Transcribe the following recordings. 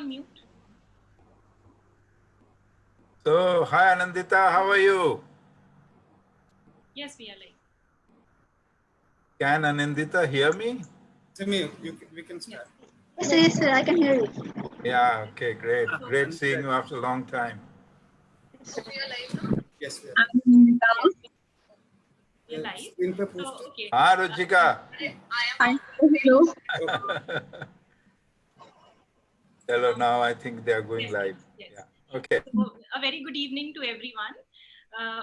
on mute. So, hi Anandita, how are you? Yes, we are live. Can Anandita hear me? Simi, we can start. Yes, sir, I can hear you. Yeah, okay, great. Great seeing you after a long time. Yes, we are. We are live. Screen per So, poster. okay. Hi Ruchika. Hello. Hello, now I think they are going Yes, live. yes. Yeah. Okay. So, a very good evening to everyone.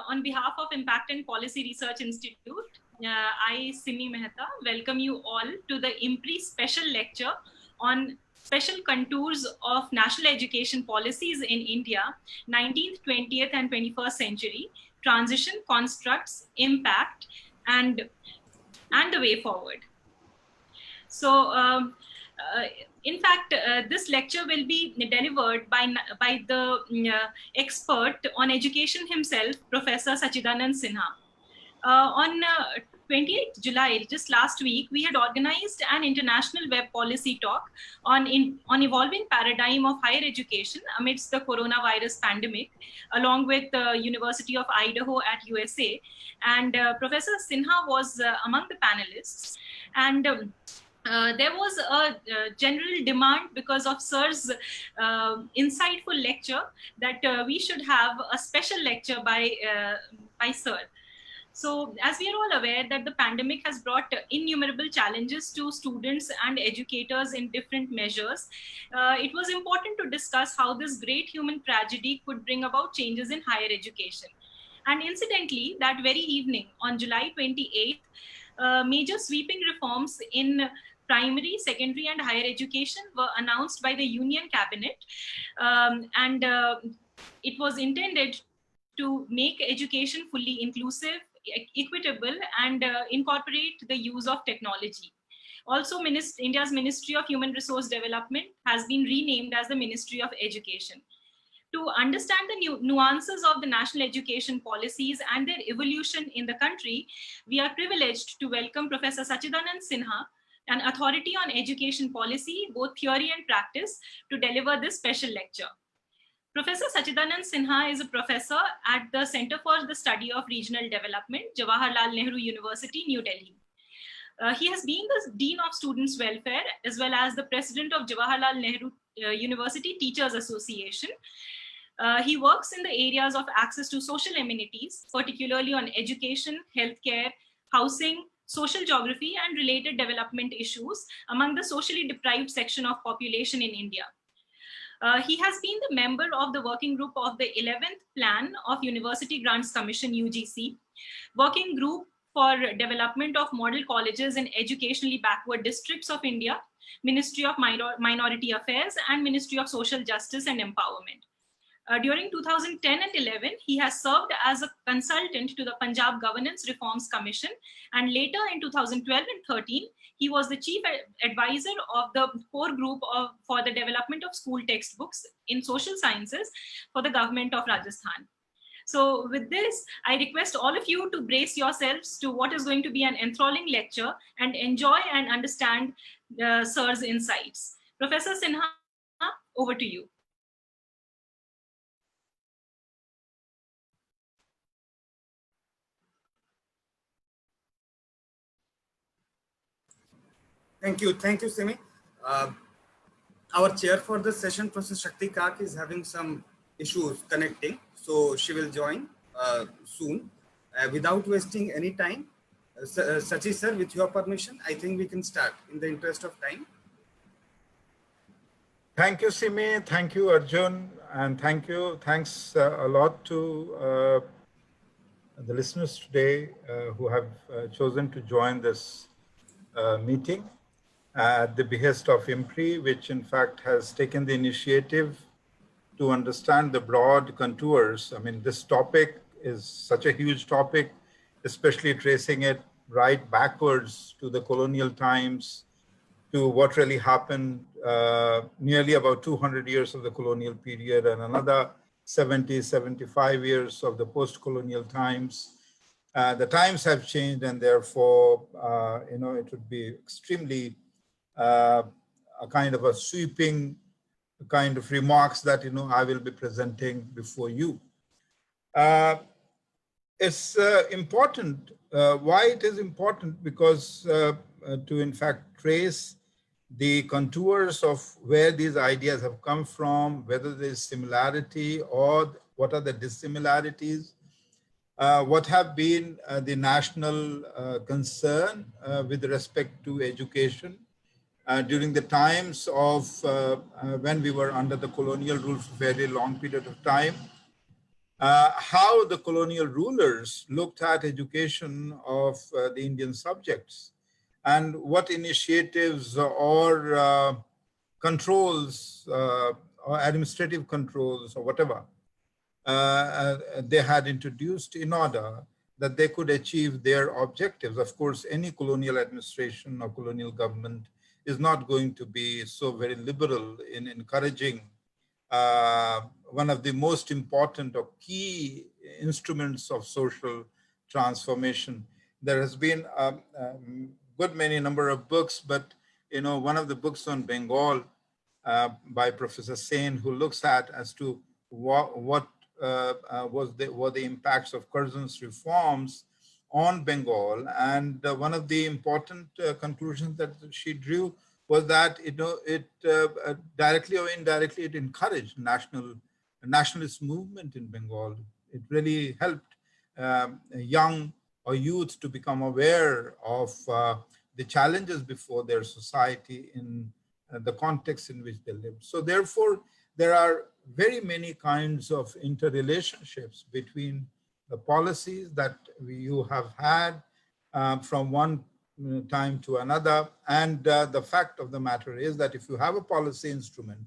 On behalf of Impact and Policy Research Institute, I, Simi Mehta, welcome you all to the IMPRI special lecture on special contours of national education policies in India, 19th, 20th and 21st century, transition, constructs, impact, and the way forward. So, in fact, this lecture will be delivered by the expert on education himself, Professor Sachidanand Sinha. On 28th July, just last week, we had organized an international web policy talk on evolving paradigm of higher education amidst the coronavirus pandemic, along with the University of Idaho at USA. And Professor Sinha was among the panelists. And there was a general demand because of Sir's insightful lecture that we should have a special lecture by Sir. So, as we are all aware that the pandemic has brought innumerable challenges to students and educators in different measures, it was important to discuss how this great human tragedy could bring about changes in higher education. And incidentally, that very evening on July 28th, major sweeping reforms in primary, secondary and higher education were announced by the Union Cabinet. And it was intended to make education fully inclusive, equitable and incorporate the use of technology. Also, India's Ministry of Human Resource Development has been renamed as the Ministry of Education. To understand the nuances of the national education policies and their evolution in the country, we are privileged to welcome Professor Sachidanand Sinha, an authority on education policy, both theory and practice, to deliver this special lecture. Professor Sachidanand Sinha is a professor at the Center for the Study of Regional Development, Jawaharlal Nehru University, New Delhi. He has been the Dean of Students' Welfare, as well as the President of Jawaharlal Nehru University Teachers Association. He works in the areas of access to social amenities, particularly on education, healthcare, housing, social geography, and related development issues among the socially deprived section of population in India. He has been the member of the working group of the 11th Plan of University Grants Commission, UGC, working group for development of model colleges in educationally backward districts of India, Ministry of Minority Affairs, and Ministry of Social Justice and Empowerment. During 2010 and 11, he has served as a consultant to the Punjab Governance Reforms Commission, and later in 2012 and 13, he was the chief advisor of the core group for the development of school textbooks in social sciences for the government of Rajasthan. So with this, I request all of you to brace yourselves to what is going to be an enthralling lecture and enjoy and understand Sir's insights. Professor Sinha, over to you. Thank you, Simi. Our chair for this session, Professor Shakti Kak, is having some issues connecting, so she will join soon. Without wasting any time, Sachi sir, with your permission, I think we can start in the interest of time. Thank you, Simi. Thank you, Arjun. And thanks a lot to the listeners today who have chosen to join this meeting at the behest of IMPRI, which in fact has taken the initiative to understand the broad contours. I mean, this topic is such a huge topic, especially tracing it right backwards to the colonial times, to what really happened nearly about 200 years of the colonial period and another 70, 75 years of the post-colonial times. The times have changed, and therefore, it would be extremely a kind of a sweeping kind of remarks that, I will be presenting before you. It's important. Why it is important? Because to in fact trace the contours of where these ideas have come from, whether there's similarity or what are the dissimilarities, what have been the national concern with respect to education during the times of when we were under the colonial rule for a very long period of time, how the colonial rulers looked at education of the Indian subjects, and what initiatives or controls or administrative controls or whatever they had introduced in order that they could achieve their objectives. Of course, any colonial administration or colonial government is not going to be so very liberal in encouraging one of the most important or key instruments of social transformation. There has been a good many number of books, but one of the books on Bengal by Professor Sen, who looks at as to what were the impacts of Curzon's reforms on Bengal, and one of the important conclusions that she drew was that it directly or indirectly it encouraged nationalist movement in Bengal. It really helped young or youth to become aware of the challenges before their society in the context in which they live. So therefore, there are very many kinds of interrelationships between the policies that you have had from one time to another. And the fact of the matter is that if you have a policy instrument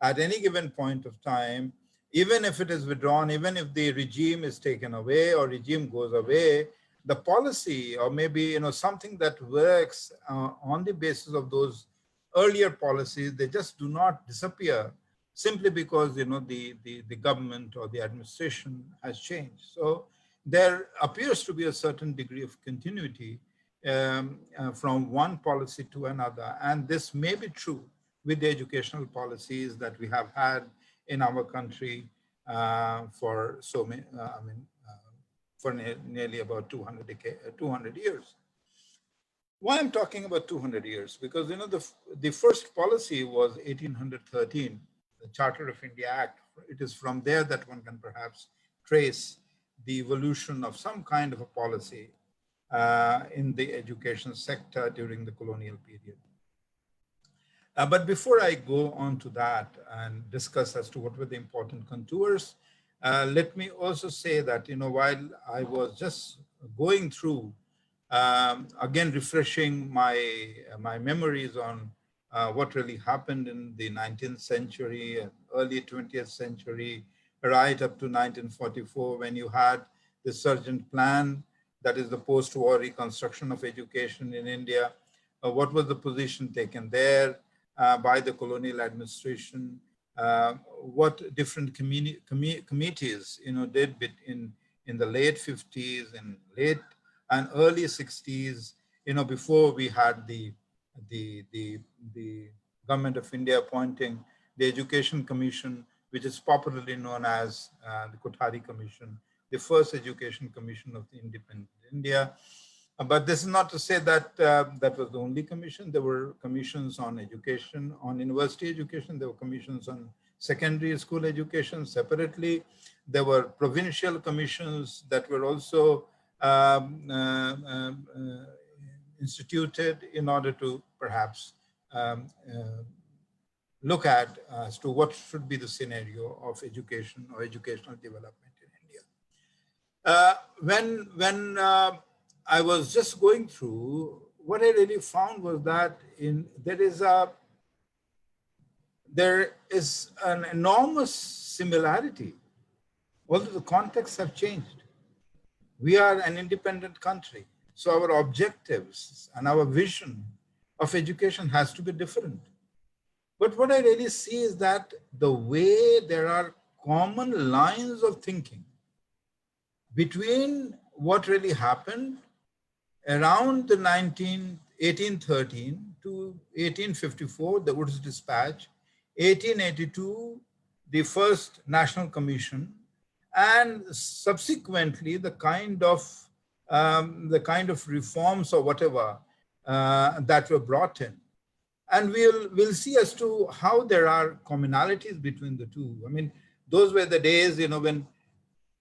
at any given point of time, even if it is withdrawn, even if the regime is taken away or regime goes away, the policy or maybe something that works on the basis of those earlier policies, they just do not disappear simply because the government or the administration has changed. So there appears to be a certain degree of continuity from one policy to another, and this may be true with the educational policies that we have had in our country for so many, for nearly about 200 years. Why I'm talking about 200 years? Because the first policy was 1813, the Charter of India Act. It is from there that one can perhaps trace the evolution of some kind of a policy in the education sector during the colonial period. But before I go on to that and discuss as to what were the important contours, let me also say that, while I was just going through, again, refreshing my memories on what really happened in the 19th century and early 20th century, right up to 1944, when you had the Surgent Plan, that is the post-war reconstruction of education in India. What was the position taken there by the colonial administration? What different committees, did in the late 50s and late and early 60s, before we had the government of India appointing the Education Commission, which is popularly known as the Kudhari Commission, the first education commission of the independent India. But this is not to say that that was the only commission. There were commissions on education, on university education. There were commissions on secondary school education separately. There were provincial commissions that were also instituted in order to perhaps look at as to what should be the scenario of education or educational development in India. When I was just going through, what I really found was that there is an enormous similarity, although the contexts have changed. We are an independent country, so our objectives and our vision of education has to be different. But what I really see is that the way there are common lines of thinking between what really happened around the 1813 to 1854, the Woods Dispatch, 1882, the first National Commission, and subsequently the kind of reforms or whatever that were brought in. And we'll see as to how there are commonalities between the two. I mean, those were the days,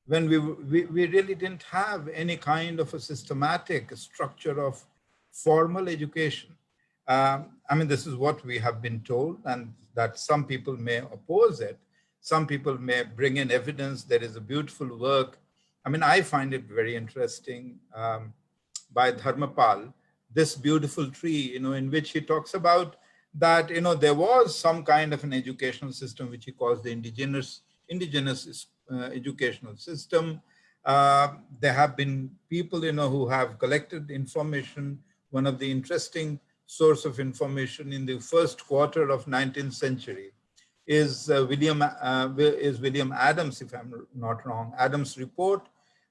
when we really didn't have any kind of a systematic structure of formal education. I mean, this is what we have been told, and that some people may oppose it. Some people may bring in evidence. There is a beautiful work. I mean, I find it very interesting by Dharmapal, this beautiful tree, in which he talks about that, there was some kind of an educational system, which he calls the indigenous educational system. There have been people, who have collected information. One of the interesting source of information in the first quarter of 19th century is William Adams, if I'm not wrong, Adams' report.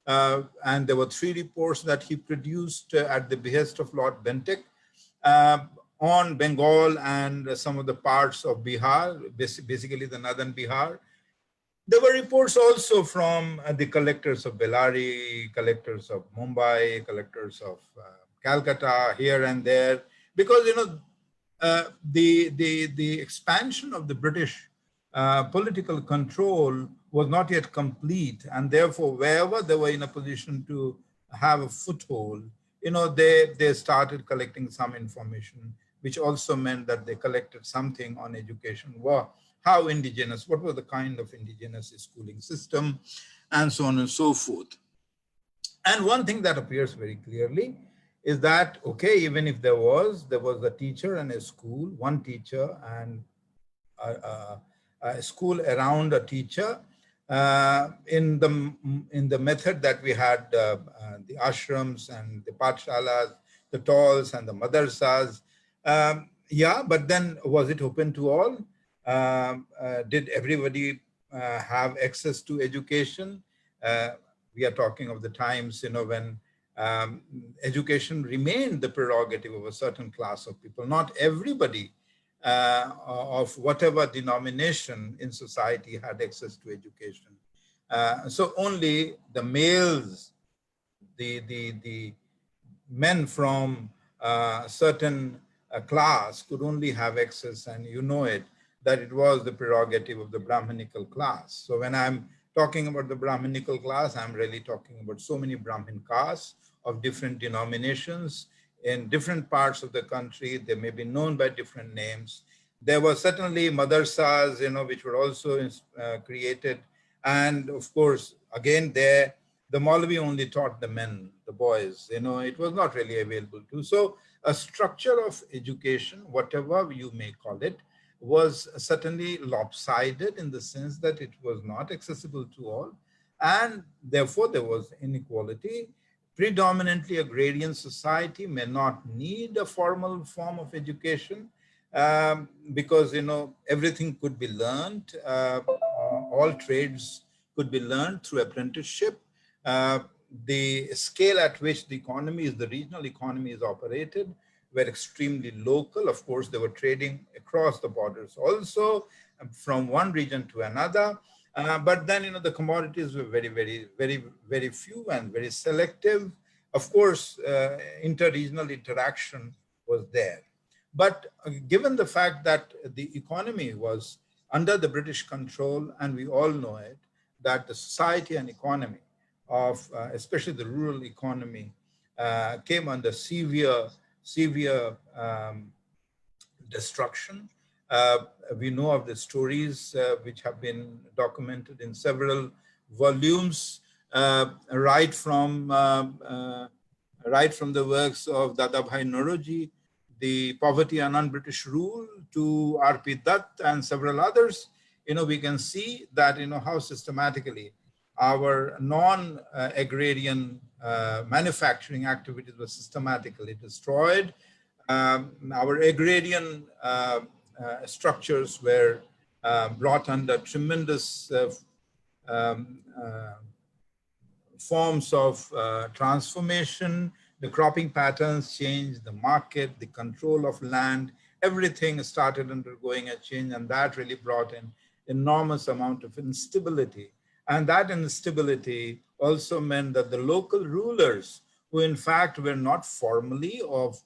And there were 3 reports that he produced at the behest of Lord Bentinck on Bengal and some of the parts of Bihar, basically the northern Bihar. There were reports also from the collectors of Bellary, collectors of Mumbai, collectors of Calcutta, here and there, because the expansion of the British political control was not yet complete, and therefore wherever they were in a position to have a foothold, they started collecting some information, which also meant that they collected something on education. How indigenous, what was the kind of indigenous schooling system, and so on and so forth. And one thing that appears very clearly is that, okay, even if there was a teacher and a school, one teacher and a school around a teacher, in the method that we had, the ashrams and the pathshalas, the talls and the madrasas, but then was it open to all? Did everybody have access to education? We are talking of the times, when education remained the prerogative of a certain class of people. Not everybody of whatever denomination in society had access to education. So only the males, the men from a certain class could only have access, and that it was the prerogative of the Brahmanical class. So when I'm talking about the Brahmanical class, I'm really talking about so many Brahmin castes of different denominations in different parts of the country. They may be known by different names. There were certainly madrasas, which were also created. And of course, again, the Maulvi only taught the men, the boys, it was not really available to. So a structure of education, whatever you may call it, was certainly lopsided in the sense that it was not accessible to all. And therefore, there was inequality. Predominantly agrarian society may not need a formal form of education because, everything could be learned. All trades could be learned through apprenticeship. The scale at which the regional economy is operated were extremely local. Of course, they were trading across the borders also from one region to another. But then, the commodities were very, very, very, very few and very selective. Of course, inter-regional interaction was there. But given the fact that the economy was under the British control, and we all know it, that the society and economy of, especially the rural economy, came under severe destruction. We know of the stories which have been documented in several volumes, right from the works of Dadabhai Nauroji, The Poverty and Un-British Rule, to R.P. Dutt and several others. We can see that, how systematically our non-agrarian manufacturing activities were systematically destroyed. Our agrarian structures were brought under tremendous forms of transformation. The cropping patterns changed, the market, the control of land everything started undergoing a change, and that really brought in enormous amount of instability. And that instability also meant that the local rulers, who in fact were not formally,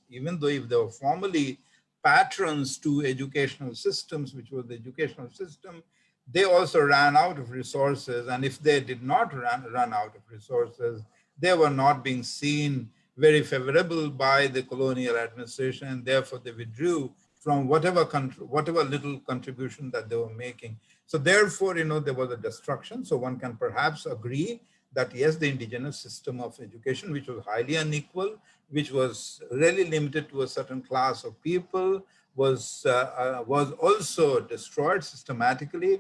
even though if they were formally patrons to educational systems, which was the educational system, they also ran out of resources. And if they did not run out of resources, they were not being seen very favorable by the colonial administration, and therefore they withdrew from whatever little contribution that they were making. So therefore, there was a destruction. So one can perhaps agree that yes, the indigenous system of education, which was highly unequal, which was really limited to a certain class of people, was also destroyed systematically.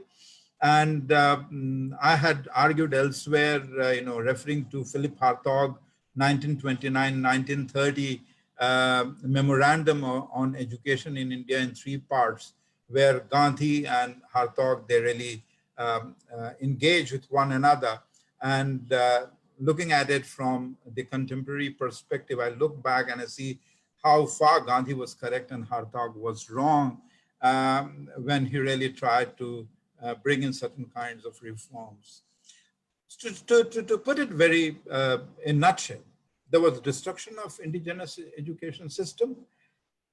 And I had argued elsewhere, referring to Philip Hartog, 1929-1930 memorandum on education in India in 3 parts, where Gandhi and Hartog, they really engage with one another. And looking at it from the contemporary perspective, I look back and I see how far Gandhi was correct and Hartog was wrong when he really tried to bring in certain kinds of reforms. To put it very in a nutshell, there was destruction of indigenous education system.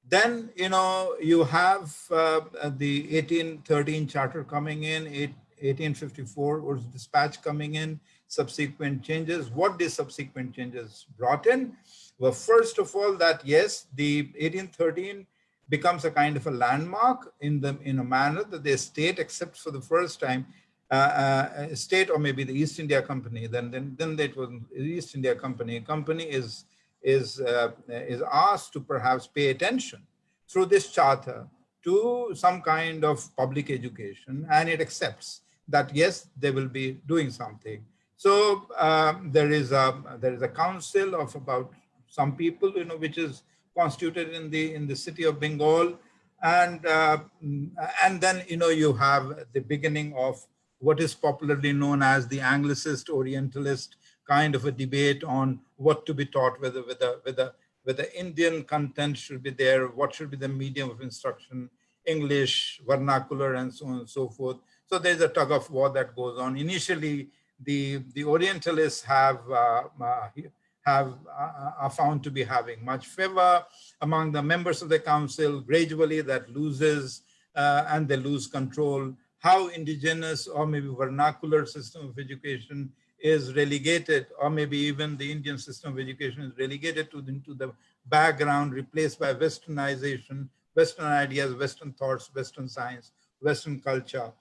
Then, you have the 1813 charter coming in, 1854 was dispatch coming in, subsequent changes. What these subsequent changes brought in were, first of all, that yes, the 1813 becomes a kind of a landmark in a manner that the state accepts for the first time, state or maybe the East India Company, then it was the East India Company. Company is asked to perhaps pay attention through this charter to some kind of public education, and it accepts that yes, they will be doing something. So there is a council of about some people, which is constituted in the city of Bengal, and then you have the beginning of what is popularly known as the Anglicist Orientalist kind of a debate on what to be taught, whether Indian content should be there, what should be the medium of instruction, English, vernacular, and so on and so forth. So there's a tug of war that goes on. Initially, the Orientalists are found to be having much favor among the members of the council. Gradually that loses and they lose control. How indigenous or maybe vernacular system of education is relegated, or maybe even the Indian system of education is relegated into the background, replaced by westernization, Western ideas, Western thoughts, Western science, Western culture,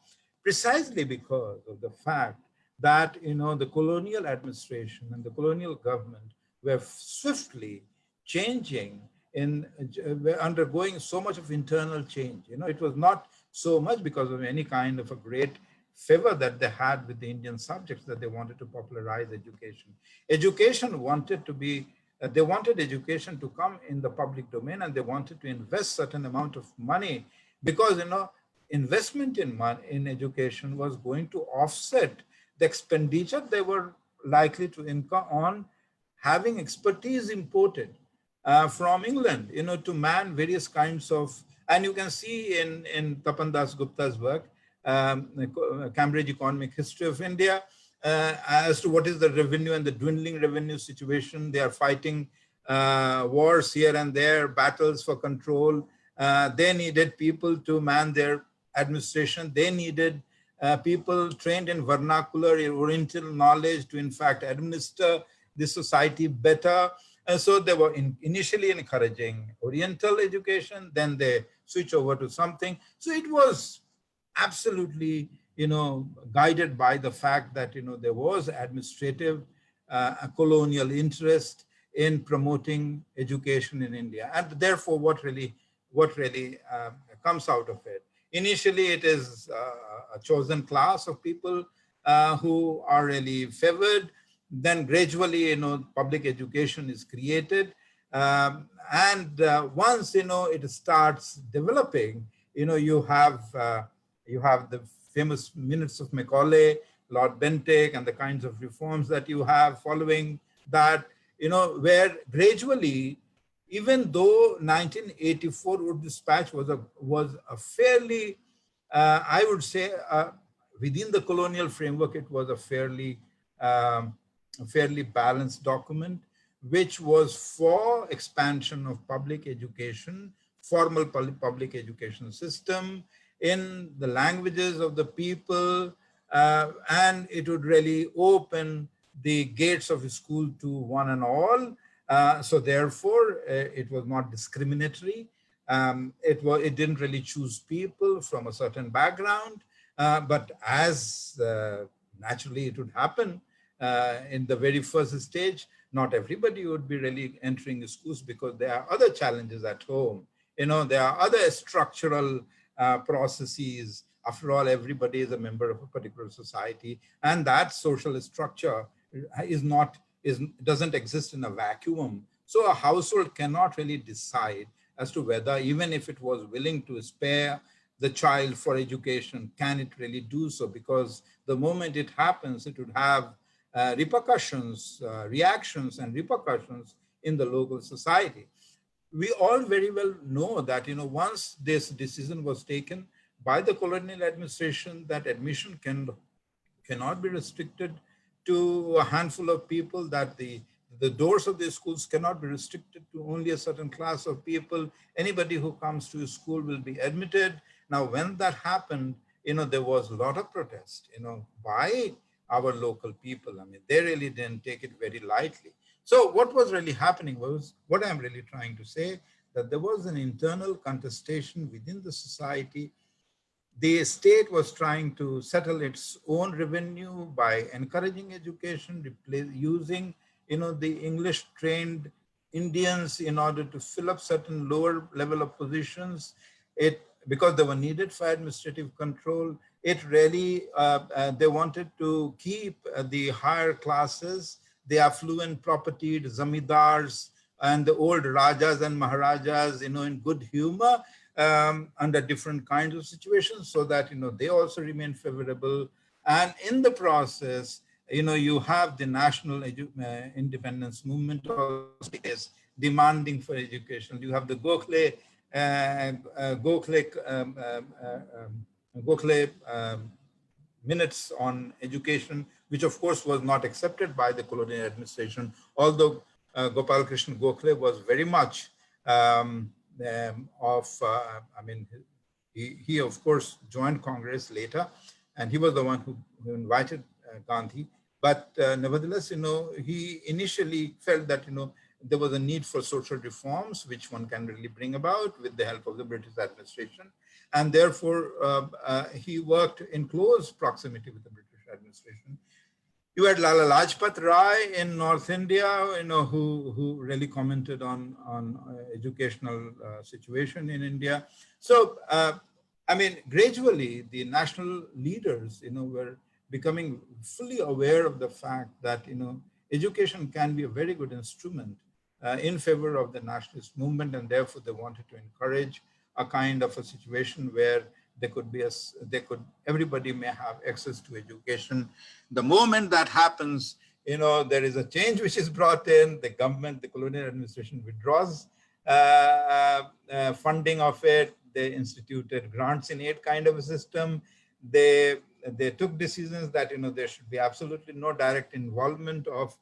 precisely because of the fact that the colonial administration and the colonial government were swiftly changing, were undergoing so much of internal change. It was not so much because of any kind of a great favor that they had with the Indian subjects that they wanted to popularize education. Education wanted to be, they wanted education to come in the public domain, and they wanted to invest certain amount of money because, investment in education was going to offset the expenditure they were likely to incur on having expertise imported from England, to man various kinds of, and you can see in Tapan Das Gupta's work, Cambridge Economic History of India, as to what is the revenue and the dwindling revenue situation. They are fighting wars here and there, battles for control. They needed people to man their administration. They needed people trained in vernacular, Oriental knowledge to in fact administer the society better. And so they were initially encouraging Oriental education, then they switch over to something. So it was absolutely, guided by the fact that, there was administrative colonial interest in promoting education in India. And therefore, what really comes out of it? Initially, it is a chosen class of people who are really favored. Then gradually, public education is created. And once, it starts developing, you have the famous minutes of Macaulay, Lord Bentinck, and the kinds of reforms that you have following that, where gradually even though 1984 Wood Dispatch was a fairly, I would say, within the colonial framework, it was a fairly balanced document, which was for expansion of public education, formal public education system in the languages of the people, and it would really open the gates of school to one and all. So therefore, it was not discriminatory. It didn't really choose people from a certain background, but as naturally it would happen in the very first stage, not everybody would be really entering the schools because there are other challenges at home. There are other structural processes. After all, everybody is a member of a particular society, and that social structure doesn't exist in a vacuum. So a household cannot really decide as to whether, even if it was willing to spare the child for education, can it really do so? Because the moment it happens, it would have repercussions, reactions and repercussions in the local society. We all very well know that, once this decision was taken by the colonial administration that admission cannot be restricted to a handful of people, that the doors of the schools cannot be restricted to only a certain class of people. Anybody who comes to a school will be admitted. Now, when that happened, there was a lot of protest, by our local people. I mean, they really didn't take it very lightly. So what was really happening was, what I'm really trying to say, that there was an internal contestation within the society. The state was trying to settle its own revenue by encouraging education, using, the English trained Indians in order to fill up certain lower level of positions. Because they were needed for administrative control. It really, they wanted to keep the higher classes, the affluent propertied zamindars and the old Rajas and Maharajas, in good humor, under different kinds of situations, so that, they also remain favorable. And in the process, you have the national independence movement also is demanding for education. You have the Gokhale minutes on education, which of course was not accepted by the colonial administration, although Gopal Krishna Gokhale was very much he of course joined Congress later, and he was the one who invited Gandhi. But nevertheless, he initially felt that, there was a need for social reforms, which one can really bring about with the help of the British administration. And therefore, he worked in close proximity with the British administration. You had Lala Lajpat Rai in North India, who really commented on educational situation in India. So, gradually the national leaders, were becoming fully aware of the fact that, education can be a very good instrument in favor of the nationalist movement, and therefore they wanted to encourage a kind of a situation where everybody may have access to education. The moment that happens, there is a change which is brought in. The government, the colonial administration withdraws funding of it. They instituted grants in aid kind of a system. They took decisions that, there should be absolutely no direct involvement of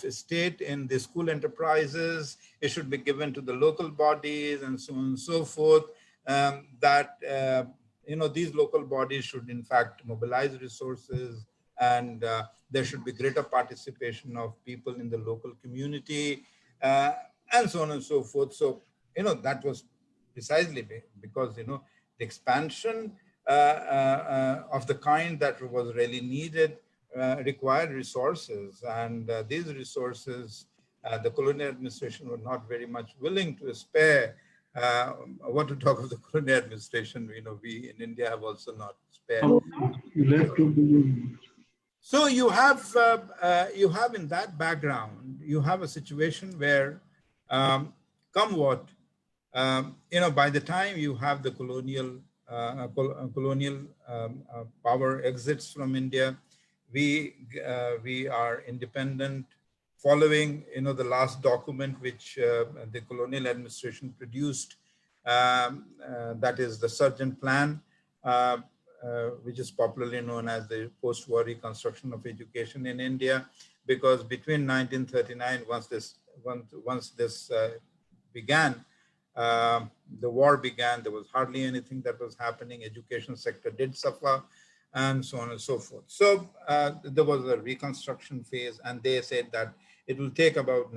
state in the school enterprises. It should be given to the local bodies and so on and so forth. These local bodies should in fact mobilize resources, and there should be greater participation of people in the local community, and so on and so forth. So, that was precisely because, the expansion of the kind that was really needed required resources, and these resources, the colonial administration were not very much willing to spare. What to talk of the colonial administration? We in India have also not spared. So you have in that background, you have a situation where, come what, by the time you have the colonial power exits from India, we are independent following, the last document which the colonial administration produced, that is the Surgeon Plan, which is popularly known as the post-war reconstruction of education in India, because between 1939, once this began, the war began, there was hardly anything that was happening. Education sector did suffer, and so on and so forth. So there was a reconstruction phase, and they said that it will take about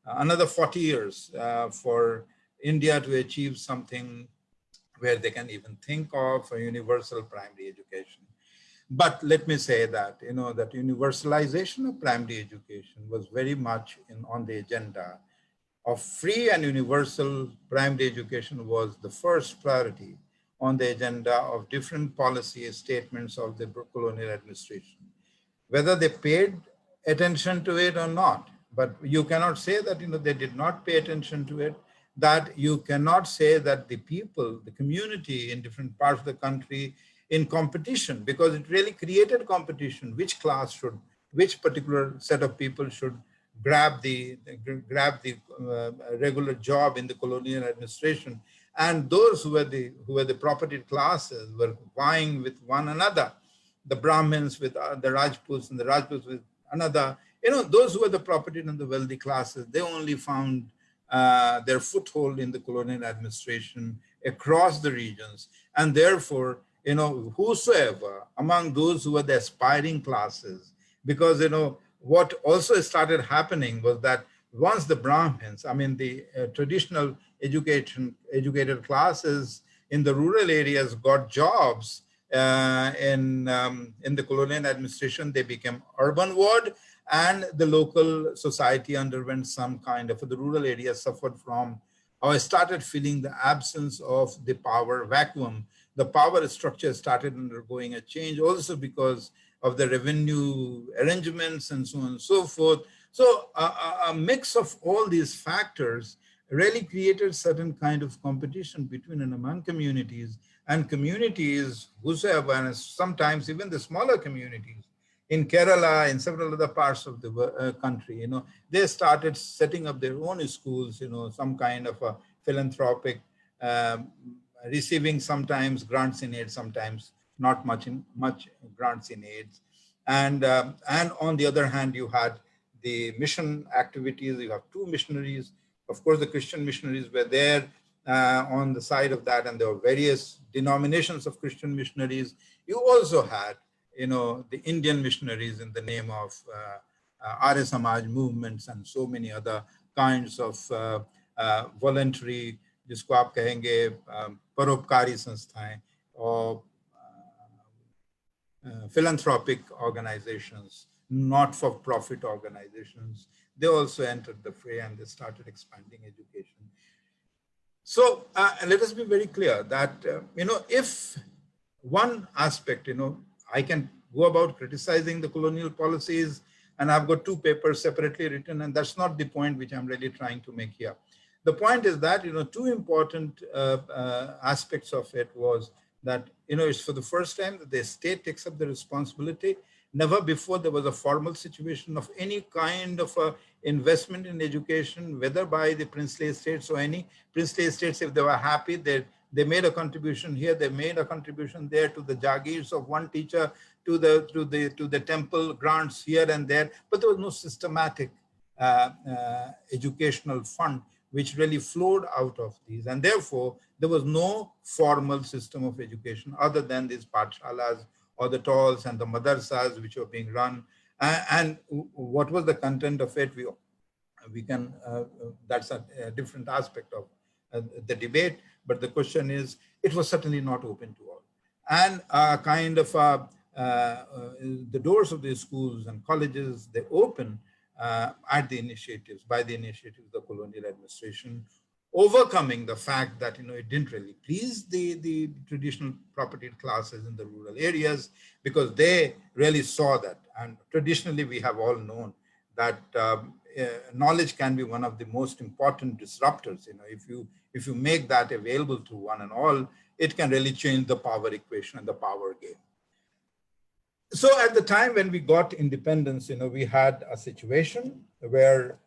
another 40 years for India to achieve something where they can even think of a universal primary education. But let me say that, that universalization of primary education was very much on the agenda of free and universal primary education was the first priority on the agenda of different policy statements of the colonial administration. Whether they paid attention to it or not, but you cannot say that they did not pay attention to it, that you cannot say that the people, the community in different parts of the country in competition, because it really created competition, which particular set of people should grab the regular job in the colonial administration, and those who were the propertied classes were vying with one another, the Brahmins with the Rajputs and the Rajputs with another. Those who were the propertied and the wealthy classes, they only found their foothold in the colonial administration across the regions, and therefore, whosoever among those who were the aspiring classes, because what also started happening was that once the Brahmins, the traditional educated classes in the rural areas got jobs in the colonial administration, they became urban ward, and the local society underwent some kind of, the rural areas suffered from or started feeling the absence of the power vacuum. The power structure started undergoing a change also because of the revenue arrangements and so on and so forth. So a mix of all these factors really created certain kind of competition between and among communities, and communities whosoever, and sometimes even the smaller communities in Kerala, in several other parts of the country, they started setting up their own schools, some kind of a philanthropic, receiving sometimes grants in aid, sometimes not much grants in aid. And on the other hand, you had the mission activities. You have two missionaries. Of course, the Christian missionaries were there on the side of that, and there were various denominations of Christian missionaries. You also had, the Indian missionaries in the name of Arya Samaj movements and so many other kinds of voluntary, जिसको आप कहेंगे परोपकारी संस्थाएं or philanthropic organizations, not-for-profit organizations. They also entered the fray and they started expanding education. So let us be very clear that, if one aspect, I can go about criticizing the colonial policies, and I've got two papers separately written, and that's not the point which I'm really trying to make here. The point is that, two important aspects of it was that, it's for the first time that the state takes up the responsibility. Never before there was a formal situation of any kind of investment in education, whether by the princely estates or any princely estates. If they were happy, they made a contribution here, they made a contribution there to the jagirs of one teacher, to the temple grants here and there, but there was no systematic educational fund which really flowed out of these. And therefore, there was no formal system of education other than these pathshalas or the talls and the madrasas which were being run. And what was the content of it? We can, that's a different aspect of the debate. But the question is, it was certainly not open to all. And kind of the doors of the schools and colleges, they open by the initiatives of the colonial administration, overcoming the fact that, it didn't really please the traditional propertied classes in the rural areas, because they really saw that. And traditionally, we have all known that knowledge can be one of the most important disruptors. If you make that available to one and all, it can really change the power equation and the power game. So at the time when we got independence, we had a situation where,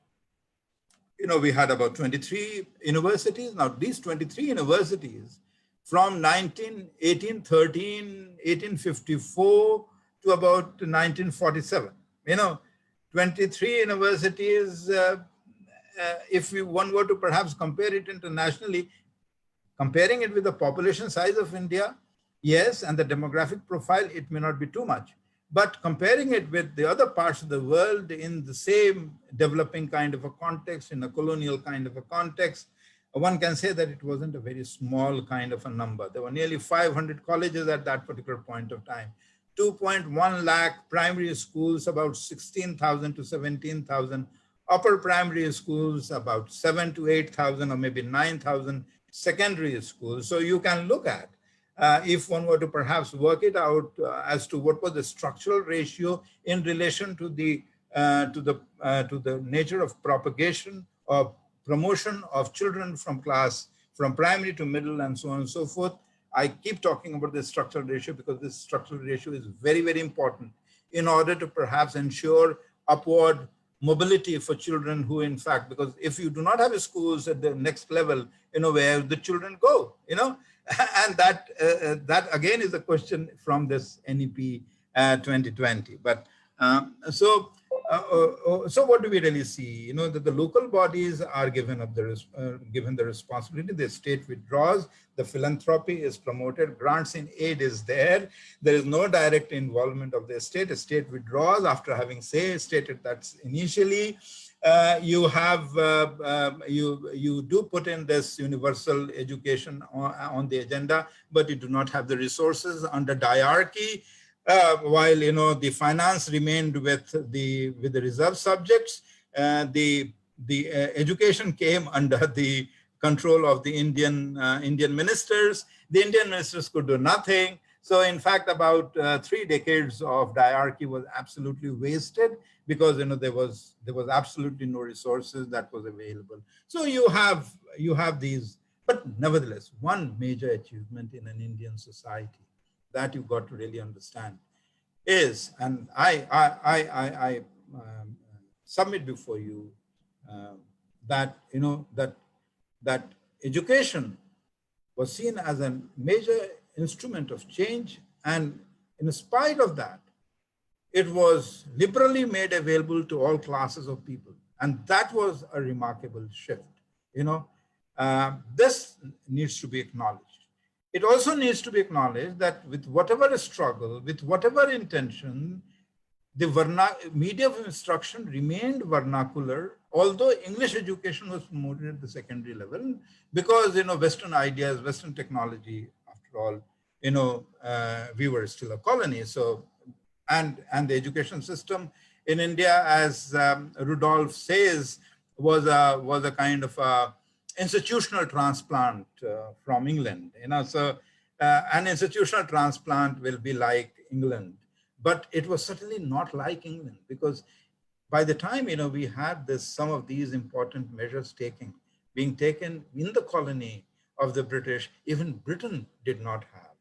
we had about 23 universities. Now these 23 universities from 1854 to about 1947, 23 universities, if one were to perhaps compare it internationally, comparing it with the population size of India, yes, and the demographic profile, it may not be too much. But comparing it with the other parts of the world in the same developing kind of a context, in a colonial kind of a context, one can say that it wasn't a very small kind of a number. There were nearly 500 colleges at that particular point of time. 2.1 lakh primary schools, about 16,000 to 17,000. Upper primary schools, about 7 to 8,000 or maybe 9,000 secondary schools. So you can look at, if one were to perhaps work it out as to what was the structural ratio in relation to the nature of propagation or promotion of children from primary to middle and so on and so forth. I keep talking about this structural ratio because this structural ratio is very, very important in order to perhaps ensure upward mobility for children who, in fact, because if you do not have schools at the next level, where the children go, and that again is a question from this NEP 2020. But so what do we really see? That the local bodies are given the responsibility. The state withdraws. The philanthropy is promoted. Grants in aid is there. There is no direct involvement of the state. The state withdraws after having stated that initially. You do put in this universal education on the agenda, but you do not have the resources under diarchy. While the finance remained with the reserve subjects, the education came under the control of the Indian ministers. The Indian ministers could do nothing. So in fact, about 3 decades of diarchy was absolutely wasted because there was absolutely no resources that was available. So you have these, but nevertheless, one major achievement in an Indian society that you've got to really understand is, and I submit before you that that education was seen as a major instrument of change, and in spite of that, it was liberally made available to all classes of people, and that was a remarkable shift. This needs to be acknowledged. It also needs to be acknowledged that with whatever struggle, with whatever intention, the medium of instruction remained vernacular, although English education was promoted at the secondary level, because Western ideas, Western technology, after all, we were still a colony. So, and the education system in India, as Rudolph says, was a kind of a institutional transplant from England. So an institutional transplant will be like England, but it was certainly not like England, because by the time we had some of these important measures being taken in the colony of the British, even Britain did not have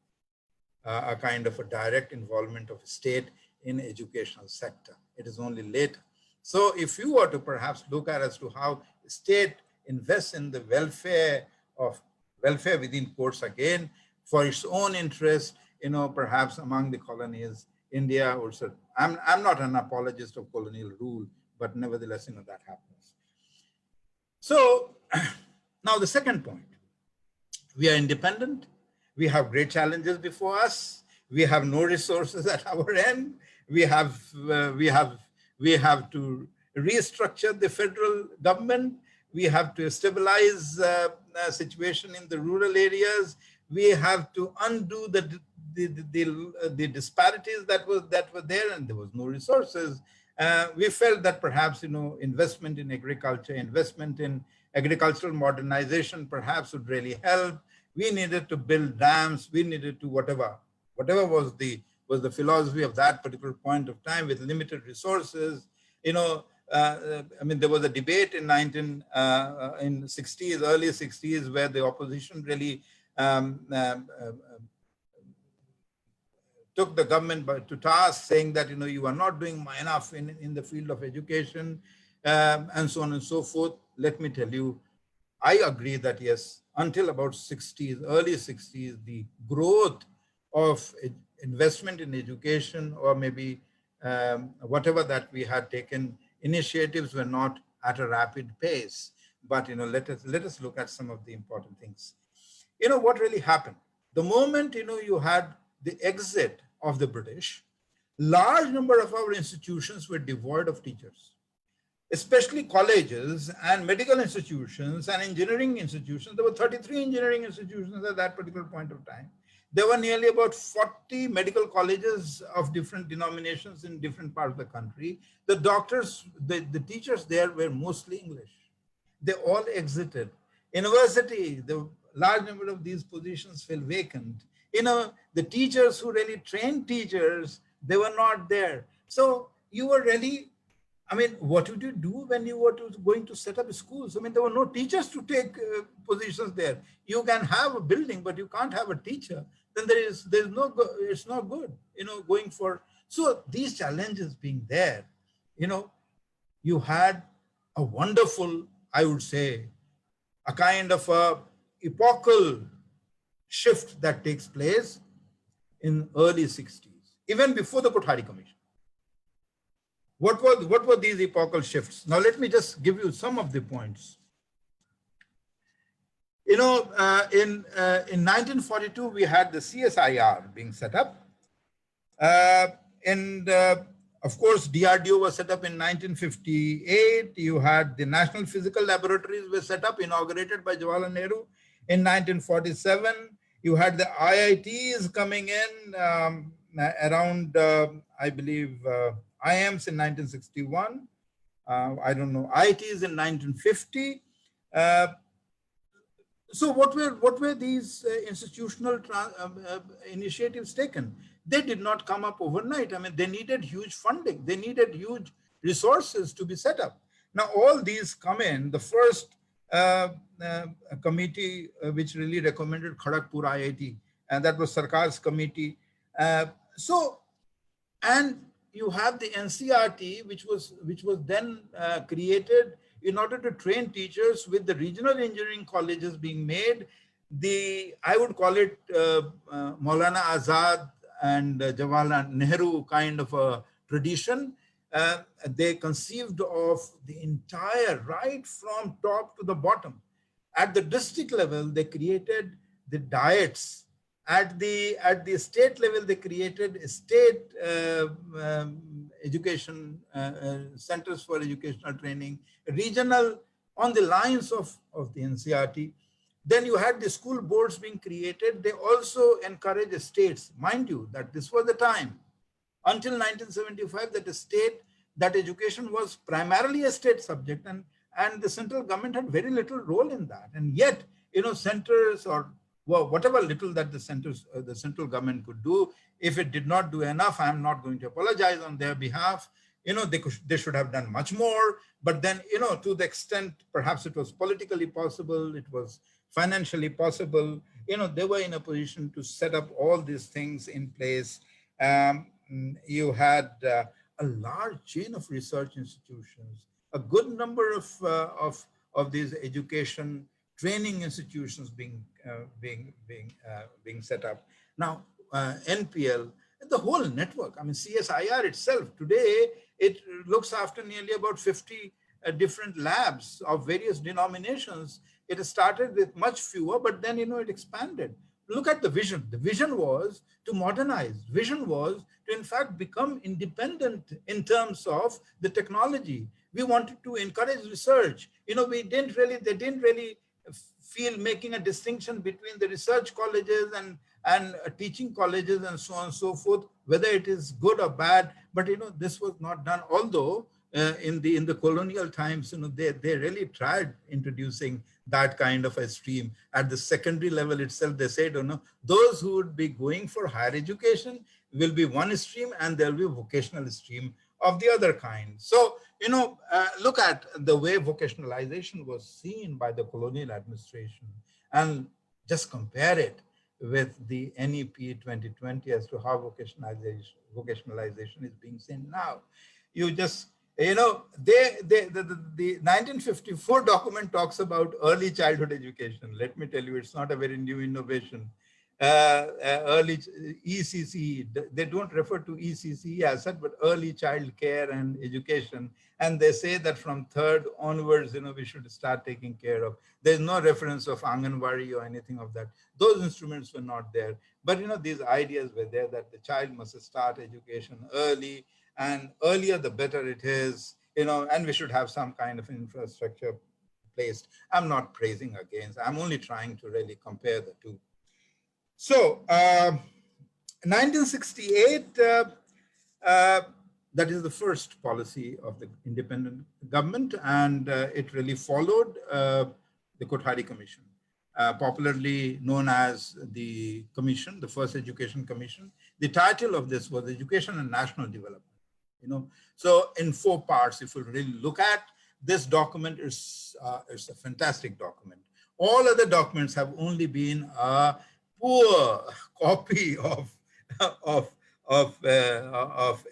a kind of a direct involvement of state in educational sector. It is only later. So if you were to perhaps look at as to how state invests in the welfare within quotes again, for its own interest, perhaps among the colonies, India also. I'm not an apologist of colonial rule, but nevertheless, that happens. So now the second point, we are independent. We have great challenges before us. We have no resources at our end. We have to restructure the federal government. We have to stabilize the situation in the rural areas. We have to undo the disparities that were there, and there was no resources. We felt that perhaps investment in agriculture, investment in agricultural modernization perhaps would really help. We needed to build dams. We needed to whatever was the philosophy of that particular point of time with limited resources. I mean, there was a debate in early 60s, where the opposition really took the government to task, saying that, you are not doing enough in the field of education, and so on and so forth. Let me tell you, I agree that yes, until about 60s, early 60s, the growth of investment in education, or maybe whatever that we had taken, initiatives were not at a rapid pace. But let us look at some of the important things. What really happened? The moment you had the exit of the British, large number of our institutions were devoid of teachers, especially colleges and medical institutions and engineering institutions. There were 33 engineering institutions at that particular point of time. There were nearly about 40 medical colleges of different denominations in different parts of the country. The doctors, the teachers there were mostly English. They all exited. University, the large number of these positions fell vacant. The teachers who really trained teachers, they were not there. So you were really, what would you do when you were going to set up schools? There were no teachers to take positions there. You can have a building, but you can't have a teacher. Then there's no, it's not good, going for. So these challenges being there, you had a wonderful, I would say, a kind of a epochal shift that takes place in early 60s, even before the Kudhari Commission. What were these epochal shifts? Now, let me just give you some of the points. In 1942, we had the CSIR being set up. Of course, DRDO was set up in 1958. You had the National Physical Laboratories were set up, inaugurated by Jawaharlal Nehru in 1947. You had the IITs coming in around, I believe, IIMs in 1961. I don't know, IITs in 1950. So what were these institutional initiatives taken? They did not come up overnight. They needed huge funding. They needed huge resources to be set up. Now, all these come in. The first committee which really recommended Kharagpur IIT, and that was Sarkar's committee. And you have the NCRT, which was then created in order to train teachers, with the regional engineering colleges being made. I would call it Maulana Azad and Jawaharlal Nehru kind of a tradition. They conceived of the entire, right from top to the bottom. At the district level, they created the diets. At the state level, they created state education centers for educational training, regional on the lines of the NCRT. Then you had the school boards being created. They also encouraged states. Mind you, that this was the time until 1975 that education was primarily a state subject, and the central government had very little role in that. And yet, centers, or whatever little that the central government could do, if it did not do enough, I'm not going to apologize on their behalf. They should have done much more. But then, to the extent perhaps it was politically possible, it was financially possible, they were in a position to set up all these things in place. You had a large chain of research institutions, a good number of these education training institutions being set up. Now, NPL, the whole network. CSIR itself today, it looks after nearly about 50 different labs of various denominations. It started with much fewer, but then it expanded. Look at the vision. The vision was to modernize. Vision was to in fact become independent in terms of the technology. We wanted to encourage research. They didn't really feel making a distinction between the research colleges and teaching colleges and so on and so forth, whether it is good or bad. But this was not done. Although in the colonial times, they really tried introducing that kind of a stream at the secondary level itself. They said, those who would be going for higher education will be one stream, and there will be a vocational stream of the other kind. So, look at the way vocationalization was seen by the colonial administration, and just compare it with the NEP 2020 as to how vocationalization is being seen now. You just, the 1954 document talks about early childhood education. Let me tell you, it's not a very new innovation. Early ECC, they don't refer to ECC as such, but early child care and education. And they say that from third onwards, we should start taking care of. There's no reference of Anganwadi or anything of that. Those instruments were not there. But, these ideas were there that the child must start education early, and earlier the better it is, and we should have some kind of infrastructure placed. I'm not praising against, I'm only trying to really compare the two. So, 1968, that is the first policy of the independent government, and it really followed the Kudhari Commission, popularly known as the Commission, the first Education Commission. The title of this was Education and National Development. So in 4 parts, if we really look at this document, it's a fantastic document. All other documents have only been a poor copy of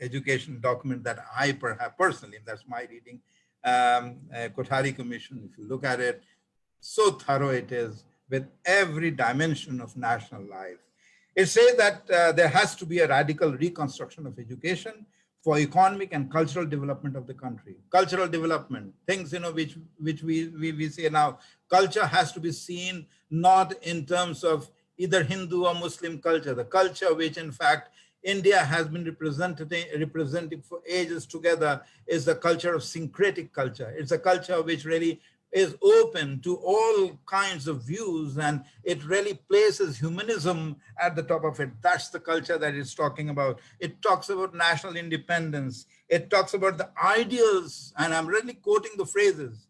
education document that I perhaps personally, that's my reading, Kudhari Commission, if you look at it, so thorough it is with every dimension of national life. It says that there has to be a radical reconstruction of education for economic and cultural development of the country. Cultural development, things which we say now, culture has to be seen not in terms of either Hindu or Muslim culture, the culture which in fact India has been representing for ages together is the culture of syncretic culture. It's a culture which really is open to all kinds of views, and it really places humanism at the top of it. That's the culture that it's talking about. It talks about national independence. It talks about the ideals, and I'm really quoting the phrases,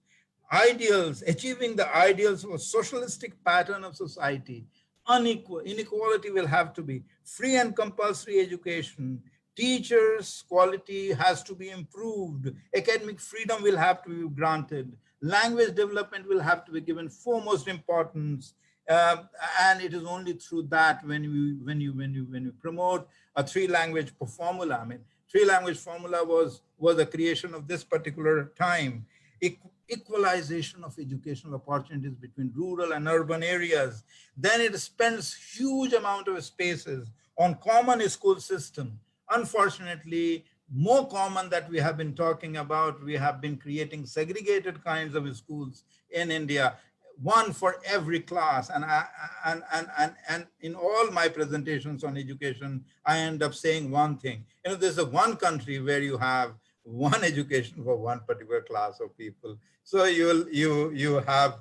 ideals, achieving the ideals of a socialistic pattern of society. Inequality will have to be free and compulsory education. Teachers' quality has to be improved. Academic freedom will have to be granted. Language development will have to be given foremost importance, and it is only through that when you promote a 3-language formula. I mean, 3-language formula was the creation of this particular time. Equalization of educational opportunities between rural and urban areas. Then it spends huge amount of spaces on common school system. Unfortunately, more common that we have been talking about, we have been creating segregated kinds of schools in India, one for every class. And in all my presentations on education, I end up saying one thing. There's a one country where you have one education for one particular class of people. So you have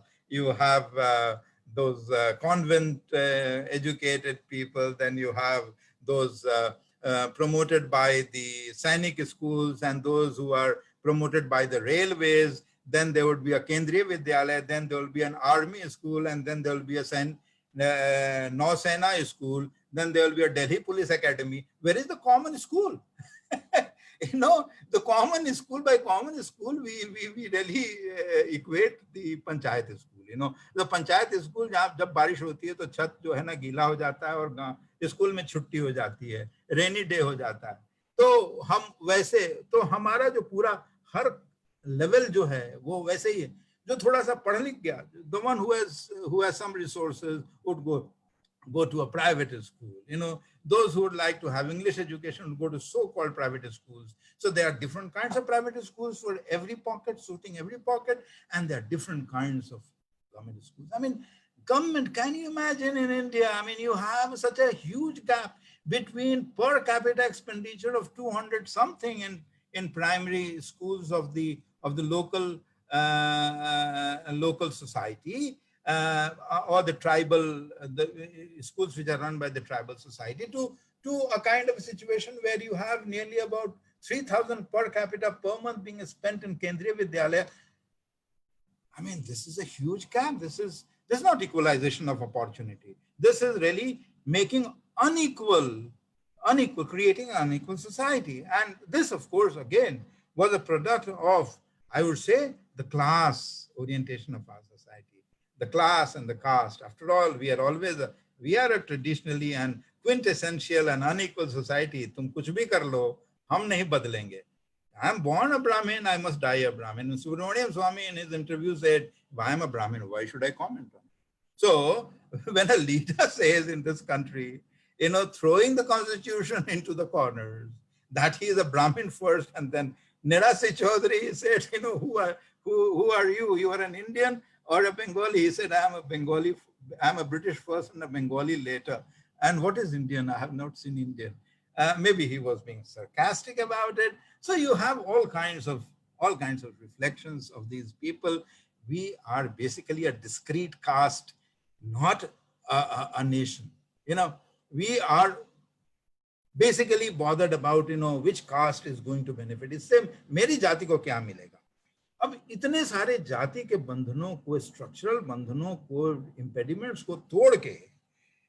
those convent educated people, then you have those promoted by the Sainik schools and those who are promoted by the railways. Then there would be a Kendriya Vidyalaya, then there will be an army school, and then there will be a Nausena school, then there will be a Delhi Police Academy. Where is the common school? The common school, by common school, we really equate the panchayat school. The panchayat school, जब बारिश होती है तो छत जो है ना गीला हो जाता है और स्कूल में छुट्टी हो जाती है, रेनी डे हो जाता है. तो हम वैसे, तो हमारा जो पूरा हर लेवल जो है वो वैसे ही है. जो थोड़ा सा पढ़ लिख गया, the one who has some resources would go to a private school. Those who would like to have English education would go to so-called private schools. So there are different kinds of private schools for every pocket, suiting every pocket, and there are different kinds of government schools. I mean, government, can you imagine in India? I mean, you have such a huge gap between per capita expenditure of 200 something in primary schools of the local local society, or the tribal, the schools which are run by the tribal society, to a kind of a situation where you have nearly about 3,000 per capita per month being spent in Kendriya Vidyalaya. I mean, this is a huge gap. This is not equalization of opportunity. This is really making creating an unequal society. And this, of course, again, was a product of, I would say, the class orientation of our society. The class and the caste. After all, we We are a traditionally and quintessential and unequal society. तुम कुछ भी कर लो, हम नहीं बदलेंगे. I am born a Brahmin, I must die a Brahmin. And Subramaniam Swami in his interview said, if I am a Brahmin, why should I comment on it? So when a leader says in this country, throwing the constitution into the corners, that he is a Brahmin first, and then Nirasi Chaudhary said, who are you? You are an Indian or a Bengali? He said, I am a Bengali, I am a British first and a Bengali later. And what is Indian? I have not seen Indian. Maybe he was being sarcastic about it. So you have all kinds of reflections of these people. We are basically a discrete caste, not a nation. We are basically bothered about which caste is going to benefit. It's same, मेरी जाति को क्या मिलेगा? अब इतने सारे जाति के बंधनों को, स्ट्रक्चरल बंधनों को, इम्पेडिमेंट्स को तोड़ के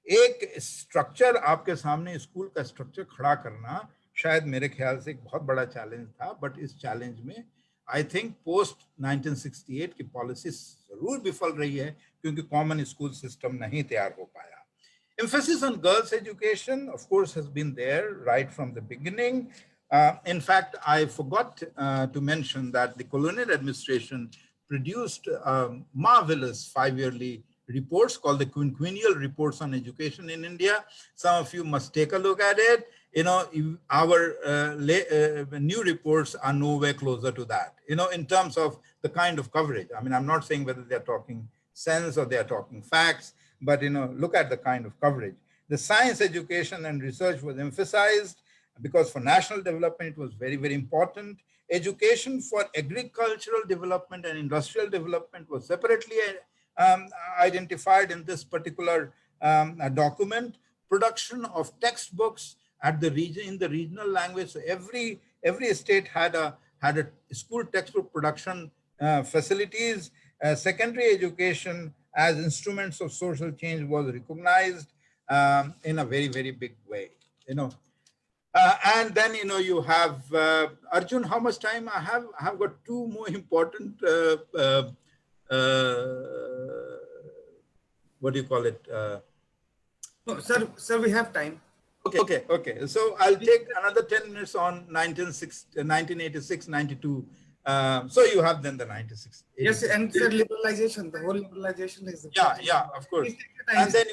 एक स्ट्रक्चर आपके सामने स्कूल का स्ट्रक्चर खड़ा करना शायद मेरे ख्याल से एक बहुत बड़ा चैलेंज था. बट इस चैलेंज में आई थिंक पोस्ट 1968 की पॉलिसी जरूर विफल रही है, क्योंकि कॉमन स्कूल सिस्टम नहीं तैयार हो पाया. Emphasis on girls' education, of course, has been there right from the beginning. In fact, I forgot to mention that the colonial administration produced marvelous 5-yearly reports called the quinquennial reports on education in India. Some of you must take a look at it. Our new reports are nowhere closer to that, in terms of the kind of coverage. I mean, I'm not saying whether they're talking sense or they're talking facts, but look at the kind of coverage. The science education and research was emphasized because for national development it was very, very important. Education for agricultural development and industrial development was separately identified in this particular document. Production of textbooks at the region, in the regional language. So every state had a school textbook production facilities. Secondary education as instruments of social change was recognized in a very, very big way. And then you have Arjun. How much time I have? I have got two more important. What do you call it? No, sir, we have time. Okay. So I'll take another 10 minutes on 1986, 92. So you have then the 96. 86. Yes, and sir, liberalization, the whole liberalization is. Yeah, of course. And then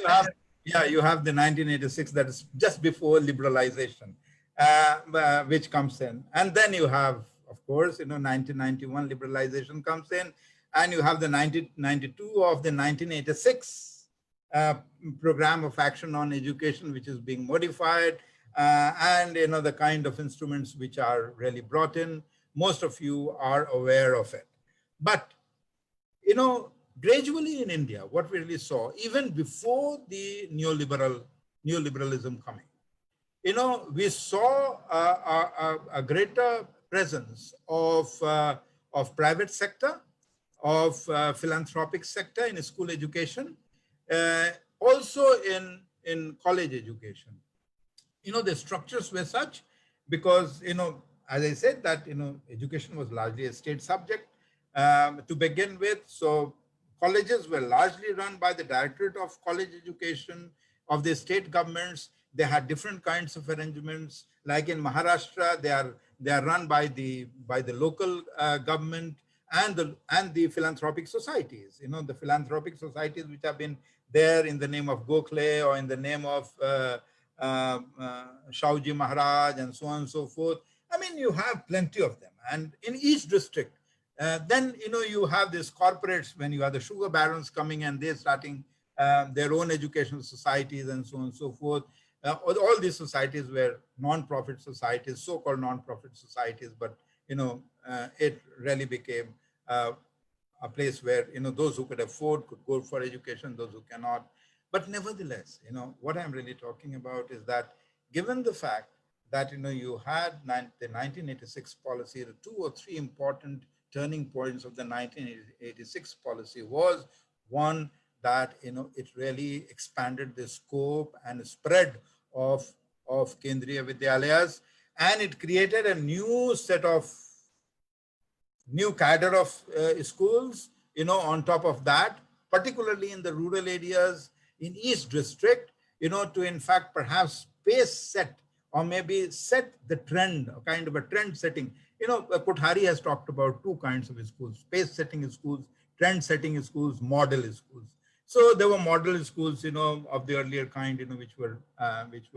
you have the 1986, that is just before liberalization, which comes in. And then you have, of course, 1991 liberalization comes in, and you have the 1992 of the 1986 program of action on education, which is being modified, and the kind of instruments which are really brought in. Most of you are aware of it. But, gradually in India, what we really saw, even before the neoliberalism coming, we saw a greater presence of private sector, of philanthropic sector in school education, also in college education. The structures were such because, as I said, that, education was largely a state subject to begin with. So colleges were largely run by the Directorate of College Education of the state governments. They had different kinds of arrangements. Like in Maharashtra, they are run by the local government and the philanthropic societies. The philanthropic societies which have been there in the name of Gokhale or in the name of Shauji Maharaj and so on and so forth. I mean, you have plenty of them. And in each district, then, you have these corporates when you have the sugar barons coming and they're starting their own educational societies and so on and so forth. All these societies were non-profit societies, so-called non-profit societies, but, it really became a place where, those who could afford could go for education, those who cannot. But nevertheless, what I'm really talking about is that given the fact that, you had the 1986 policy, the 2 or 3 important turning points of the 1986 policy was one, that, it really expanded the scope and spread of Kendriya Vidyalayas, and it created a new cadre of schools, on top of that, particularly in the rural areas, in each district, to in fact perhaps pace set or maybe set the trend, a kind of a trend setting. Kudhari has talked about two kinds of schools: pace setting schools, trend setting schools, model schools. So there were model schools, of the earlier kind, which were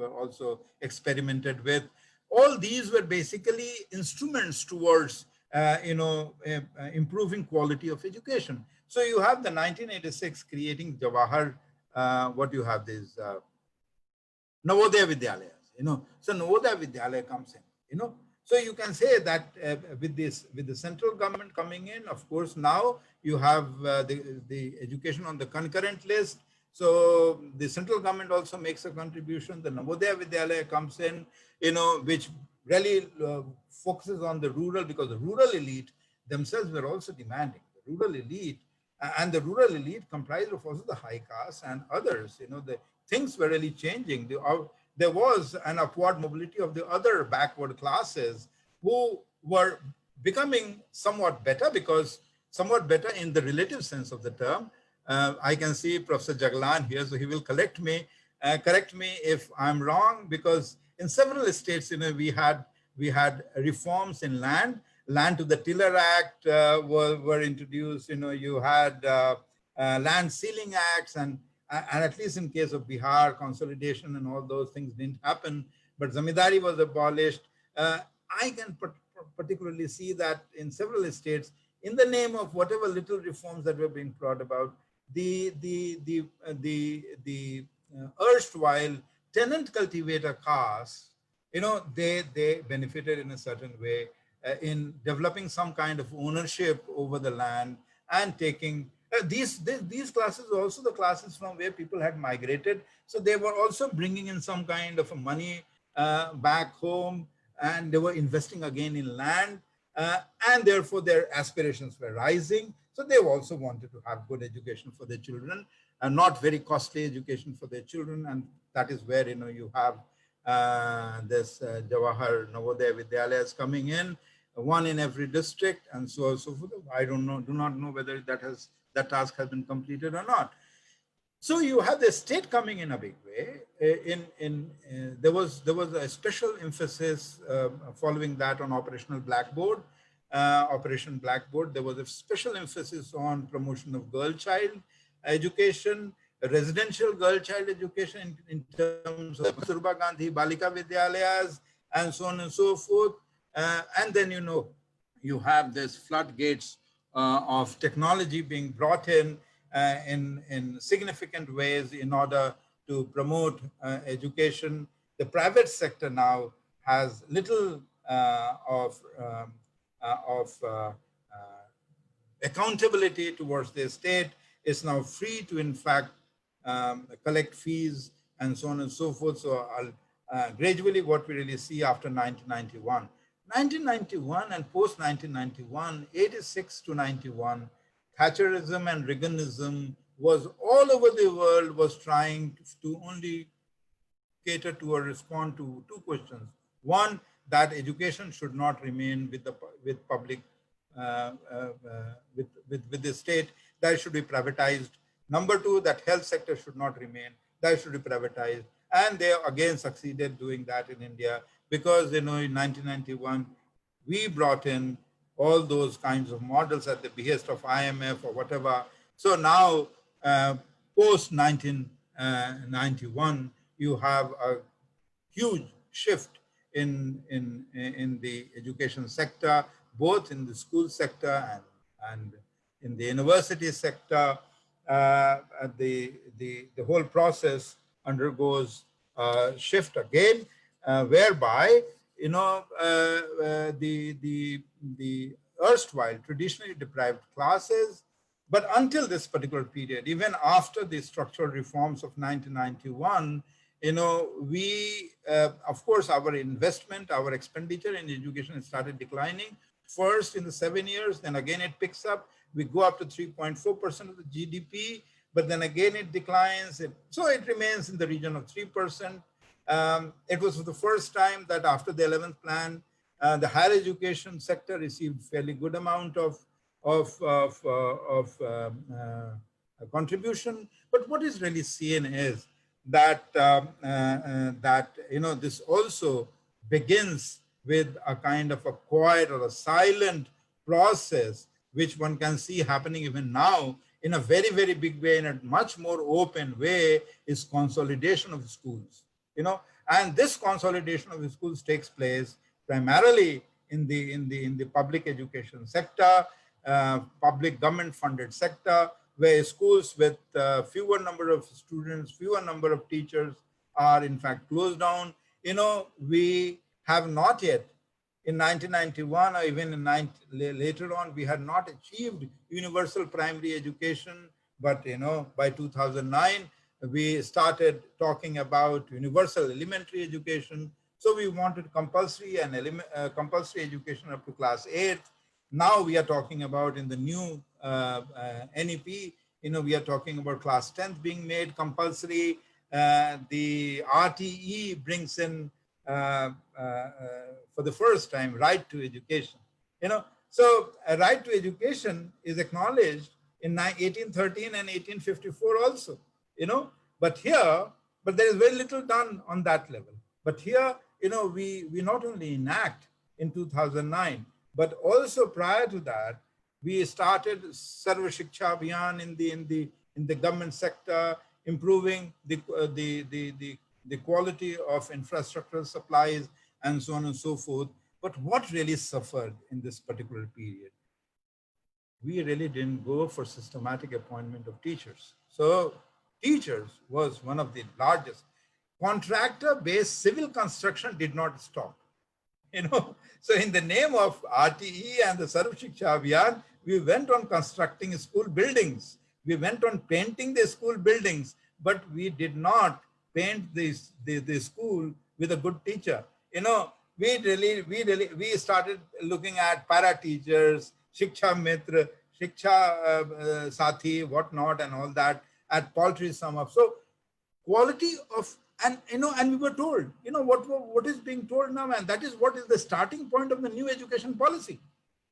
also experimented with. All these were basically instruments towards, improving quality of education. So you have the 1986 creating Jawahar. What you have is Navodaya Vidyalayas. So Navodaya Vidyalaya comes in. So you can say that with the central government coming in, of course, now you have the education on the concurrent list. So the central government also makes a contribution. The Navodaya Vidyalaya comes in, which really focuses on the rural, because the rural elite themselves were also demanding. The rural elite, and the rural elite comprised of also the high caste and others. The things were really changing. There was an upward mobility of the other backward classes who were becoming somewhat better, because somewhat better in the relative sense of the term. I can see Professor Jaglan here, so he will correct me if I'm wrong, because in several states, we had reforms in land to the Tiller Act were introduced. You had land ceiling acts, and at least in case of Bihar, consolidation and all those things didn't happen, but Zamindari was abolished. I can particularly see that in several states, in the name of whatever little reforms that were being brought about, the erstwhile tenant cultivator caste, they benefited in a certain way in developing some kind of ownership over the land and taking these classes, also the classes from where people had migrated. So they were also bringing in some kind of money back home, and they were investing again in land, and therefore their aspirations were rising. So they also wanted to have good education for their children, and not very costly education for their children. And that is where, you have this Jawahar Navodaya Vidyalayas coming in, one in every district, and so on and so forth. I do not know whether that task has been completed or not. So you have the state coming in a big way. There was a special emphasis following that on Operational Blackboard. Operation Blackboard, there was a special emphasis on promotion of girl child education, residential girl child education in terms of Kasturba Gandhi Balika Vidyalayas, and so on and so forth. And then, you have this floodgates of technology being brought in significant ways in order to promote education. The private sector now has little of accountability towards the state. Is now free to, in fact, collect fees and so on and so forth. So gradually what we really see after 1991. 1991 and post 1991, 86 to 91, Thatcherism and Reaganism was all over the world, was trying to only cater to or respond to two questions. One, that education should not remain with public, with the state, that should be privatized. Number two, that health sector should not remain, that should be privatized. And they again succeeded doing that in India, because in 1991, we brought in all those kinds of models at the behest of IMF or whatever. So now, post 1991, you have a huge shift in the education sector, both in the school sector and in the university sector. The whole process undergoes shift again, whereby the erstwhile traditionally deprived classes, but until this particular period, even after the structural reforms of 1991, we, of course, our investment, our expenditure in education started declining. First in the 7 years, then again it picks up. We go up to 3.4% of the GDP, but then again it declines. So it remains in the region of 3%. It was for the first time that after the 11th plan, the higher education sector received fairly good amount of contribution. But what is really seen is that this also begins with a kind of a quiet or a silent process, which one can see happening even now in a very, very big way, in a much more open way, is consolidation of schools. And this consolidation of the schools takes place primarily in the public education sector, public government funded sector, where schools with fewer number of students, fewer number of teachers are in fact closed down. We have not yet, in 1991 or even later on, we had not achieved universal primary education. But by 2009, we started talking about universal elementary education. So we wanted compulsory and compulsory education up to class 8. Now we are talking about, in the new NEP, we are talking about class 10th being made compulsory. The RTE brings in for the first time right to education. So a right to education is acknowledged in 1813 and 1854 also. But there is very little done on that level. But here, we not only enact in 2009, but also prior to that, we started Sarva Shiksha Abhiyan in the government sector, improving the quality of infrastructural supplies and so on and so forth. But what really suffered in this particular period? We really didn't go for systematic appointment of teachers. So teachers was one of the largest. Contractor-based civil construction did not stop. So in the name of RTE and the Sarv Shiksha Abhiyan, we went on constructing school buildings. We went on painting the school buildings, but we did not paint the school with a good teacher. We started looking at para teachers, Shiksha Mitra, Shiksha Sathi, whatnot, and all that, at paltry sum up. So quality of, and we were told, what is being told now, and that is what is the starting point of the new education policy.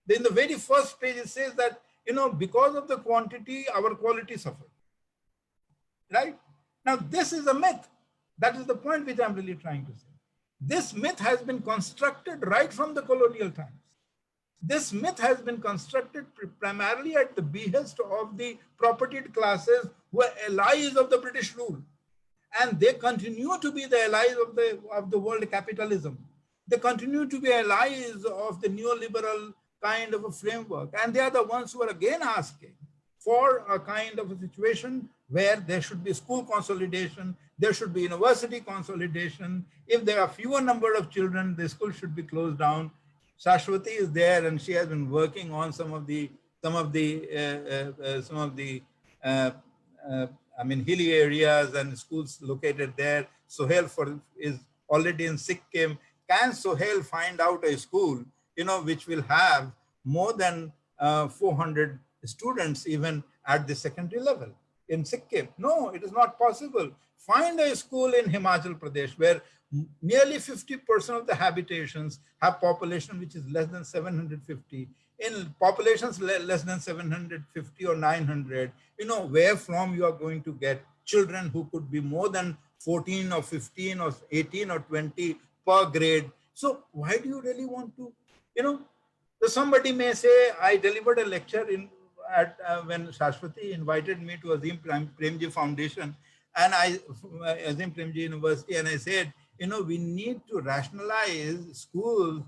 In the very first page, it says that, because of the quantity, our quality suffered. Right? Now, this is a myth. That is the point which I'm really trying to say. This myth has been constructed right from the colonial times. This myth has been constructed primarily at the behest of the propertied classes who are allies of the British rule. And they continue to be the allies of the world capitalism. They continue to be allies of the neoliberal kind of a framework. And they are the ones who are again asking for a kind of a situation where there should be school consolidation, there should be university consolidation. If there are fewer number of children, the school should be closed down. Shashwati is there, and she has been working on some of the hilly areas and schools located there. Sohel is already in Sikkim. Can Sohel find out a school, which will have more than 400 students even at the secondary level in Sikkim? No, it is not possible. Find a school in Himachal Pradesh where nearly 50% of the habitations have population which is less than 750. In populations less than 750 or 900, where from you are going to get children who could be more than 14 or 15 or 18 or 20 per grade. So why do you really want to, so somebody may say, I delivered a lecture when Shashwati invited me to Azim Premji Foundation and Azim Premji University, and I said, we need to rationalize schools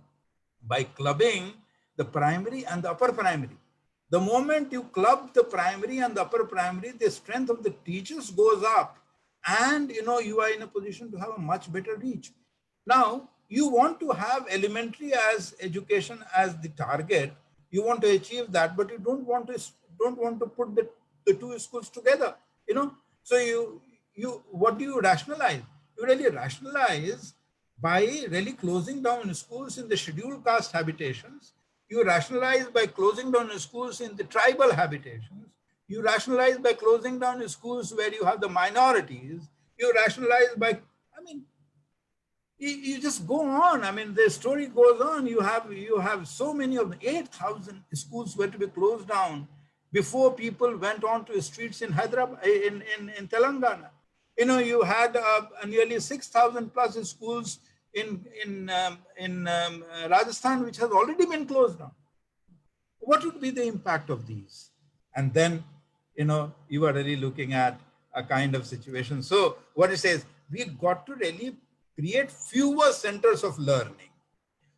by clubbing the primary and the upper primary. The moment you club the primary and the upper primary, the strength of the teachers goes up, and you are in a position to have a much better reach. Now, you want to have elementary as education as the target. You want to achieve that, but you don't want to put the two schools together. So what do you rationalize? You really rationalize by really closing down schools in the scheduled caste habitations. You rationalize by closing down schools in the tribal habitations. You rationalize by closing down schools where you have the minorities. You rationalize by, you just go on. The story goes on. You have so many of the 8,000 schools were to be closed down before people went on to the streets in Hyderabad, in Telangana. You know, you had nearly 6,000 plus schools in Rajasthan, which has already been closed down. What would be the impact of these? And then, you know, you are really looking at a kind of situation. So what it says, we got to really create fewer centers of learning.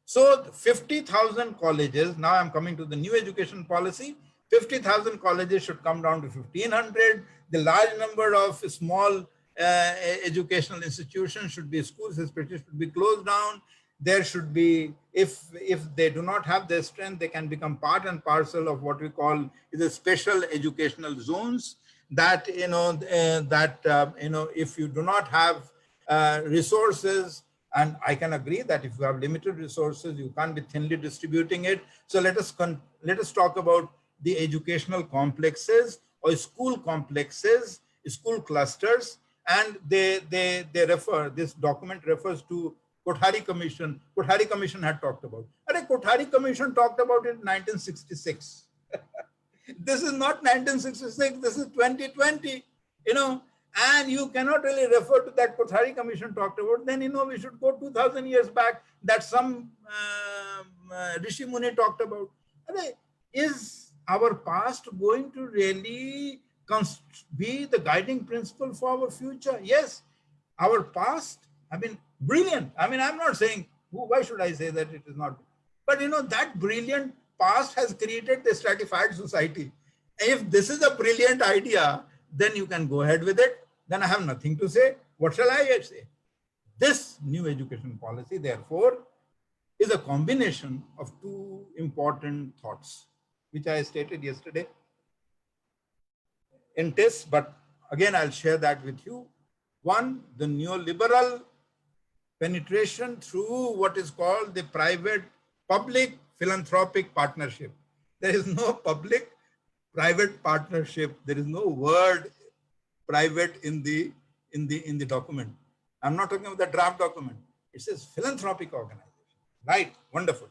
So 50,000 colleges, now I'm coming to the new education policy, 50,000 colleges should come down to 1,500. The large number of small educational institutions should be schools, especially should be closed down. There should be, if they do not have their strength, they can become part and parcel of what we call is a special educational zones that, you know, if you do not have resources, and I can agree that if you have limited resources, you can't be thinly distributing it. So let us talk about the educational complexes or school complexes, school clusters, and they refer, this document refers to Kudhari Commission. Kudhari Commission had talked about. Kudhari Commission talked about it in 1966. This is not 1966, this is 2020, you know, and you cannot really refer to that Kudhari Commission talked about. Then, you know, we should go 2,000 years back that some Rishi Muni talked about. Is our past going to really be the guiding principle for our future? Yes, our past, I mean, brilliant. I mean, I'm not saying, why should I say that it is not? But, you know, that brilliant past has created the stratified society. If this is a brilliant idea, then you can go ahead with it. Then I have nothing to say. What shall I say? This new education policy, therefore, is a combination of two important thoughts, which I stated yesterday in tests, but again, I'll share that with you. One, the neoliberal penetration through what is called the private-public philanthropic partnership. There is no public-private partnership. There is no word private in the document. I'm not talking about the draft document. It says philanthropic organization. Right, wonderful.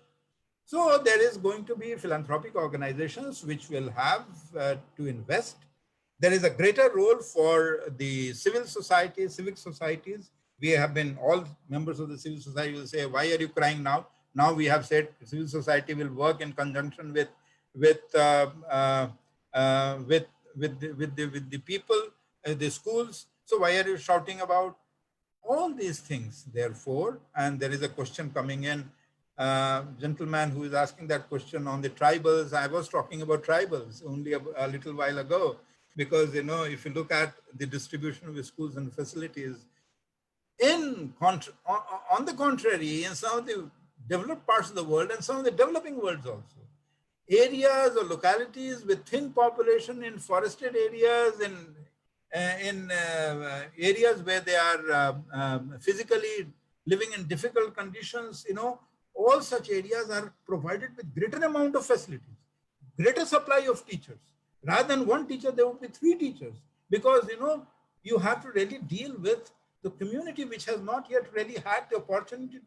So there is going to be philanthropic organizations which will have to invest. There is a greater role for the civil society, civic societies. We have been, all members of the civil society will say, why are you crying now? Now we have said civil society will work in conjunction with the people, the schools. So why are you shouting about all these things? Therefore, and there is a question coming in, gentleman who is asking that question on the tribals. I was talking about tribals only a little while ago, because, you know, if you look at the distribution of the schools and facilities, on the contrary, in some of the developed parts of the world and some of the developing worlds also, areas or localities with thin population in forested areas, in areas where they are physically living in difficult conditions, you know, all such areas are provided with greater amount of facilities, greater supply of teachers. Rather than one teacher, there would be 3 teachers, because, you know, you have to really deal with the community which has not yet really had the opportunity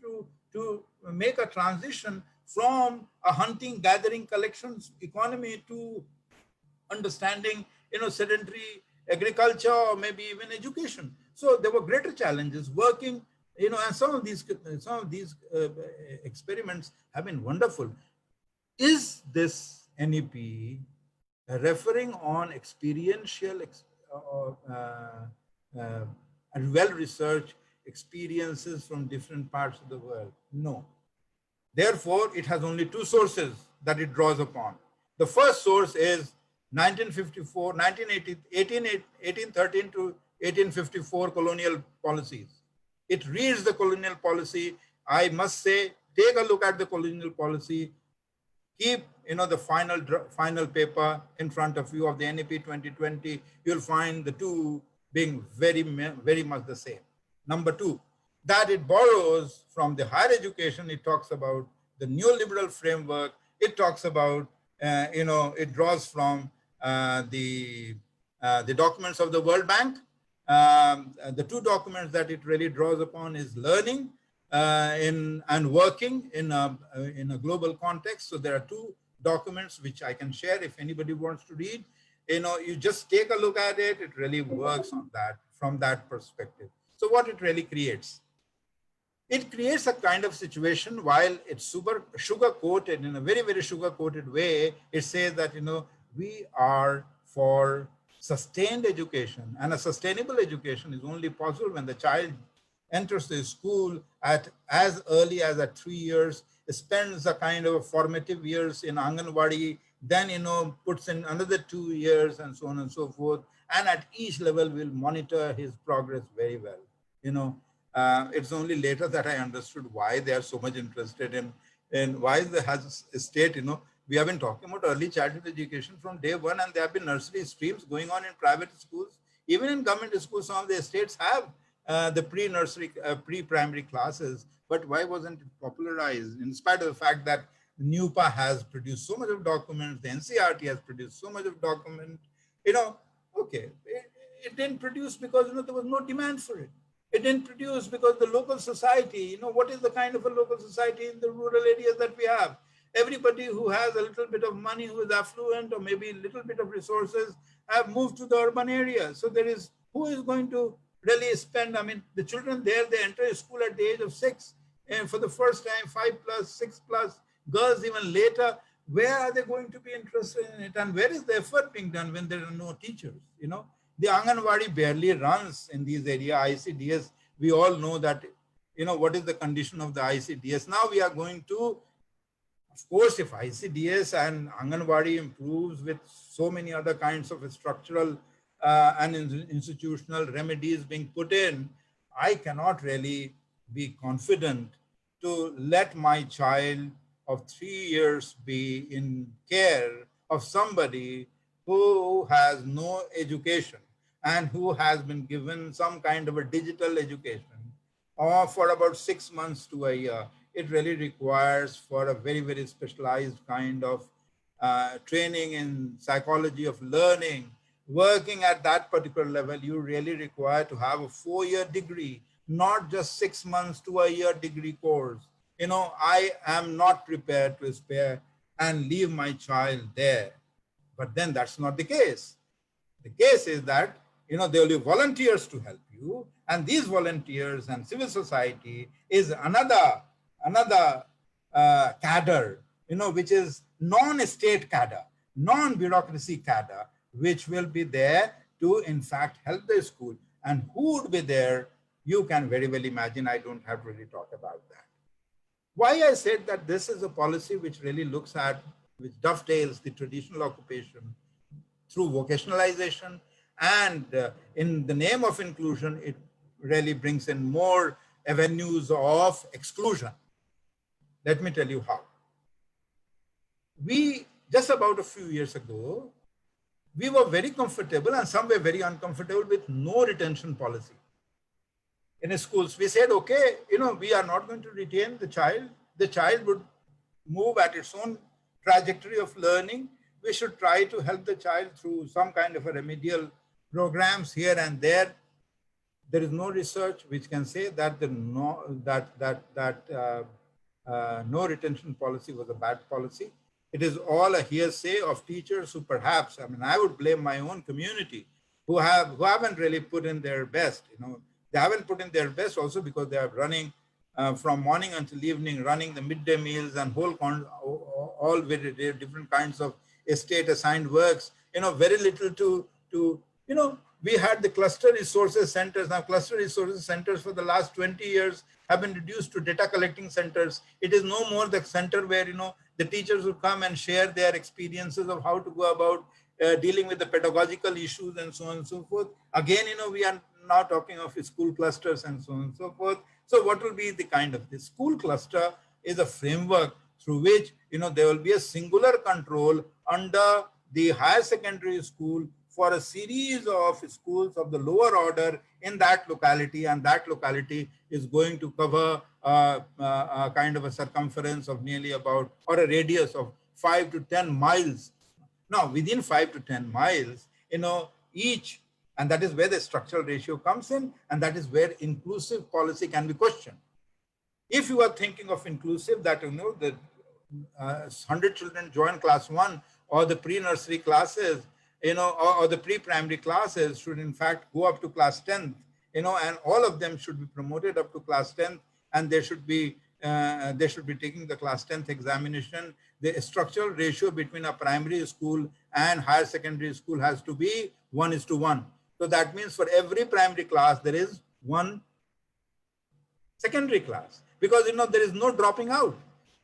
to make a transition from a hunting, gathering, collections economy to understanding, you know, sedentary agriculture or maybe even education. So there were greater challenges working, you know, and some of these experiments have been wonderful. Is this NEP referring on experiential and well-researched experiences from different parts of the world? No. Therefore, it has only 2 sources that it draws upon. The first source is 1813 to 1854 colonial policies. It reads the colonial policy. I must say, take a look at the colonial policy. Keep, you know, the final paper in front of you of the NEP 2020. You'll find the 2 being very much the same. Number 2, that it borrows from the higher education. It talks about the neoliberal framework. It talks about, you know, it draws from the documents of the World Bank. The 2 documents that it really draws upon is learning and working in a global context. So there are 2 documents which I can share if anybody wants to read. you just take a look at it, it really works on that, from that perspective. So what it really creates? It creates a kind of situation while it's super sugar coated in a very, very sugar coated way. It says that, we are for sustained education, and a sustainable education is only possible when the child enters the school at as early as at 3 years, spends a kind of formative years in Anganwadi, then, puts in another 2 years and so on and so forth. And at each level, we'll monitor his progress very well. It's only later that I understood why they are so much interested in why the has state, we have been talking about early childhood education from day one, and there have been nursery streams going on in private schools. Even in government schools, some of the states have the pre-nursery, pre-primary classes, but why wasn't it popularized? In spite of the fact that NUPA has produced so much of documents, the NCRT has produced so much of document, okay, it didn't produce because, there was no demand for it. It didn't produce because the local society, what is the kind of a local society in the rural areas that we have? Everybody who has a little bit of money, who is affluent or maybe a little bit of resources, have moved to the urban areas. So who is going to really spend? I mean, the children there, they enter school at the age of 6, and for the first time, 5+, 6+, girls even later. Where are they going to be interested in it? And where is the effort being done when there are no teachers? The Anganwadi barely runs in these areas. ICDS, we all know that, what is the condition of the ICDS. Now we are going to, of course, if ICDS and Anganwadi improves with so many other kinds of structural and institutional remedies being put in, I cannot really be confident to let my child of 3 years be in care of somebody who has no education and who has been given some kind of a digital education or for about 6 months to a year. It really requires for a very, very specialized kind of training in psychology of learning. Working at that particular level, you really require to have a 4-year degree, not just 6 months to a year degree course. I am not prepared to spare and leave my child there. But then that's not the case. The case is that, there will be volunteers to help you. And these volunteers and civil society is another cadre, which is non-state cadre, non-bureaucracy cadre, which will be there to, in fact, help the school. And who would be there? You can very well imagine. I don't have to really talk about that. Why I said that this is a policy which really looks at, which dovetails the traditional occupation through vocationalization, and in the name of inclusion, it really brings in more avenues of exclusion. Let me tell you how. We, just about a few years ago, we were very comfortable, and some were very uncomfortable with no retention policy. In schools, we said, okay, we are not going to retain the child. The child would move at its own trajectory of learning. We should try to help the child through some kind of a remedial programs here and there. There is no research which can say that no retention policy was a bad policy. It is all a hearsay of teachers who perhaps, I would blame my own community who haven't really put in their best. They haven't put in their best also because they are running from morning until evening, running the midday meals and all very different kinds of state assigned works. Very little to we had the cluster resources centers. Now cluster resources centers for the last 20 years have been reduced to data collecting centers. It is no more the center where, the teachers will come and share their experiences of how to go about dealing with the pedagogical issues and so on and so forth. Again, we are now talking of school clusters and so on and so forth. So what will be the kind of the school cluster is a framework through which, there will be a singular control under the higher secondary school for a series of schools of the lower order in that locality, and that locality is going to cover a kind of a circumference of nearly about, or a radius of 5 to 10 miles. Now, within 5 to 10 miles, each, and that is where the structural ratio comes in, and that is where inclusive policy can be questioned. If you are thinking of inclusive, that, the 100 children join class 1 or the pre-nursery classes, or the pre-primary classes should in fact go up to class 10th, and all of them should be promoted up to class 10th, and they should be taking the class 10th examination. The structural ratio between a primary school and higher secondary school has to be 1:1. So that means for every primary class, there is one secondary class, because there is no dropping out.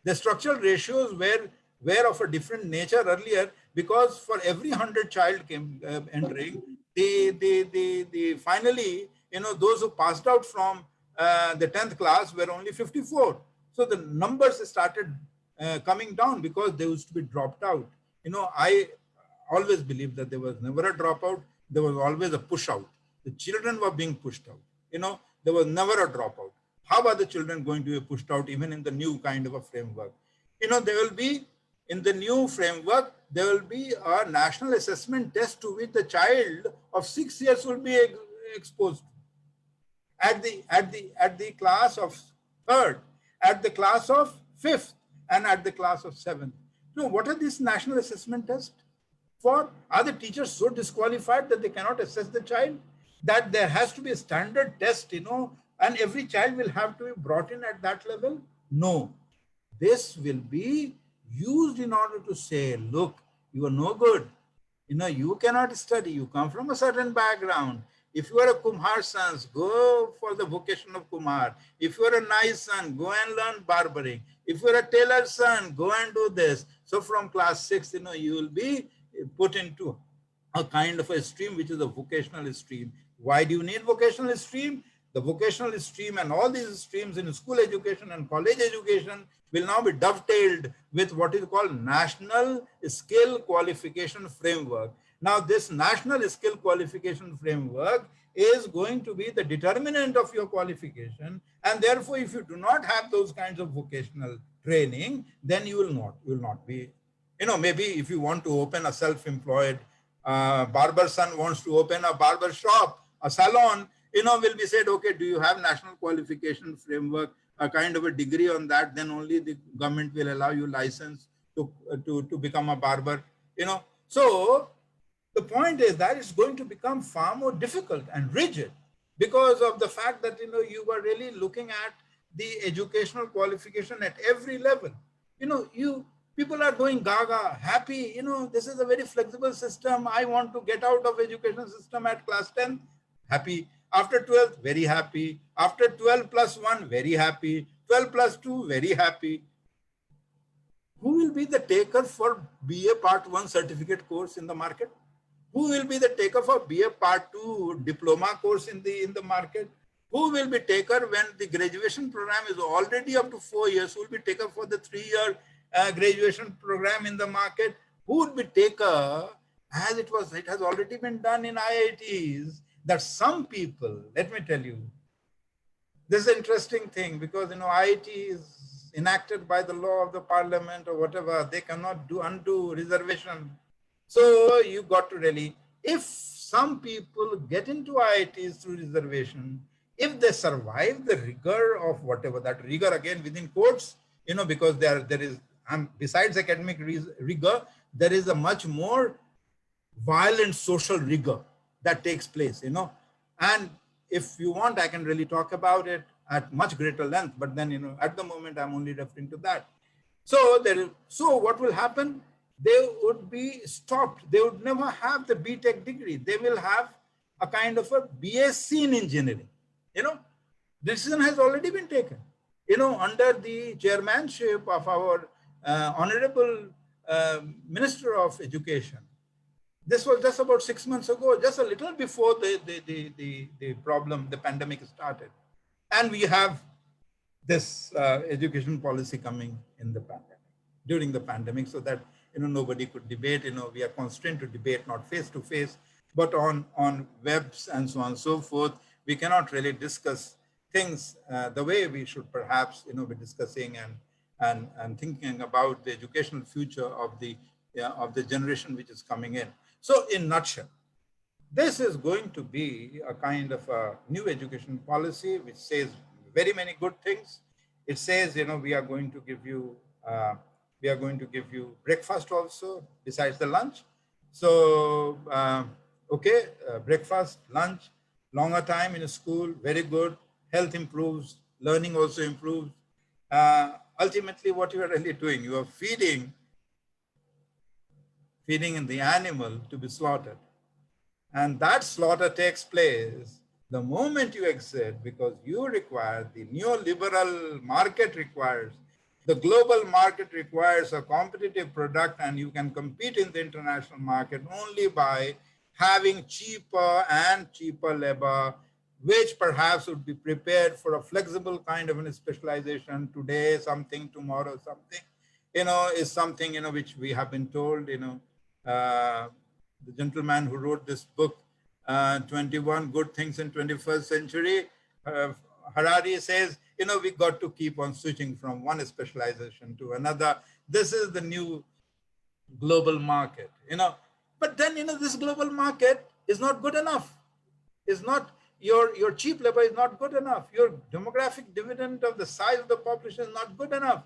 The structural ratios were of a different nature earlier, because for every 100 child came entering, the finally those who passed out from the 10th class were only 54. So the numbers started coming down because they used to be dropped out. I always believed that there was never a dropout. There was always a push out. The children were being pushed out. There was never a dropout. How are the children going to be pushed out even in the new kind of a framework? There will be, in the new framework, there will be a national assessment test to which the child of 6 years will be exposed at the class of 3rd, at the class of 5th, and at the class of 7th. What are these national assessment tests for? Are the teachers so disqualified that they cannot assess the child? That there has to be a standard test, and every child will have to be brought in at that level? No. This will be used in order to say, look, you are no good. You cannot study. You come from a certain background. If you are a Kumar son, go for the vocation of Kumar. If you are a nice son, go and learn barbering. If you are a tailor son, go and do this. So from class 6, you will be put into a kind of a stream which is a vocational stream. Why do you need vocational stream? The vocational stream and all these streams in school education and college education will now be dovetailed with what is called National Skill Qualification Framework. Now, this National Skill Qualification Framework is going to be the determinant of your qualification, and therefore, if you do not have those kinds of vocational training, then you will not be. Maybe if you want to open a self-employed barber son wants to open a barber shop, a salon, will be said, okay, do you have national qualification framework, a kind of a degree on that? Then only the government will allow you license to become a barber. So the point is that it's going to become far more difficult and rigid because of the fact that you are really looking at the educational qualification at every level. People are going gaga, happy. This is a very flexible system. I want to get out of education system at class 10, happy. After 12th, very happy. After 12 plus 1, very happy. 12 plus 2, very happy. Who will be the taker for BA Part 1 certificate course in the market? Who will be the taker for BA Part 2 diploma course in the market? Who will be taker when the graduation program is already up to 4 years? Who will be taker for the 3-year graduation program in the market? Who would be taker, as it has already been done in IITs, that some people, let me tell you, this is an interesting thing because, IIT is enacted by the law of the parliament or whatever. They cannot undo reservation. So you got to really, if some people get into IITs through reservation, if they survive the rigor of whatever, that rigor again within quotes, because there is, besides academic rigor, there is a much more violent social rigor that takes place, and if you want, I can really talk about it at much greater length, but then, at the moment, I'm only referring to that. So what will happen? They would be stopped. They would never have the BTech degree. They will have a kind of a BSc in engineering. Decision has already been taken, under the chairmanship of our Honorable Minister of Education. This was just about 6 months ago, just a little before the pandemic started. And we have this education policy coming in the pandemic, during the pandemic, so that, nobody could debate, we are constrained to debate, not face to face, but on webs and so on and so forth. We cannot really discuss things the way we should perhaps, be discussing and thinking about the educational future of the generation which is coming in. So in nutshell, this is going to be a kind of a new education policy which says very many good things. It says, we are going to give you breakfast also besides the lunch. So, okay, breakfast, lunch, longer time in a school, very good. Health improves, learning also improves. Ultimately, what you are really doing, you are feeding in the animal to be slaughtered. And that slaughter takes place the moment you exit, because you require, the neoliberal market requires, the global market requires a competitive product, and you can compete in the international market only by having cheaper and cheaper labor, which perhaps would be prepared for a flexible kind of a specialization. Today something, tomorrow something, is something, which we have been told, the gentleman who wrote this book, 21 Good Things in 21st Century, Harari says, we got to keep on switching from one specialization to another. This is the new global market, But then, this global market is not good enough. Is not, your cheap labor is not good enough. Your demographic dividend of the size of the population is not good enough.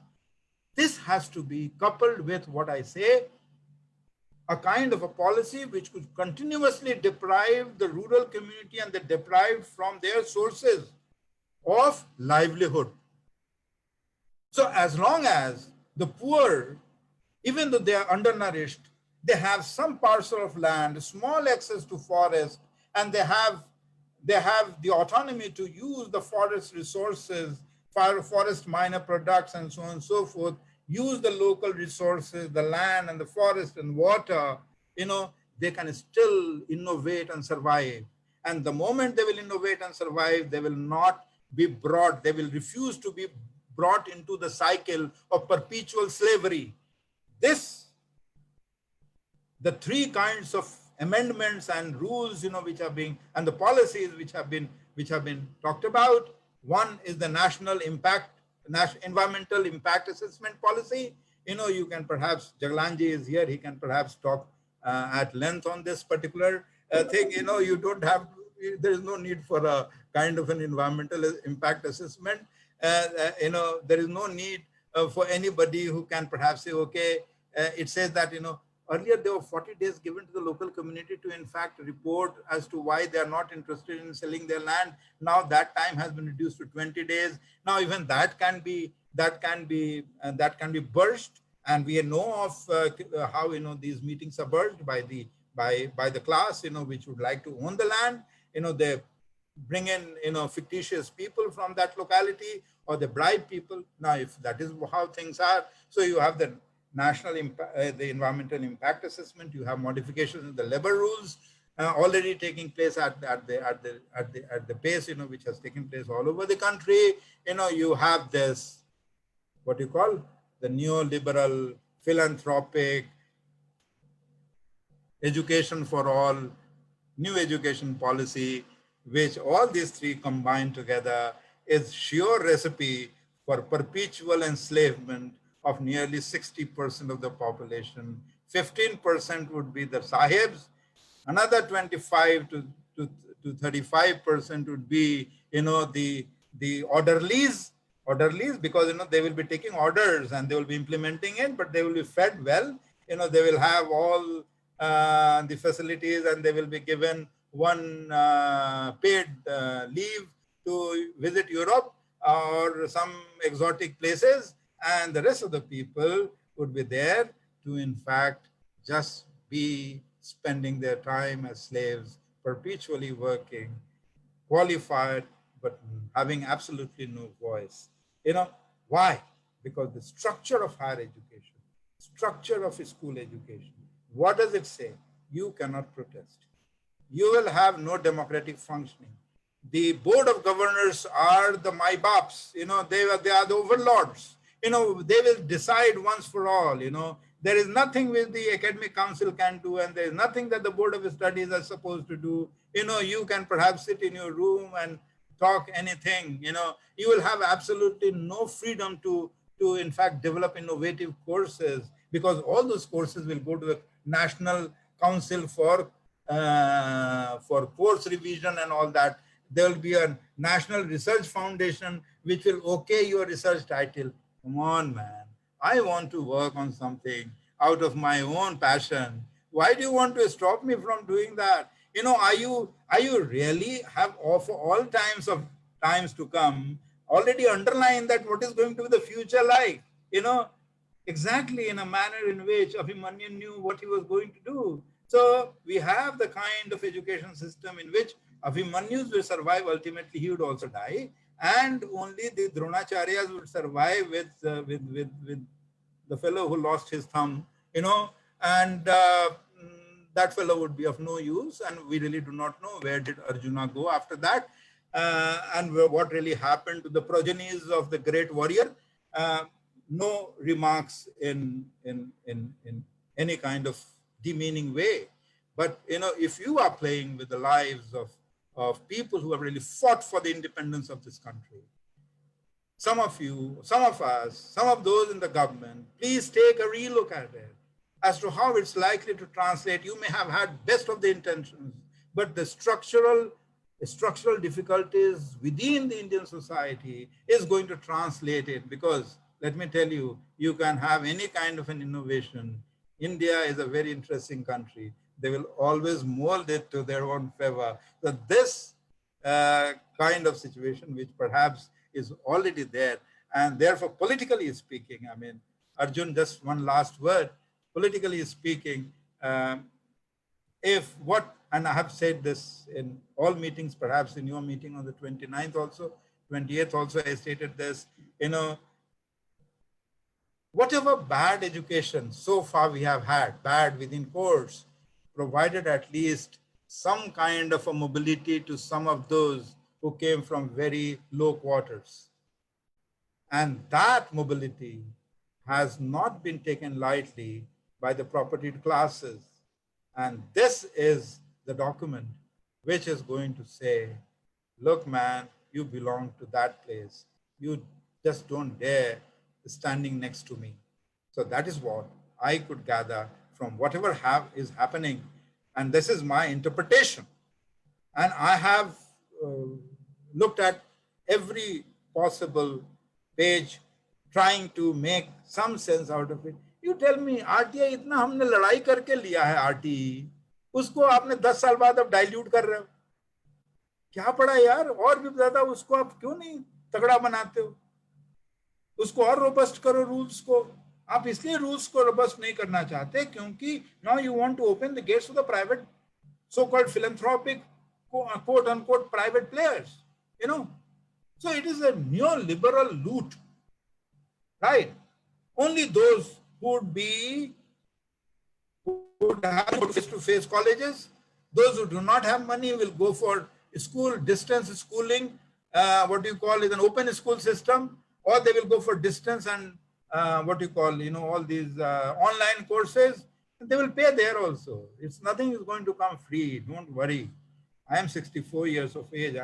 This has to be coupled with what I say, a kind of a policy which could continuously deprive the rural community and the deprived from their sources of livelihood. So as long as the poor, even though they are undernourished, they have some parcel of land, small access to forest, and they have the autonomy to use the forest resources, forest minor products, and so on and so forth, use the local resources, the land and the forest and water, they can still innovate and survive. And the moment they will innovate and survive, they will not be brought, they will refuse to be brought into the cycle of perpetual slavery. The three kinds of amendments and rules, which are being, and the policies which have been talked about. One is the national environmental impact assessment policy. You can perhaps, Jaglanji is here, he can perhaps talk at length on this particular thing. You don't have, there is no need for a kind of an environmental impact assessment. There is no need for anybody who can perhaps say, okay, it says that, earlier there were 40 days given to the local community to in fact report as to why they are not interested in selling their land. Now that time has been reduced to 20 days. Now even that can be burst, and we know of how these meetings are burst by the class which would like to own the land. They bring in fictitious people from that locality, or they bribe people. Now if that is how things are, so you have the national impact, the environmental impact assessment, you have modifications in the labor rules already taking place at the pace which has taken place all over the country. You have this, what you call, the neoliberal philanthropic education for all, new education policy, which all these three combined together is sure recipe for perpetual enslavement of nearly 60% of the population. 15% would be the sahibs, another 25 to 35% would be the orderlies, because they will be taking orders and they will be implementing it, but they will be fed well. They will have all the facilities, and they will be given one paid leave to visit Europe or some exotic places, and the rest of the people would be there to in fact just be spending their time as slaves, perpetually working, qualified, but having absolutely no voice. Why? Because the structure of higher education, structure of school education, what does it say? You cannot protest. You will have no democratic functioning. The board of governors are the my-baps, they are the overlords. They will decide once for all. There is nothing which the academic council can do, and there is nothing that the board of studies are supposed to do. You can perhaps sit in your room and talk anything. You will have absolutely no freedom to in fact develop innovative courses, because all those courses will go to the National Council for course revision and all that. There will be a National Research Foundation which will okay your research title. Come on, man. I want to work on something out of my own passion, Why do you want to stop me from doing that? You know, are you really have of all times to come already underline that what is going to be the future like? You know, exactly in a manner in which Abhimanyu knew what he was going to do. So we have the kind of education system in which Abhimanyus will survive. Ultimately, he would also die, and only the Dronacharyas would survive with the fellow who lost his thumb. You know, and that fellow would be of no use, and we really do not know where did Arjuna go after that, and what really happened to the progenies of the great warrior. No remarks in any kind of demeaning way. But you know, if you are playing with the lives of people who have really fought for the independence of this country, some of you, some of us, some of those in the government, please take a relook at it as to how it's likely to translate. You may have had best of the intentions, but the structural difficulties within the Indian society is going to translate it, because let me tell you, you can have any kind of an innovation. India is a very interesting country. They will always mold it to their own favor. So this kind of situation, which perhaps is already there, and therefore politically speaking, I mean, Arjun, just one last word, politically speaking, if what, and I have said this in all meetings, perhaps in your meeting on the 29th also, 28th also, I stated this, you know, whatever bad education so far we have had, bad within course, provided at least some kind of a mobility to some of those who came from very low quarters. And that mobility has not been taken lightly by the propertied classes. And this is the document which is going to say, look, man, you belong to that place. You just don't dare standing next to me. So that is what I could gather from whatever is happening. And this is my interpretation. And I have looked at every possible page, trying to make some sense out of it. You tell me, RTI इतना हमने लड़ाई करके लिया है, RTI, उसको आपने 10 साल बाद अब डाइल्यूट कर रहे हो, क्या पड़ा यार? और भी ज्यादा उसको आप क्यों नहीं तगड़ा बनाते हो? उसको और रोबस्ट करो रूल्स को. आप इसलिए रूल्स को रोबस्ट नहीं करना चाहते क्योंकि now you want to open the gates to the private, so-called philanthropic, quote-unquote private players, you know. So it is a neoliberal loot, right? Only those who would have face-to-face colleges, those who do not have money will go for school, distance schooling, what do you call it, an open school system, or they will go for distance and what do you call, you know, all these online courses. They will pay there also. It's nothing is going to come free. Don't worry. I am 64 years of age.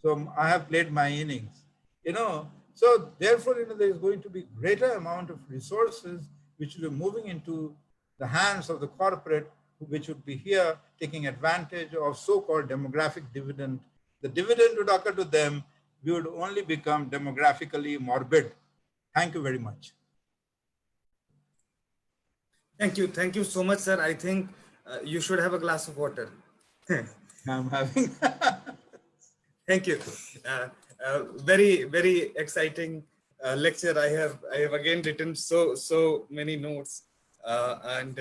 So I have played my innings, you know. So therefore, you know, there is going to be greater amount of resources which will be moving into the hands of the corporate, which would be here taking advantage of so-called demographic dividend. The dividend would occur to them. We would only become demographically morbid. Thank you very much. Thank you so much, sir. I think you should have a glass of water. I'm having. Thank you. Very, very exciting lecture. I have again written so many notes, and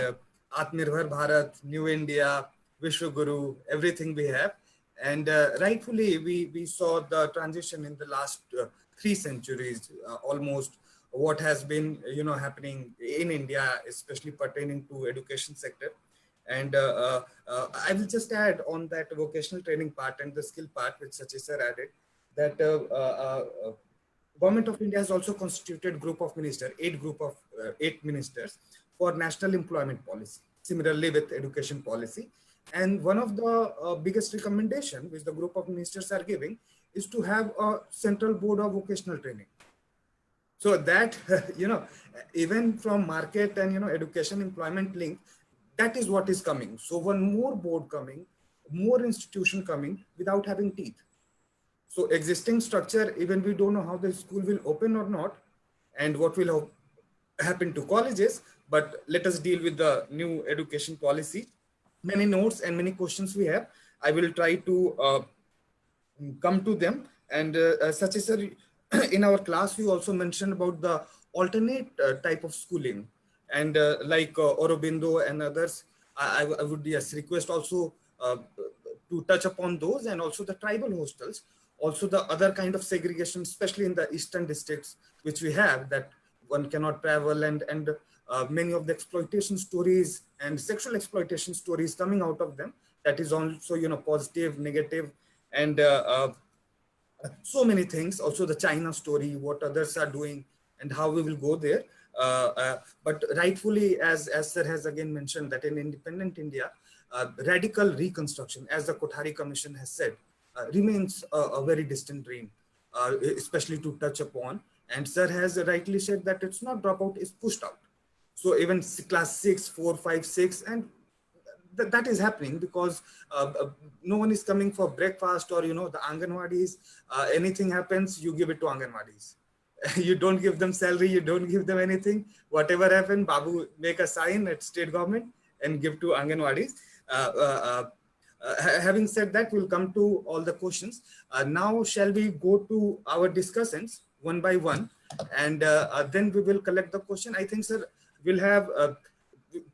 Atmanirbhar Bharat, New India, Vishwaguru, everything we have. And rightfully, we saw the transition in the last 3 centuries, almost, what has been, you know, happening in India, especially pertaining to education sector. And I will just add on that vocational training part and the skill part, which Sachi sir added, that Government of India has also constituted group of ministers, 8 ministers for national employment policy, similarly with education policy. And one of the biggest recommendation which the group of ministers are giving is to have a central board of vocational training. So that, you know, even from market and, you know, education employment link, that is what is coming. So one more board coming, more institution coming without having teeth. So existing structure, even we don't know how the school will open or not, and what will happen to colleges, but let us deal with the new education policy. Many notes and many questions we have. I will try to come to them. And such as in our class, we also mentioned about the alternate type of schooling, and like Aurobindo and others. I would yes request also to touch upon those, and also the tribal hostels, also the other kind of segregation, especially in the eastern districts, which we have, that one cannot travel, and many of the exploitation stories and sexual exploitation stories coming out of them. That is also, you know, positive, negative, and so many things. Also the China story, what others are doing, and how we will go there. But rightfully, as sir has again mentioned, that in independent India, radical reconstruction, as the Kudhari Commission has said, remains a very distant dream, especially to touch upon. And sir has rightly said that it's not dropout, it's pushed out. So even class 6, 4, 5, 6, and that is happening because no one is coming for breakfast, or, you know, the Anganwadis, anything happens, you give it to Anganwadis. You don't give them salary, you don't give them anything. Whatever happened, Babu make a sign at state government and give to Anganwadis. Having said that, we'll come to all the questions. Now, shall we go to our discussants one by one, and then we will collect the question. I think, sir, we'll have,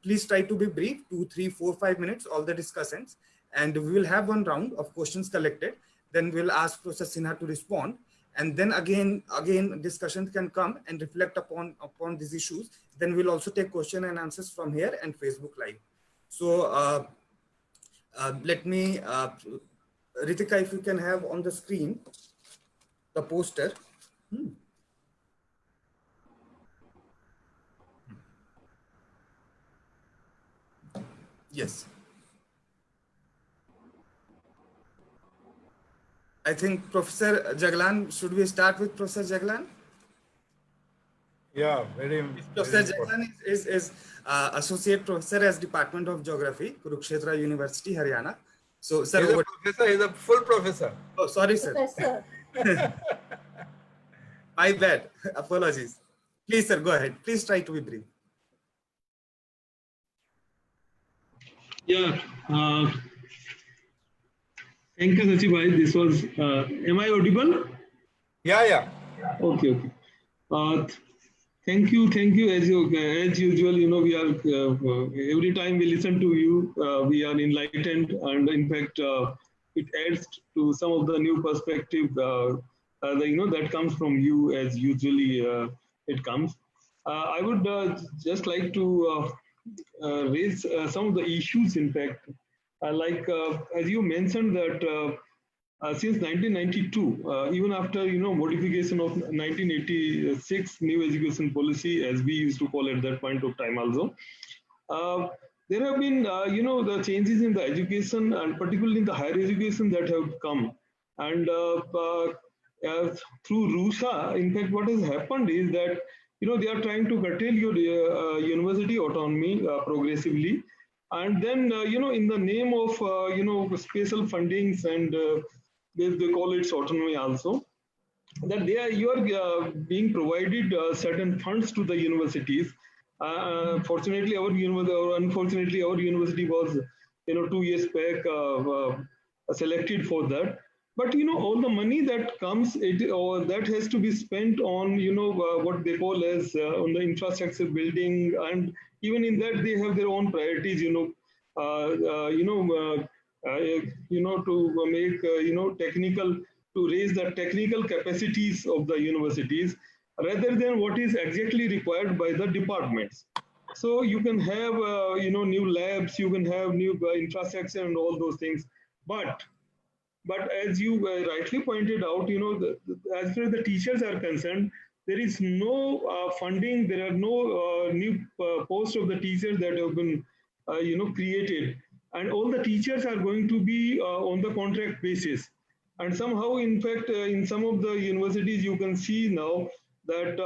please try to be brief, 2, 3, 4, 5 minutes, all the discussants, and we will have one round of questions collected. Then we'll ask Professor Sinha to respond. And then again, discussions can come and reflect upon these issues. Then we'll also take question and answers from here and Facebook Live. So let me, Ritika, if you can have on the screen the poster. Yes. I think Professor Jaglan, should we start with Professor Jaglan? Yeah, very Professor Jaglan is Associate Professor as Department of Geography, Kurukshetra University, Haryana. So, sir, he's a full professor. Oh, sorry, sir. Professor. My bad. Apologies. Please, sir, go ahead. Please try to be brief. Yeah. Thank you, Sachi bhai. This was, am I audible? Yeah. Okay. Thank you. As usual, you know, we are, every time we listen to you, we are enlightened, and in fact, it adds to some of the new perspective, you know, that comes from you, as usually it comes. I would just like to raise some of the issues, in fact, like as you mentioned that since 1992, even after, you know, modification of 1986 new education policy, as we used to call it at that point of time also, there have been, you know, the changes in the education, and particularly in the higher education, that have come. And through RUSA, in fact, what has happened is that, you know, they are trying to curtail your university autonomy progressively. And then, you know, in the name of, you know, special fundings, and they call it autonomy also, that you are being provided certain funds to the universities. Fortunately, our university, or unfortunately, our university was, you know, 2 years back selected for that. But, you know, all the money that comes, that has to be spent on, you know, what they call as on the infrastructure building, and even in that they have their own priorities, you know, to make, you know, technical, to raise the technical capacities of the universities, rather than what is exactly required by the departments. So you can have, you know, new labs, you can have new infrastructure and all those things, but as you rightly pointed out, you know, as far as the teachers are concerned, there is no funding, there are no new posts of the teachers that have been, you know, created. And all the teachers are going to be on the contract basis. And somehow, in fact, in some of the universities, you can see now that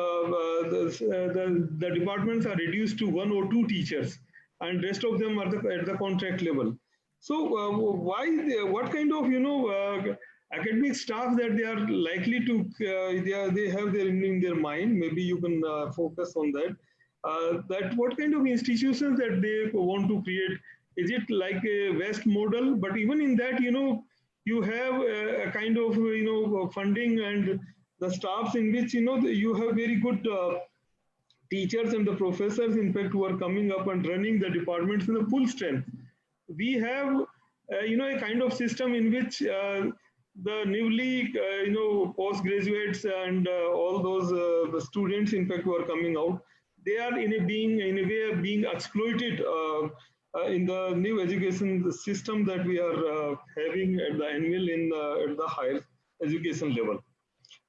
the departments are reduced to 1 or 2 teachers, and rest of them are at the contract level. So what kind of, you know, academic staff that they are likely to, they have in their mind, maybe you can focus on that. that what kind of institutions that they want to create. Is it like a West model? But even in that, you have a kind of, funding and the staffs in which, you have very good teachers and the professors, in fact, who are coming up and running the departments in the full strength. We have, a kind of system in which the newly, postgraduates and all those the students, in fact, who are coming out, they are in a way being exploited in the new education system that we are having at the annual at the higher education level.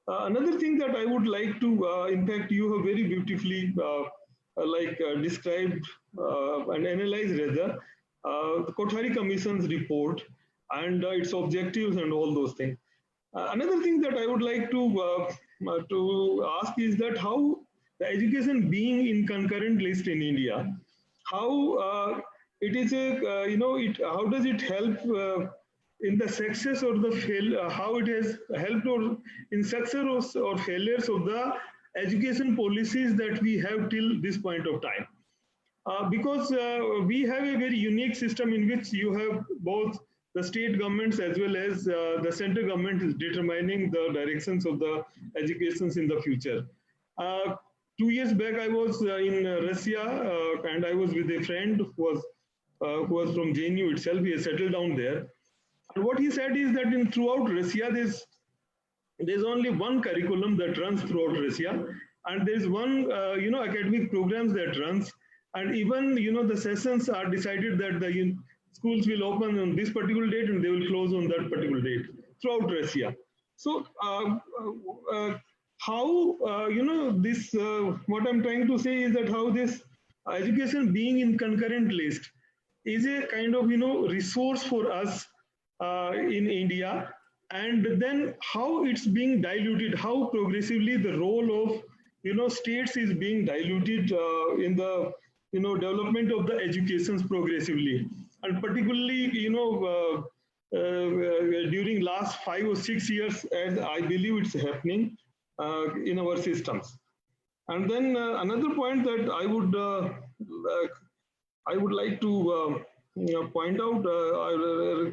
Another thing that I would like to, in fact, you have very beautifully described and analyzed rather the Kudhari Commission's report and its objectives and all those things. Another thing that I would like to ask is that how the education being in concurrent list in India, how it is a, how does it help in the success or the fail, how it has helped or in success or failures of the education policies that we have till this point of time. Because we have a very unique system in which you have both the state governments as well as the central government is determining the directions of the educations in the future. 2 years back, I was in Russia and I was with a friend who was from JNU itself. He has settled down there. And what he said is that throughout Russia, there's only one curriculum that runs throughout Russia, and there's one academic programs that runs, and even the sessions are decided that the schools will open on this particular date and they will close on that particular date throughout Russia. So how this what I'm trying to say is that how this education being in concurrent list is a kind of resource for us in India, and then how it's being diluted, how progressively the role of states is being diluted in the development of the educations progressively, and particularly during last 5 or 6 years, as I believe it's happening in our systems. And then another point that I would like to point out,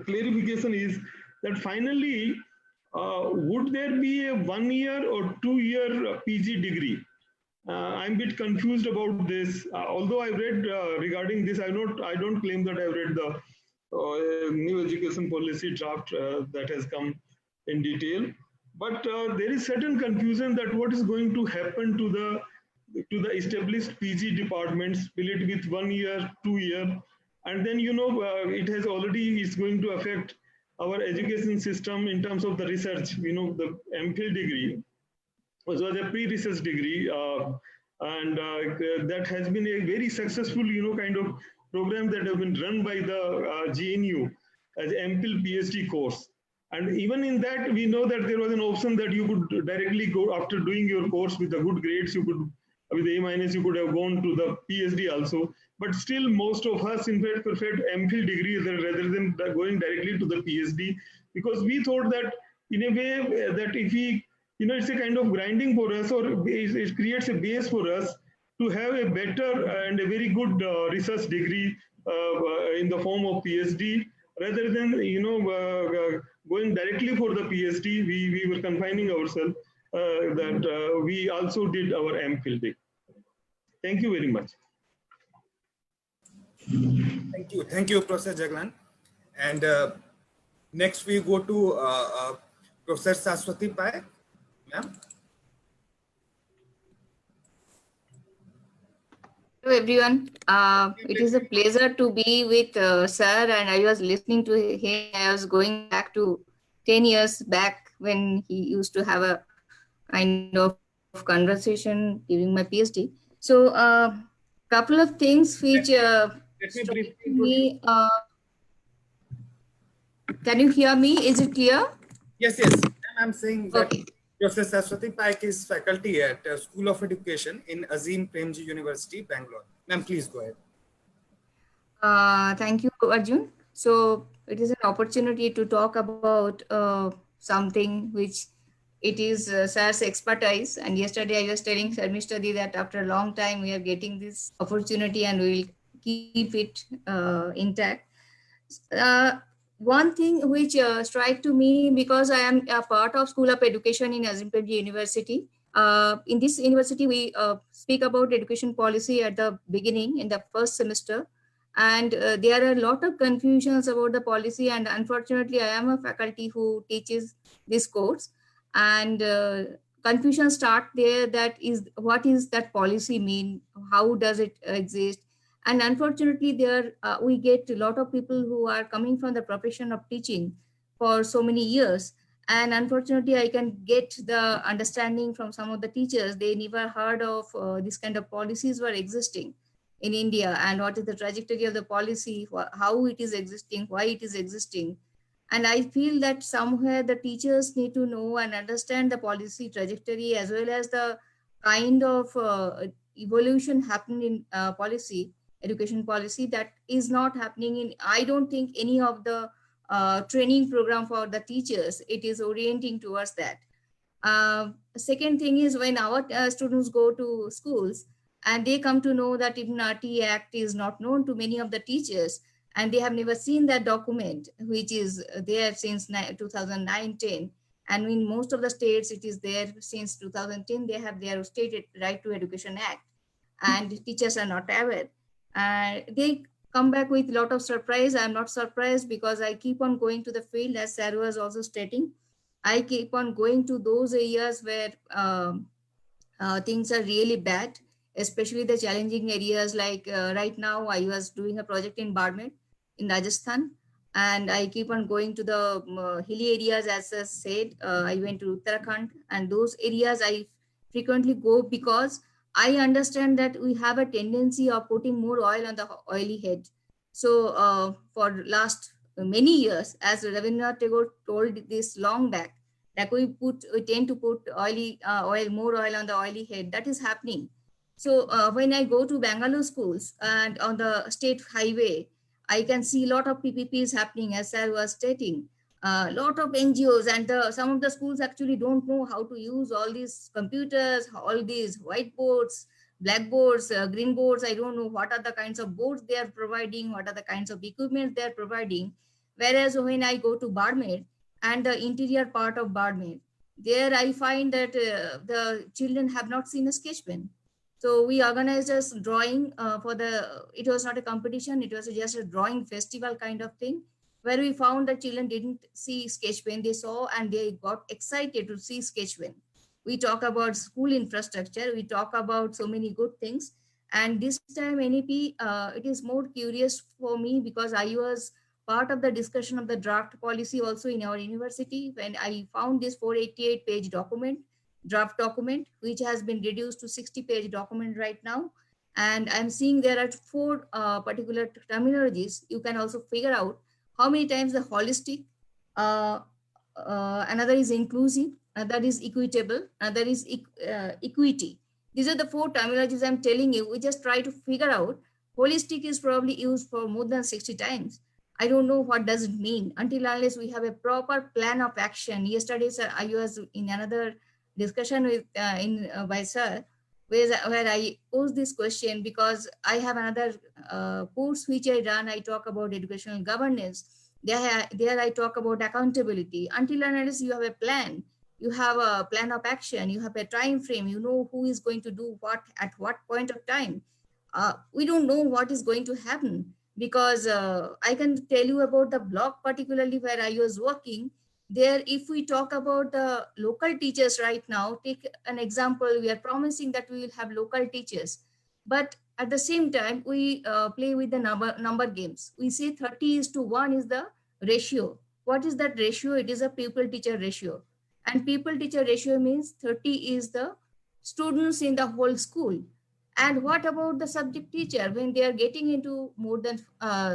clarification is that finally, would there be a 1 year or 2 year PG degree? I'm a bit confused about this. Although I read regarding this, I don't claim that I've read the new education policy draft that has come in detail. But there is certain confusion that what is going to happen to the established PG departments, will it with 1 year, 2 year, and then it has already is going to affect our education system in terms of the research. The MPhil degree was a pre-research degree, and that has been a very successful kind of program that have been run by the GNU as MPhil PhD course. And even in that, we know that there was an option that you could directly go after doing your course with the good grades. You could, with A-, you could have gone to the PhD also. But still, most of us, in fact, preferred MPhil degree rather than going directly to the PhD, because we thought that in a way that if we, it's a kind of grinding for us, or it creates a base for us to have a better and a very good research degree in the form of PhD, rather than going directly for the PhD. We were confining ourselves that we also did our MPhil degree. Thank you very much. Thank you, Professor Jaglan. And next we go to Professor Saswati Pai. Ma'am. Hello everyone. It is a pleasure to be with sir, and I was listening to him. I was going back to 10 years back when he used to have a kind of conversation during my PhD. So couple of things which me. Can you hear me? Is it clear? Yes. I'm saying that okay. Professor Saswati Paik is faculty at School of Education in Azim Premji University, Bangalore. Ma'am, please go ahead. Thank you, Arjun. So it is an opportunity to talk about something which it is sir's expertise. And yesterday I was telling Sharmishta that after a long time we are getting this opportunity and we will keep it intact. Uh, One thing which strike to me, because I am a part of School of Education in IMPRI University. In this university, we speak about education policy at the beginning in the first semester, and there are a lot of confusions about the policy. And unfortunately, I am a faculty who teaches this course, and confusion start there. That is, what is that policy mean? How does it exist? And unfortunately there we get a lot of people who are coming from the profession of teaching for so many years, and unfortunately I can get the understanding from some of the teachers they never heard of this kind of policies were existing in India, and what is the trajectory of the policy, how it is existing, why it is existing. And I feel that somewhere the teachers need to know and understand the policy trajectory as well as the kind of evolution happening in policy, education policy, that is not happening in, I don't think, any of the training program for the teachers. It is orienting towards that. Second thing is, when our students go to schools and they come to know that IMPRI Act is not known to many of the teachers, and they have never seen that document, which is there since 2009-10. And in most of the states, it is there since 2010. They have their State Right to Education Act, and teachers are not aware. They come back with a lot of surprise. I'm not surprised because I keep on going to the field, as Sarah was also stating. I keep on going to those areas where things are really bad, especially the challenging areas. Like right now, I was doing a project in Barmer in Rajasthan, and I keep on going to the hilly areas. As I said, I went to Uttarakhand, and those areas I frequently go because I understand that we have a tendency of putting more oil on the oily head. So for last many years, as Rabindranath Tagore told this long back, like we tend to put more oil on the oily head. That is happening. So when I go to Bangalore schools and on the state highway, I can see a lot of PPPs happening, as I was stating. A lot of NGOs, and some of the schools actually don't know how to use all these computers, all these whiteboards, blackboards, green boards. I don't know what are the kinds of boards they are providing, what are the kinds of equipment they are providing. Whereas when I go to Barmer and the interior part of Barmer, there I find that the children have not seen a sketch pen. So we organized a drawing it was not a competition, it was just a drawing festival kind of thing, where we found the children didn't see sketch pen. They saw and they got excited to see sketch pen. We talk about school infrastructure, we talk about so many good things. And this time NEP, it is more curious for me because I was part of the discussion of the draft policy also in our university, when I found this 488-page document, draft document, which has been reduced to 60-page document right now. And I'm seeing there are four particular terminologies. You can also figure out how many times the holistic, another is inclusive, another is equitable, another is equity. These are the four terminologies I'm telling you. We just try to figure out. Holistic is probably used for more than 60 times. I don't know what does it mean until unless we have a proper plan of action. Yesterday, sir, I was in another discussion with by sir, where I posed this question because I have another course which I run. I talk about educational governance. There I talk about accountability. Until unless you have a plan, you have a plan of action, you have a time frame, you know who is going to do what at what point of time. We don't know what is going to happen because I can tell you about the block particularly where I was working. There, if we talk about the local teachers right now, take an example, we are promising that we will have local teachers. But at the same time, we play with the number games. We say 30:1 is the ratio. What is that ratio? It is a pupil-teacher ratio. And pupil-teacher ratio means 30 is the students in the whole school. And what about the subject teacher? When they are getting into more than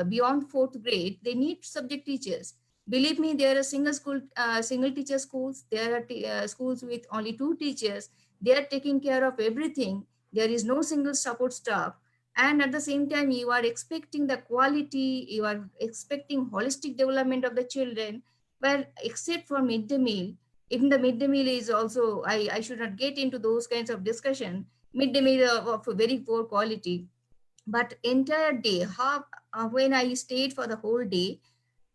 beyond fourth grade, they need subject teachers. Believe me, there are single teacher schools. There are schools with only 2 teachers. They are taking care of everything. There is no single support staff. And at the same time, you are expecting the quality, you are expecting holistic development of the children, where except for midday meal, Even the midday meal is also, I should not get into those kinds of discussion. Midday meal of a very poor quality. But entire day, when I stayed for the whole day,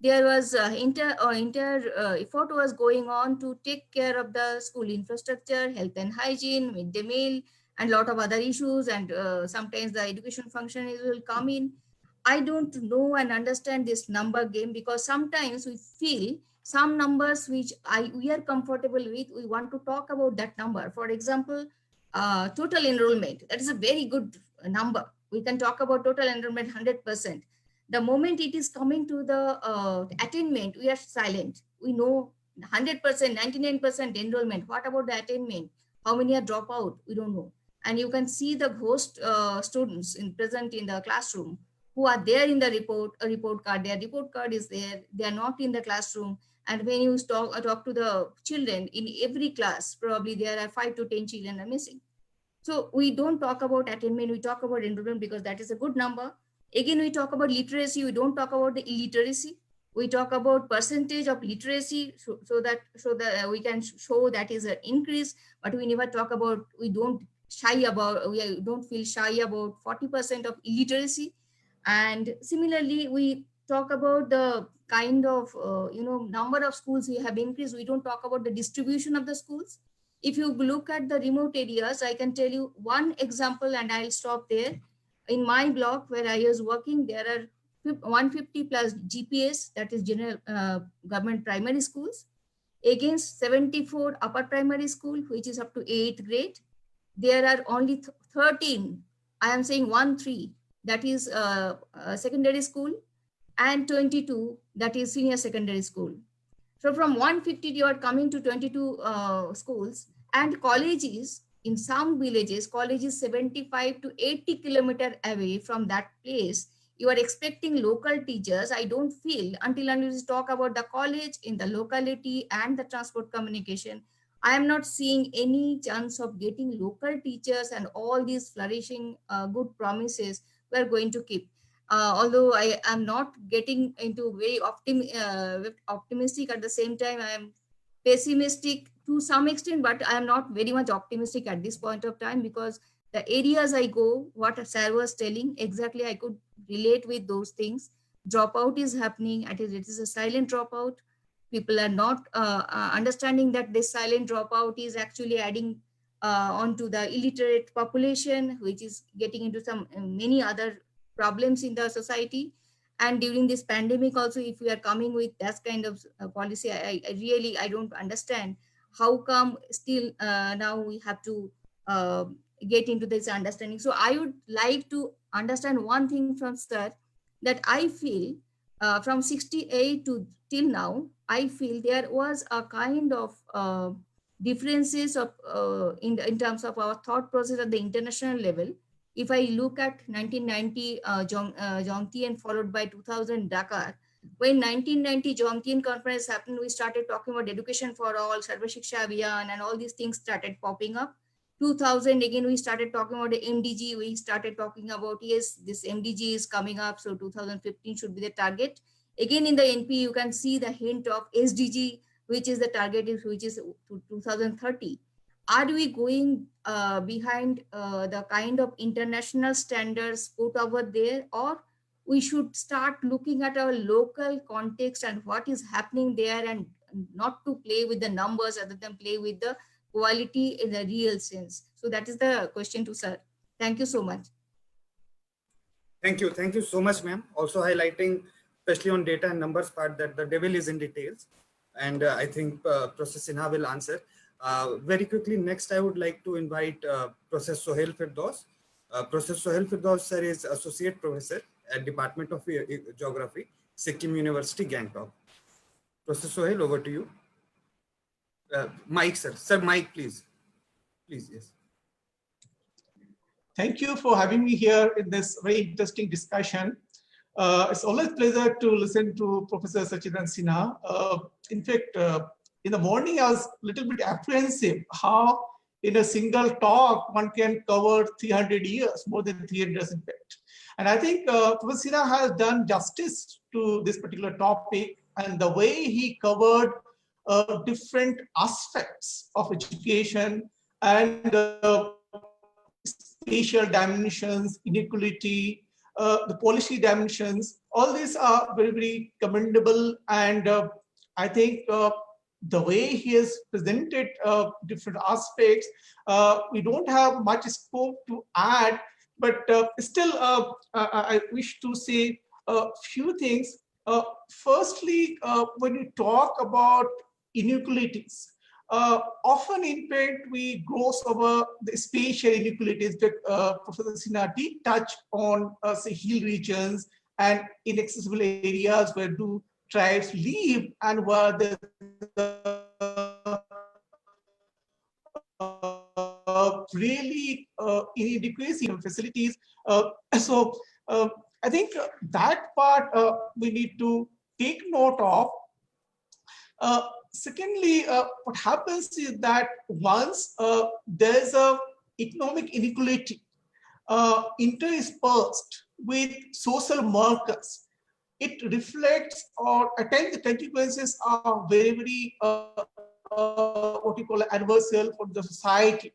there was effort was going on to take care of the school infrastructure, health and hygiene, midday meal, and lot of other issues. And sometimes the education function will come in. I don't know and understand this number game, because sometimes we feel some numbers which we are comfortable with, we want to talk about that number. For example, total enrollment, that is a very good number. We can talk about total enrollment 100%. The moment it is coming to the attainment, we are silent. We know 100%, 99% enrollment. What about the attainment? How many are drop out? We don't know. And you can see the ghost students present in the classroom who are there in the report card. Their report card is there. They are not in the classroom. And when you talk to the children in every class, probably there are 5 to 10 children are missing. So we don't talk about attainment. We talk about enrollment because that is a good number. Again, we talk about literacy. We don't talk about the illiteracy. We talk about percentage of literacy so that we can show that is an increase. But we never talk about, we don't feel shy about 40% of illiteracy. And similarly, we talk about the kind of number of schools we have increased. We don't talk about the distribution of the schools. If you look at the remote areas, I can tell you one example, and I'll stop there. In my block where I was working, there are 150 plus GPS, that is general government primary schools, against 74 upper primary school, which is up to 8th grade. There are only 13, I am saying 13, that is secondary school, and 22, that is senior secondary school. So from 150, you are coming to 22 schools, and colleges. In some villages, college is 75 to 80 kilometers away from that place. You are expecting local teachers. I don't feel until you talk about the college in the locality and the transport communication, I am not seeing any chance of getting local teachers, and all these flourishing good promises we are going to keep. Although I am not getting into very optimistic, at the same time I am pessimistic to some extent, but I am not very much optimistic at this point of time, because the areas I go, what Sir was telling, exactly I could relate with those things. Dropout is happening. It is a silent dropout. People are not understanding that this silent dropout is actually adding onto the illiterate population, which is getting into some many other problems in the society. And during this pandemic also, if we are coming with that kind of policy, I really don't understand how come still now we have to get into this understanding. So I would like to understand one thing from Sir, that I feel from 68 to till now, I feel there was a kind of differences of in terms of our thought process at the international level. If I look at 1990 Jongtian followed by 2000 Dakar, when 1990 Jongtian conference happened, we started talking about education for all, Sarva Shiksha Abhiyan, and all these things started popping up. 2000 again, we started talking about the MDG. We started talking about, yes, this MDG is coming up, so 2015 should be the target. Again, in the NP, you can see the hint of SDG, which is the target, which is 2030. Are we going behind the kind of international standards put over there, or we should start looking at our local context and what is happening there, and not to play with the numbers other than play with the quality in the real sense? So that is the question to Sir. Thank you so much. Thank you. Thank you so much, ma'am. Also highlighting, especially on data and numbers part, that the devil is in details. And I think Professor Sinha will answer. Very quickly, next I would like to invite Professor Sohel Firdous. Professor Sohel Firdous, sir, is Associate Professor at Department of Geography, Sikkim University, Gangtok. Professor Sohel, over to you. Mike, sir. Sir, Mike, please. Please, yes. Thank you for having me here in this very interesting discussion. It's always a pleasure to listen to Professor Sachidanand Sinha. In fact, in the morning, I was a little bit apprehensive how in a single talk one can cover 300 years, more than 300 years in fact. And I think Professor Sinha has done justice to this particular topic, and the way he covered different aspects of education and spatial dimensions, inequality, the policy dimensions. All these are very, very commendable. And I think the way he has presented different aspects, we don't have much scope to add, but still I wish to say a few things. Firstly, when you talk about inequalities, often in fact we gloss over the spatial inequalities that Professor Sinha did touch on, say hill regions and inaccessible areas where do tribes live and where the really inadequacy of facilities. So I think that part we need to take note of. Secondly, what happens is that once there's a economic inequality interspersed with social markers, it reflects, or at times the consequences are very, very what you call adversarial for the society.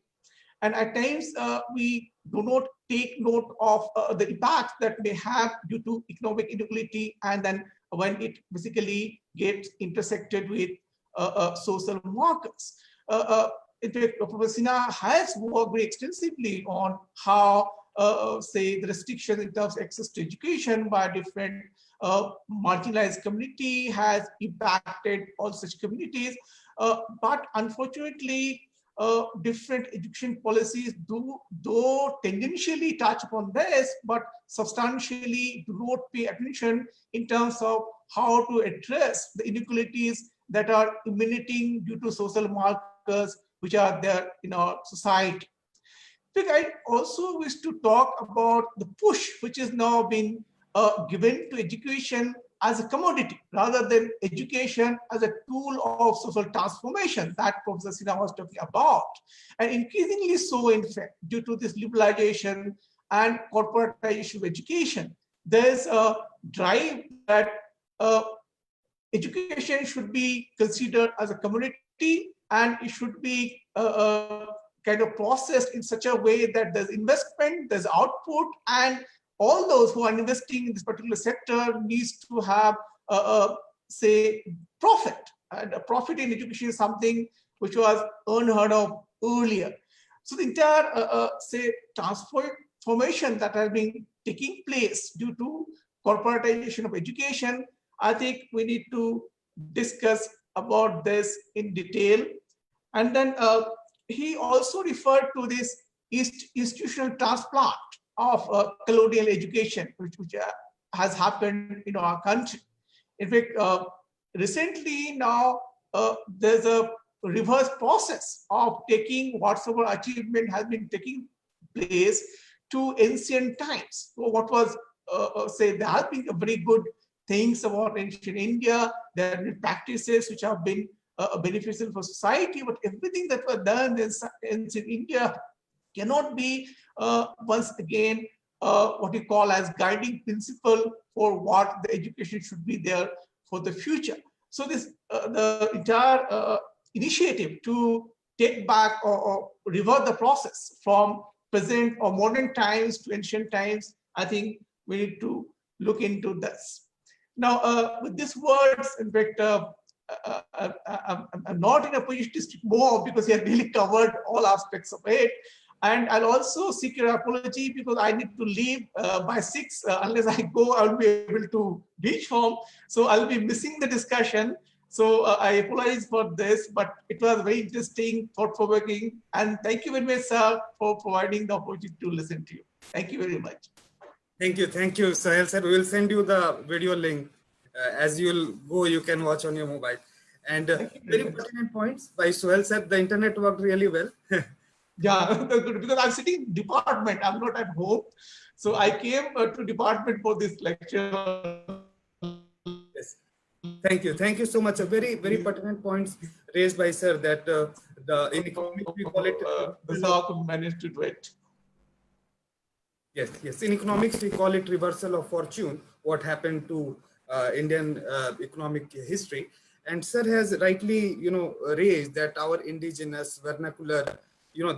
And at times we do not take note of the impact that may have due to economic inequality, and then when it basically gets intersected with social markers. In fact, Professor Sinha has worked very extensively on how, say, the restrictions in terms of access to education by different marginalized community has impacted all such communities. But unfortunately, different education policies though tangentially touch upon this, but substantially do not pay attention in terms of how to address the inequalities that are emanating due to social markers which are there in our society. I also wish to talk about the push which is now being given to education as a commodity rather than education as a tool of social transformation that Professor Sinha was talking about. And increasingly so, in fact, due to this liberalization and corporatization of education, there's a drive that education should be considered as a commodity, and it should be kind of processed in such a way that there's investment, there's output, and all those who are investing in this particular sector needs to have, say, profit. And a profit in education is something which was unheard of earlier. So the entire, say, transformation that has been taking place due to corporatization of education, I think we need to discuss about this in detail. And then he also referred to this institutional transplant of colonial education, which has happened in our country. In fact, recently now there's a reverse process of taking whatsoever achievement has been taking place to ancient times. So what was, say, there have been very good things about ancient India, there have been practices which have been beneficial for society, but everything that was done in ancient India cannot be once again what we call as guiding principle for what the education should be there for the future. So this the entire initiative to take back or revert the process from present or modern times to ancient times, I think we need to look into this. Now, with these words, in fact, I'm not in a position to speak more because he has really covered all aspects of it. And I'll also seek your apology because I need to leave by 6. Unless I go, I'll be able to reach home. So I'll be missing the discussion. So I apologize for this, but it was very interesting, thought-provoking. And thank you very much, sir, for providing the opportunity to listen to you. Thank you very much. Thank you, Sohel sir. We will send you the video link. As you'll go, you can watch on your mobile. And very pertinent points by Sohel sir. The internet worked really well. Yeah, because I'm sitting in department, I'm not at home. So I came to department for this lecture. Yes. Thank you so much. A very, very pertinent points raised by sir that in economics we call it. That's how I could manage to do it. Yes. In economics we call it reversal of fortune. What happened to Indian economic history, And sir has rightly, raised that our indigenous vernacular,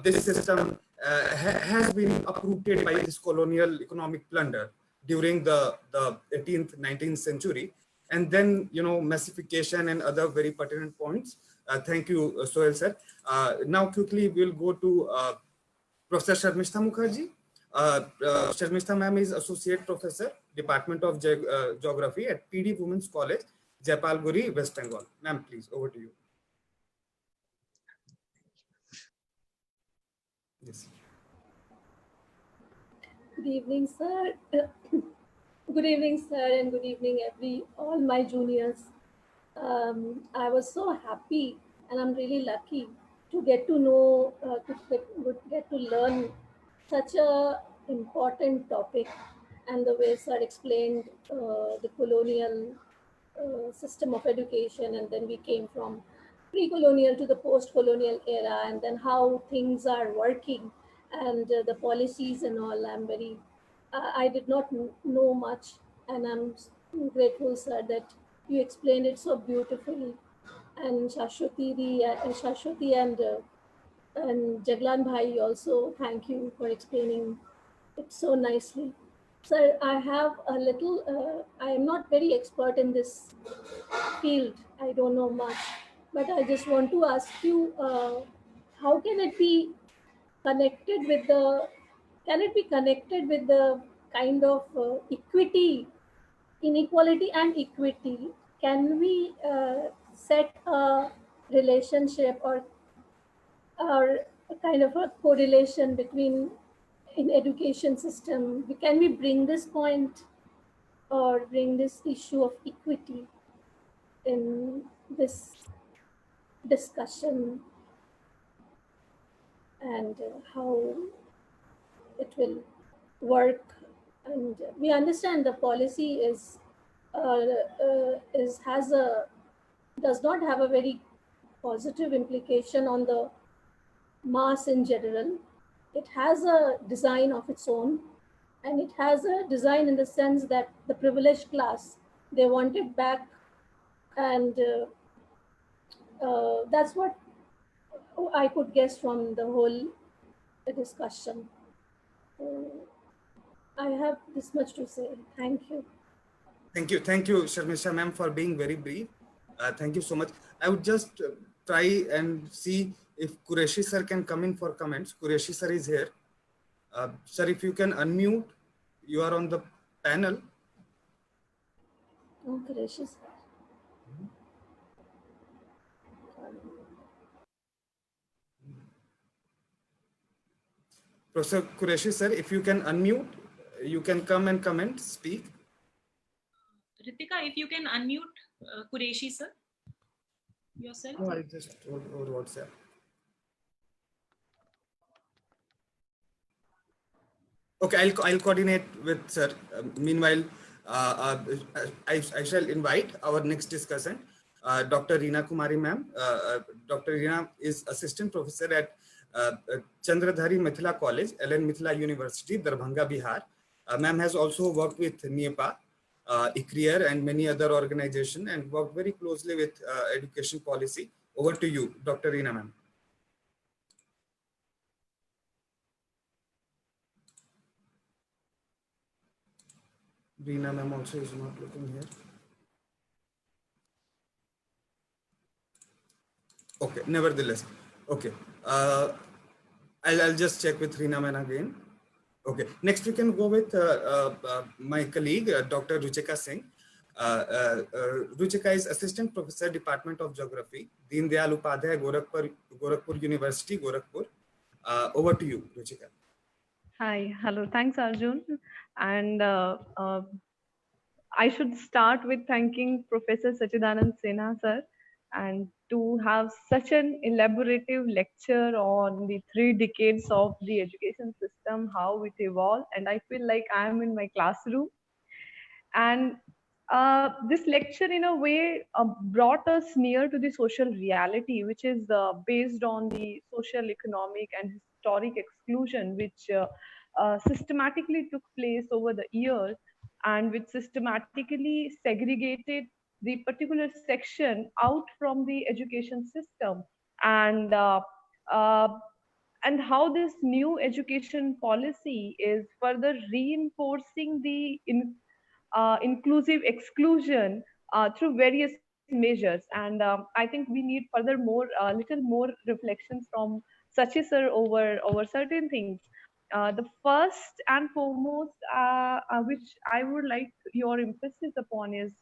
this system has been uprooted by this colonial economic plunder during the 18th, 19th century. And then, massification and other very pertinent points. Thank you, Sohel sir. Now quickly we'll go to Professor Sharmistha Mukherjee. Sharmistha ma'am is Associate Professor, Department of Geography at PD Women's College, Jaipalguri, West Bengal. Ma'am, please, over to you. Yes. Good evening, sir. Good evening, sir, and good evening, all my juniors. I was so happy, and I'm really lucky to get to know, to get to learn such a important topic, and the way sir explained the colonial system of education, and then we came from pre-colonial to the post-colonial era, and then how things are working, and the policies and all. I did not know much, and I'm grateful, sir, that you explained it so beautifully. And Shashwati and Jaglan Bhai also, thank you for explaining it so nicely. Sir, I have a little, I am not very expert in this field. I don't know much, but I just want to ask you, how can it be connected with the kind of inequality and equity? Can we set a relationship or a kind of a correlation between in education system? Can we bring this point or bring this issue of equity in this discussion, and how it will work? And we understand the policy does not have a very positive implication on the mass in general. It has a design of its own, and it has a design in the sense that the privileged class, they want it back, and that's what I could guess from the whole discussion. I have this much to say. Thank you. Thank you, Sharmisha ma'am, for being very brief. Thank you so much. I would just try and see if Qureshi sir can come in for comments. Qureshi sir is here. Sir, if you can unmute, you are on the panel. Oh, Qureshi sir. Professor Qureshi sir, if you can unmute, you can come and comment, speak. Ritika, if you can unmute Qureshi sir, yourself. No, I just over WhatsApp. Okay, I'll coordinate with sir. Meanwhile, I shall invite our next discussant, Dr. Reena Kumari ma'am. Dr. Reena is assistant professor at Chandradhari Mithila College, LN Mithila University, Darbhanga, Bihar. Ma'am has also worked with NEPA, ICRIER, and many other organizations, and worked very closely with education policy. Over to you, Dr. Reena ma'am. Reena ma'am also is not looking here. Okay, nevertheless. Okay. I'll just check with Reena ma'am again. Okay. Next, we can go with my colleague, Dr. Ruchika Singh. Ruchika is Assistant Professor, Department of Geography, Deen Dayal Upadhyay, Gorakhpur University, Gorakhpur. Over to you, Ruchika. Hi, hello. Thanks, Arjun. And I should start with thanking Professor Sachidanand Sinha, sir, and to have such an elaborative lecture on the 3 decades of the education system, how it evolved. And I feel like I am in my classroom. And this lecture, in a way, brought us near to the social reality, which is based on the social, economic, and historic exclusion, which systematically took place over the years, and which systematically segregated the particular section out from the education system, and uh, and how this new education policy is further reinforcing the inclusive exclusion through various measures. And I think we need further more, little more reflections from Sachi sir over certain things. The first and foremost, which I would like your emphasis upon, is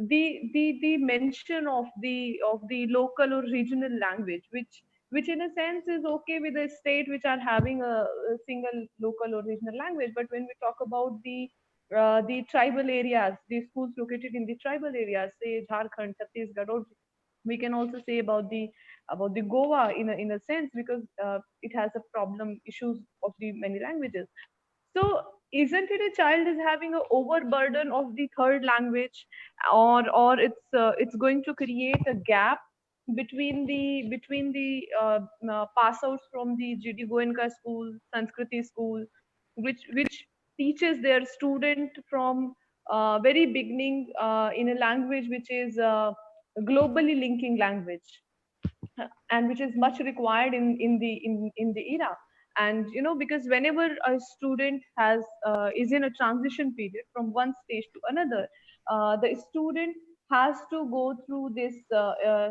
the mention of the local or regional language, which in a sense is okay with a state which are having a single local or regional language. But when we talk about the tribal areas, the schools located in the tribal areas, say Jharkhand, Chhattisgarh, or we can also say about the Goa in a sense, because it has a problem issues of the many languages. So isn't it a child is having an overburden of the third language, or it's going to create a gap between the pass outs from the GD Goenka school, Sanskriti school, which teaches their student from very beginning in a language which is globally linking language, and which is much required in the era. And because whenever a student has is in a transition period from one stage to another, the student has to go through this,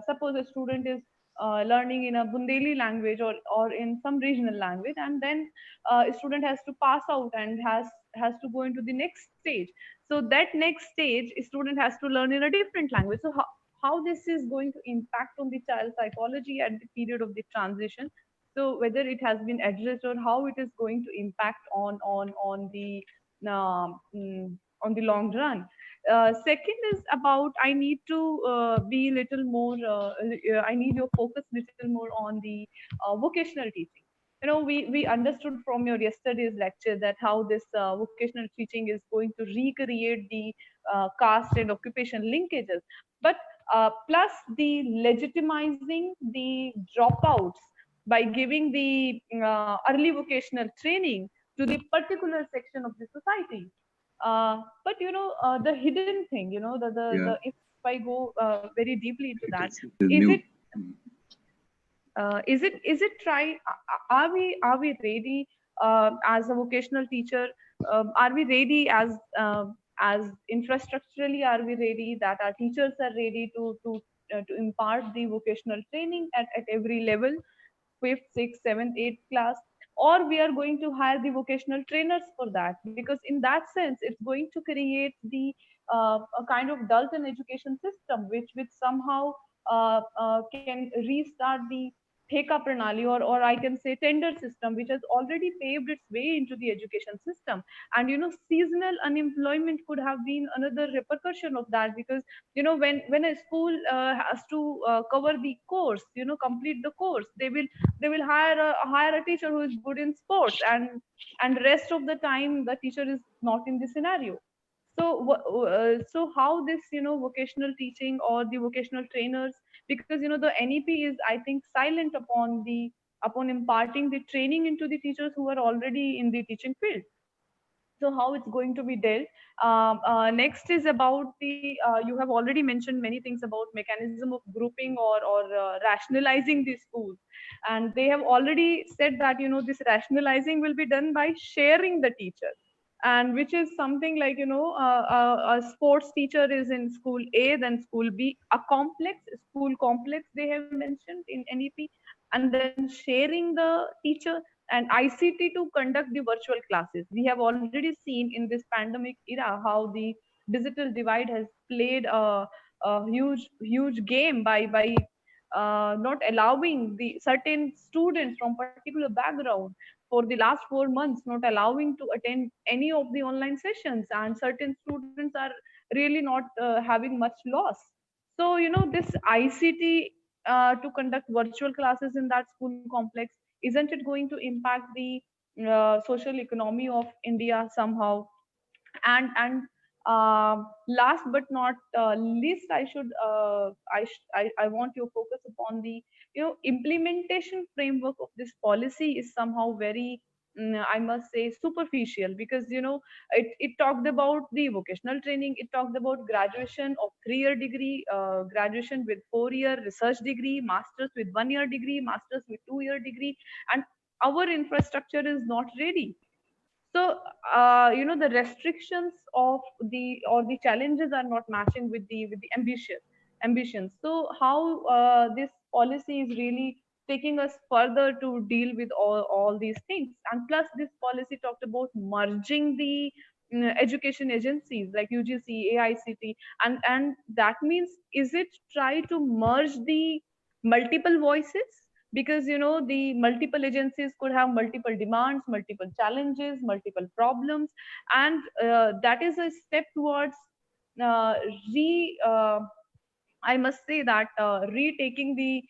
suppose a student is learning in a Bundeli language, or in some regional language, and then a student has to pass out and has to go into the next stage. So that next stage, a student has to learn in a different language. So how this is going to impact on the child psychology at the period of the transition, so whether it has been addressed, or how it is going to impact on the long run. Second is about, I need to be little more, I need your focus little more on the vocational teaching. We understood from your yesterday's lecture that how this vocational teaching is going to recreate the caste and occupation linkages, but plus the legitimizing the dropouts by giving the early vocational training to the particular section of the society. But the hidden thing, the if I go very deeply into that, is it try, are we ready as a vocational teacher, are we ready as infrastructurally, are we ready that our teachers are ready to impart the vocational training at every level, 5th, 6th, 7th, 8th class, or we are going to hire the vocational trainers for that? Because in that sense, it's going to create the a kind of Dalton education system, which somehow can restart the Theka Pranali, or I can say tender system, which has already paved its way into the education system. And seasonal unemployment could have been another repercussion of that, because when a school has to cover the course, complete the course, they will hire a teacher who is good in sports, and rest of the time the teacher is not in the scenario. So how this vocational teaching or the vocational trainers, because the NEP is, I think, silent upon imparting the training into the teachers who are already in the teaching field. So how it's going to be dealt. Next is about the you have already mentioned many things about mechanism of grouping or rationalizing these schools, and they have already said that this rationalizing will be done by sharing the teacher, and which is something like a sports teacher is in school A, then school B, a school complex they have mentioned in NEP, and then sharing the teacher, and ICT to conduct the virtual classes. We have already seen in this pandemic era how the digital divide has played a huge game by not allowing the certain students from particular background for the last 4 months, not allowing to attend any of the online sessions, and certain students are really not having much loss. So this ICT to conduct virtual classes in that school complex, isn't it going to impact the social economy of India somehow? And last but not least, I should I want your focus upon the implementation framework of this policy is somehow very I must say, superficial, because it talked about the vocational training, it talked about graduation of 3-year degree, graduation with 4-year research degree, masters with 1-year degree, masters with 2-year degree, and our infrastructure is not ready. So the restrictions of the challenges are not matching with the ambitions. So how this policy is really taking us further to deal with all these things. And plus, this policy talked about merging the education agencies like UGC, AICT, and that means, is it try to merge the multiple voices? Because the multiple agencies could have multiple demands, multiple challenges, multiple problems, and that is a step towards uh, re I must say that retaking the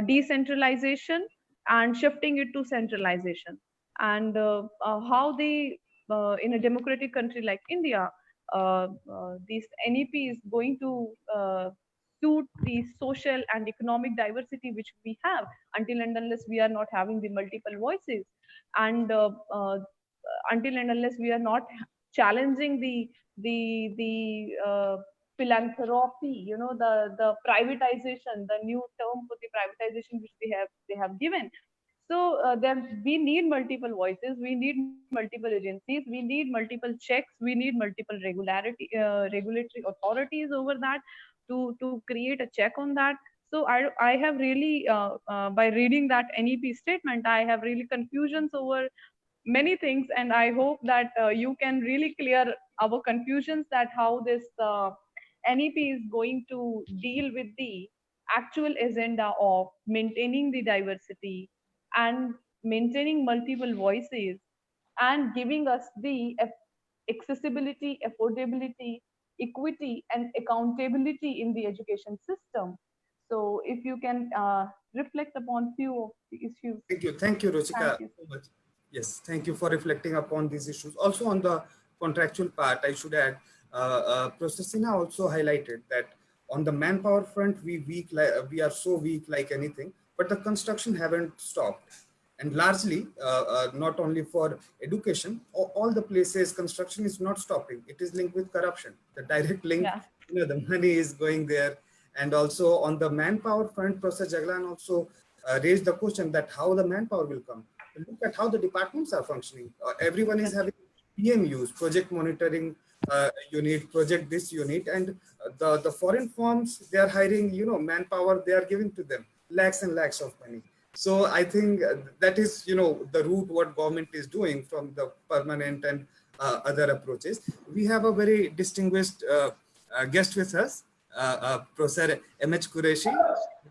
decentralization and shifting it to centralization. And how they, in a democratic country like India, this NEP is going to suit the social and economic diversity which we have, until and unless we are not having the multiple voices, and until and unless we are not challenging the philanthropy, the privatization, the new term for the privatization which they have given. So then we need multiple voices, we need multiple agencies, we need multiple checks, we need multiple regulatory authorities over that to create a check on that. So I have really by reading that NEP statement, I have really confusions over many things, and I hope that you can really clear our confusions, that how this NEP is going to deal with the actual agenda of maintaining the diversity and maintaining multiple voices and giving us the accessibility, affordability, equity, and accountability in the education system. So if you can reflect upon few of the issues. Thank you, Ruchika, Thank you. so much. Yes, thank you for reflecting upon these issues. Also on the contractual part, I should add, Professor Sinha also highlighted that on the manpower front, we are so weak like anything, but the construction haven't stopped. And largely, not only for education, all the places construction is not stopping. It is linked with corruption. The direct link, Yeah. the money is going there. And also on the manpower front, Professor Jaglan also raised the question that how the manpower will come. Look at how the departments are functioning. Everyone is having PMUs, project monitoring unit, project this unit, and the foreign firms, they are hiring, manpower, they are giving to them lakhs and lakhs of money. So I think that is, the route what government is doing from the permanent and other approaches. We have a very distinguished guest with us, Professor M.H. Qureshi,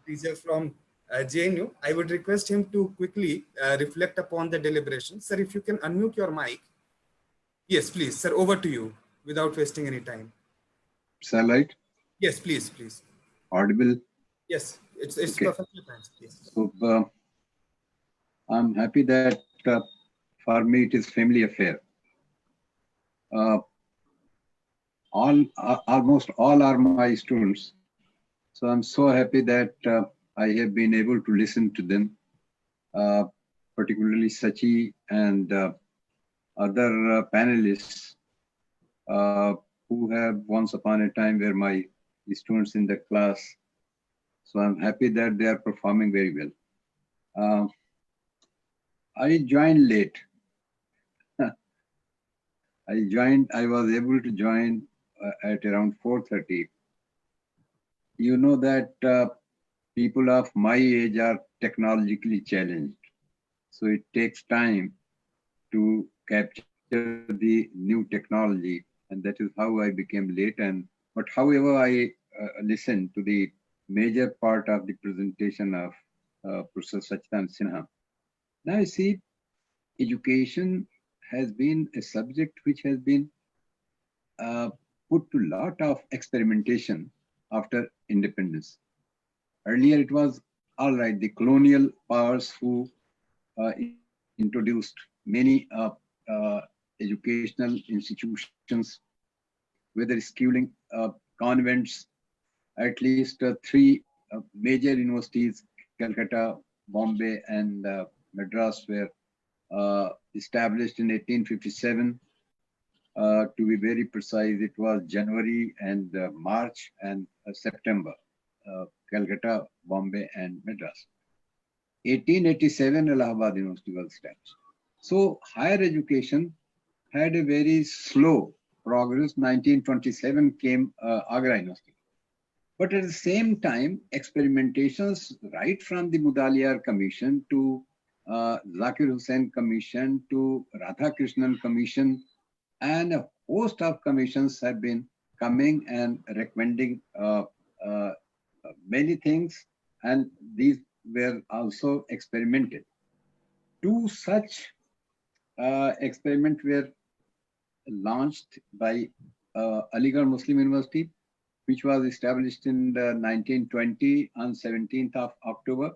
teacher from JNU. I would request him to quickly reflect upon the deliberation. Sir, if you can unmute your mic. Yes, please, sir, over to you without wasting any time. Satellite? Yes, please, please. Audible? Yes, it's okay. perfectly fine. Yes. So I'm happy that for me it is family affair. Almost all are my students. So I'm so happy that I have been able to listen to them, particularly Sachi and other panelists who have once upon a time were my students in the class. So I'm happy that they are performing very well. I joined late. I was able to join at around 4:30. You know that people of my age are technologically challenged. So it takes time to capture the new technology, and that is how I became late. But however, I listened to the major part of the presentation of Professor Sachidanand Sinha. Now I see education has been a subject which has been put to a lot of experimentation after independence. Earlier it was all right, the colonial powers who introduced many educational institutions, whether schooling, convents, at least 3 major universities, Calcutta, Bombay, and Madras, were established in 1857. To be very precise, it was January and March and September. Calcutta, Bombay, and Madras. 1887, Allahabad University was established. So higher education had a very slow progress. 1927 came Agra University. But at the same time, experimentations right from the Mudaliar Commission to Zakir Hussain Commission to Radhakrishnan Commission, and a host of commissions have been coming and recommending many things, and these were also experimented. Two such experiments were launched by Aligarh Muslim University, which was established in 1920 on 17th of October,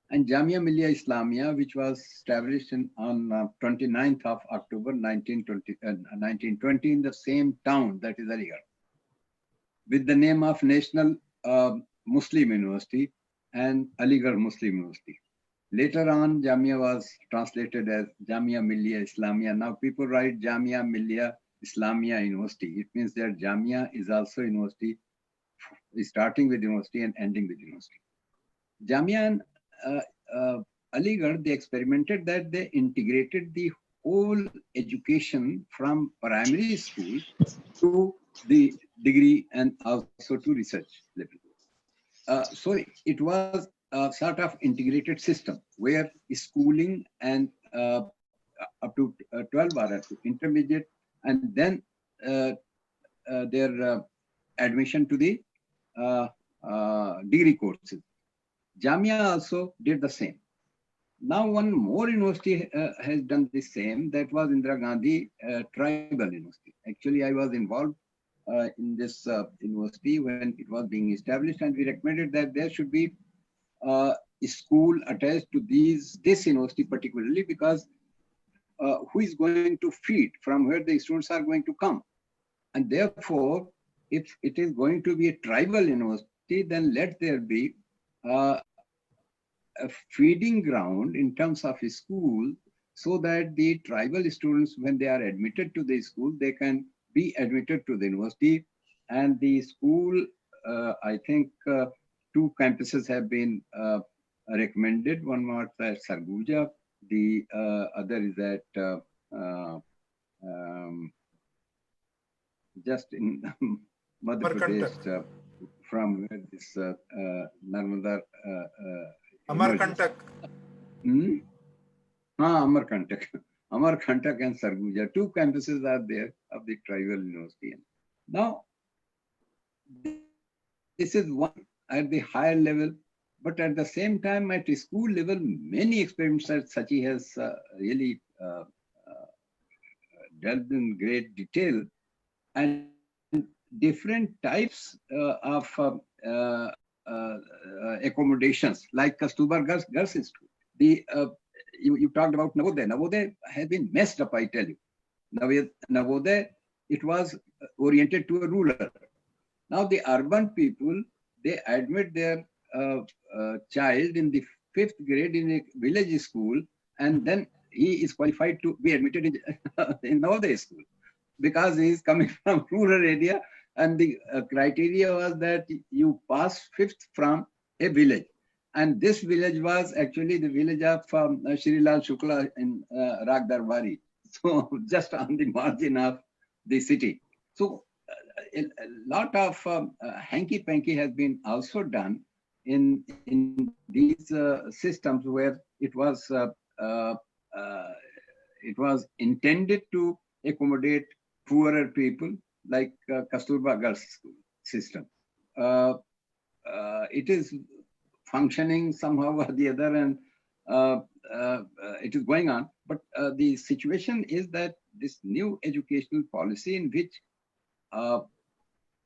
and Jamia Millia Islamia, which was established on 29th of October 1920 in the same town, that is Aligarh, with the name of National Muslim University and Aligarh Muslim University. Later on, Jamia was translated as Jamia Millia Islamia. Now people write Jamia Millia Islamia University. It means that Jamia is also university, starting with university and ending with university. Jamia and Aligarh, they experimented that they integrated the whole education from primary school to the degree and also to research level. So it was a sort of integrated system where schooling and up to 12 are up to intermediate, and then their admission to the degree courses. Jamia also did the same. Now one more university has done the same. That was Indira Gandhi Tribal University. Actually, I was involved in this university when it was being established, and we recommended that there should be a school attached to this university particularly, because who is going to feed, from where the students are going to come. And therefore, if it is going to be a tribal university, then let there be a feeding ground in terms of a school, so that the tribal students, when they are admitted to the school, they can be admitted to the university. And the school, I think 2 campuses have been recommended. One was at Sarguja, the other is at just in Madhya Pradesh, from where this Narmada Amarkantak. Amarkantak. Amarkantak and Sarguja. 2 campuses are there of the tribal university. Now, this is one at the higher level, but at the same time at the school level, many experiments that Sachi has really delved in great detail, and different types of accommodations, like Kasturba Girls Institute. You talked about Navodaya. Navodaya has been messed up, I tell you. Navodaya, it was oriented to a ruler. Now the urban people, they admit their child in the 5th grade in a village school, and then he is qualified to be admitted in Navodaya school, because he is coming from rural area, and the criteria was that you pass 5th from a village. And this village was actually the village of Shri Lal Shukla in Rag Darbari, so just on the margin of the city. So a lot of hanky-panky has been also done in these systems, where it was intended to accommodate poorer people, like Kasturba Girls School system. It is functioning somehow or the other, and it is going on. But the situation is that this new educational policy, in which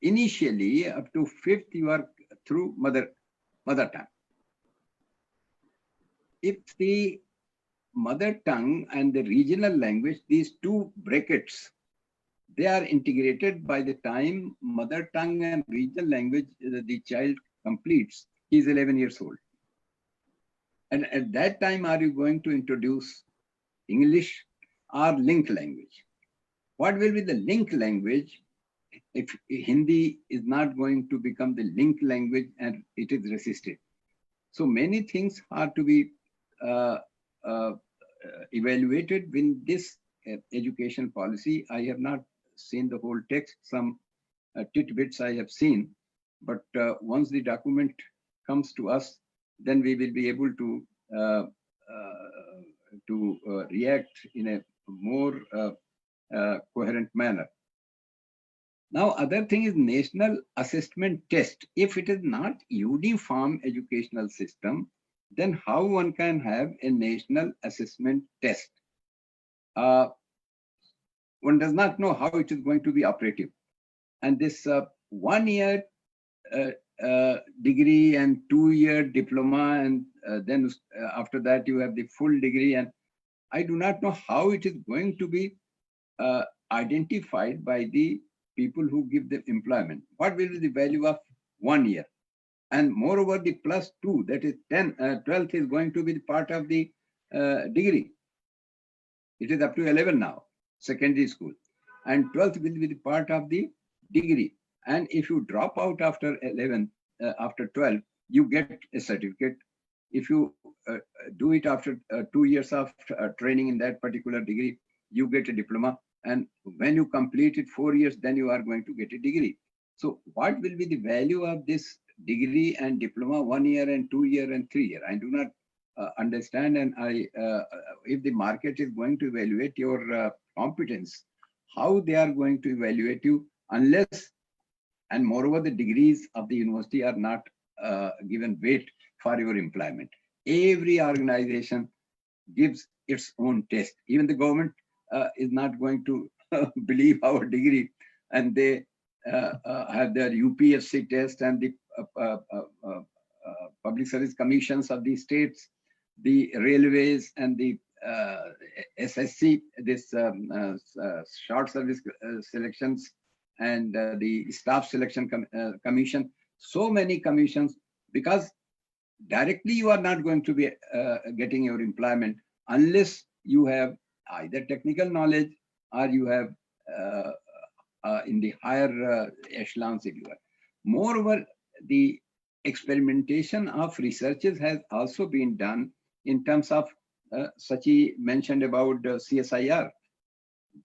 initially up to 5th you are through mother tongue. If the mother tongue and the regional language, these 2 brackets, they are integrated by the time mother tongue and regional language the child completes, he is 11 years old. And at that time, are you going to introduce English or link language. What will be the link language if Hindi is not going to become the link language and it is resisted? So many things are to be evaluated in this education policy. I have not seen the whole text, some tidbits I have seen, but once the document comes to us, then we will be able to react in a more coherent manner. Now, other thing is national assessment test. If it is not uniform educational system, then how one can have a national assessment test? One does not know how it is going to be operative. And this 1 year degree and 2 year diploma, and then after that you have the full degree. And I do not know how it is going to be identified by the people who give the employment. What will be the value of 1 year? And moreover, the +2, that is 12th is going to be the part of the degree. It is up to 11 now, secondary school. And 12th will be the part of the degree. And if you drop out after 11, after 12, you get a certificate. If you do it after 2 years of training in that particular degree, you get a diploma. And when you complete it 4 years, then you are going to get a degree. So what will be the value of this degree and diploma 1 year and 2 year and 3 year? I do not understand. And if the market is going to evaluate your competence, how they are going to evaluate you unless, and moreover, the degrees of the university are not given weight for your employment. Every organization gives its own test. Even the government is not going to believe our degree, and they have their UPSC test and the public service commissions of the states, the railways and the SSC, this short service selections, and the staff selection commission. So many commissions, because directly you are not going to be getting your employment unless you have either technical knowledge or you have in the higher echelons if you are. Moreover, the experimentation of researches has also been done in terms of, Sachi mentioned about CSIR,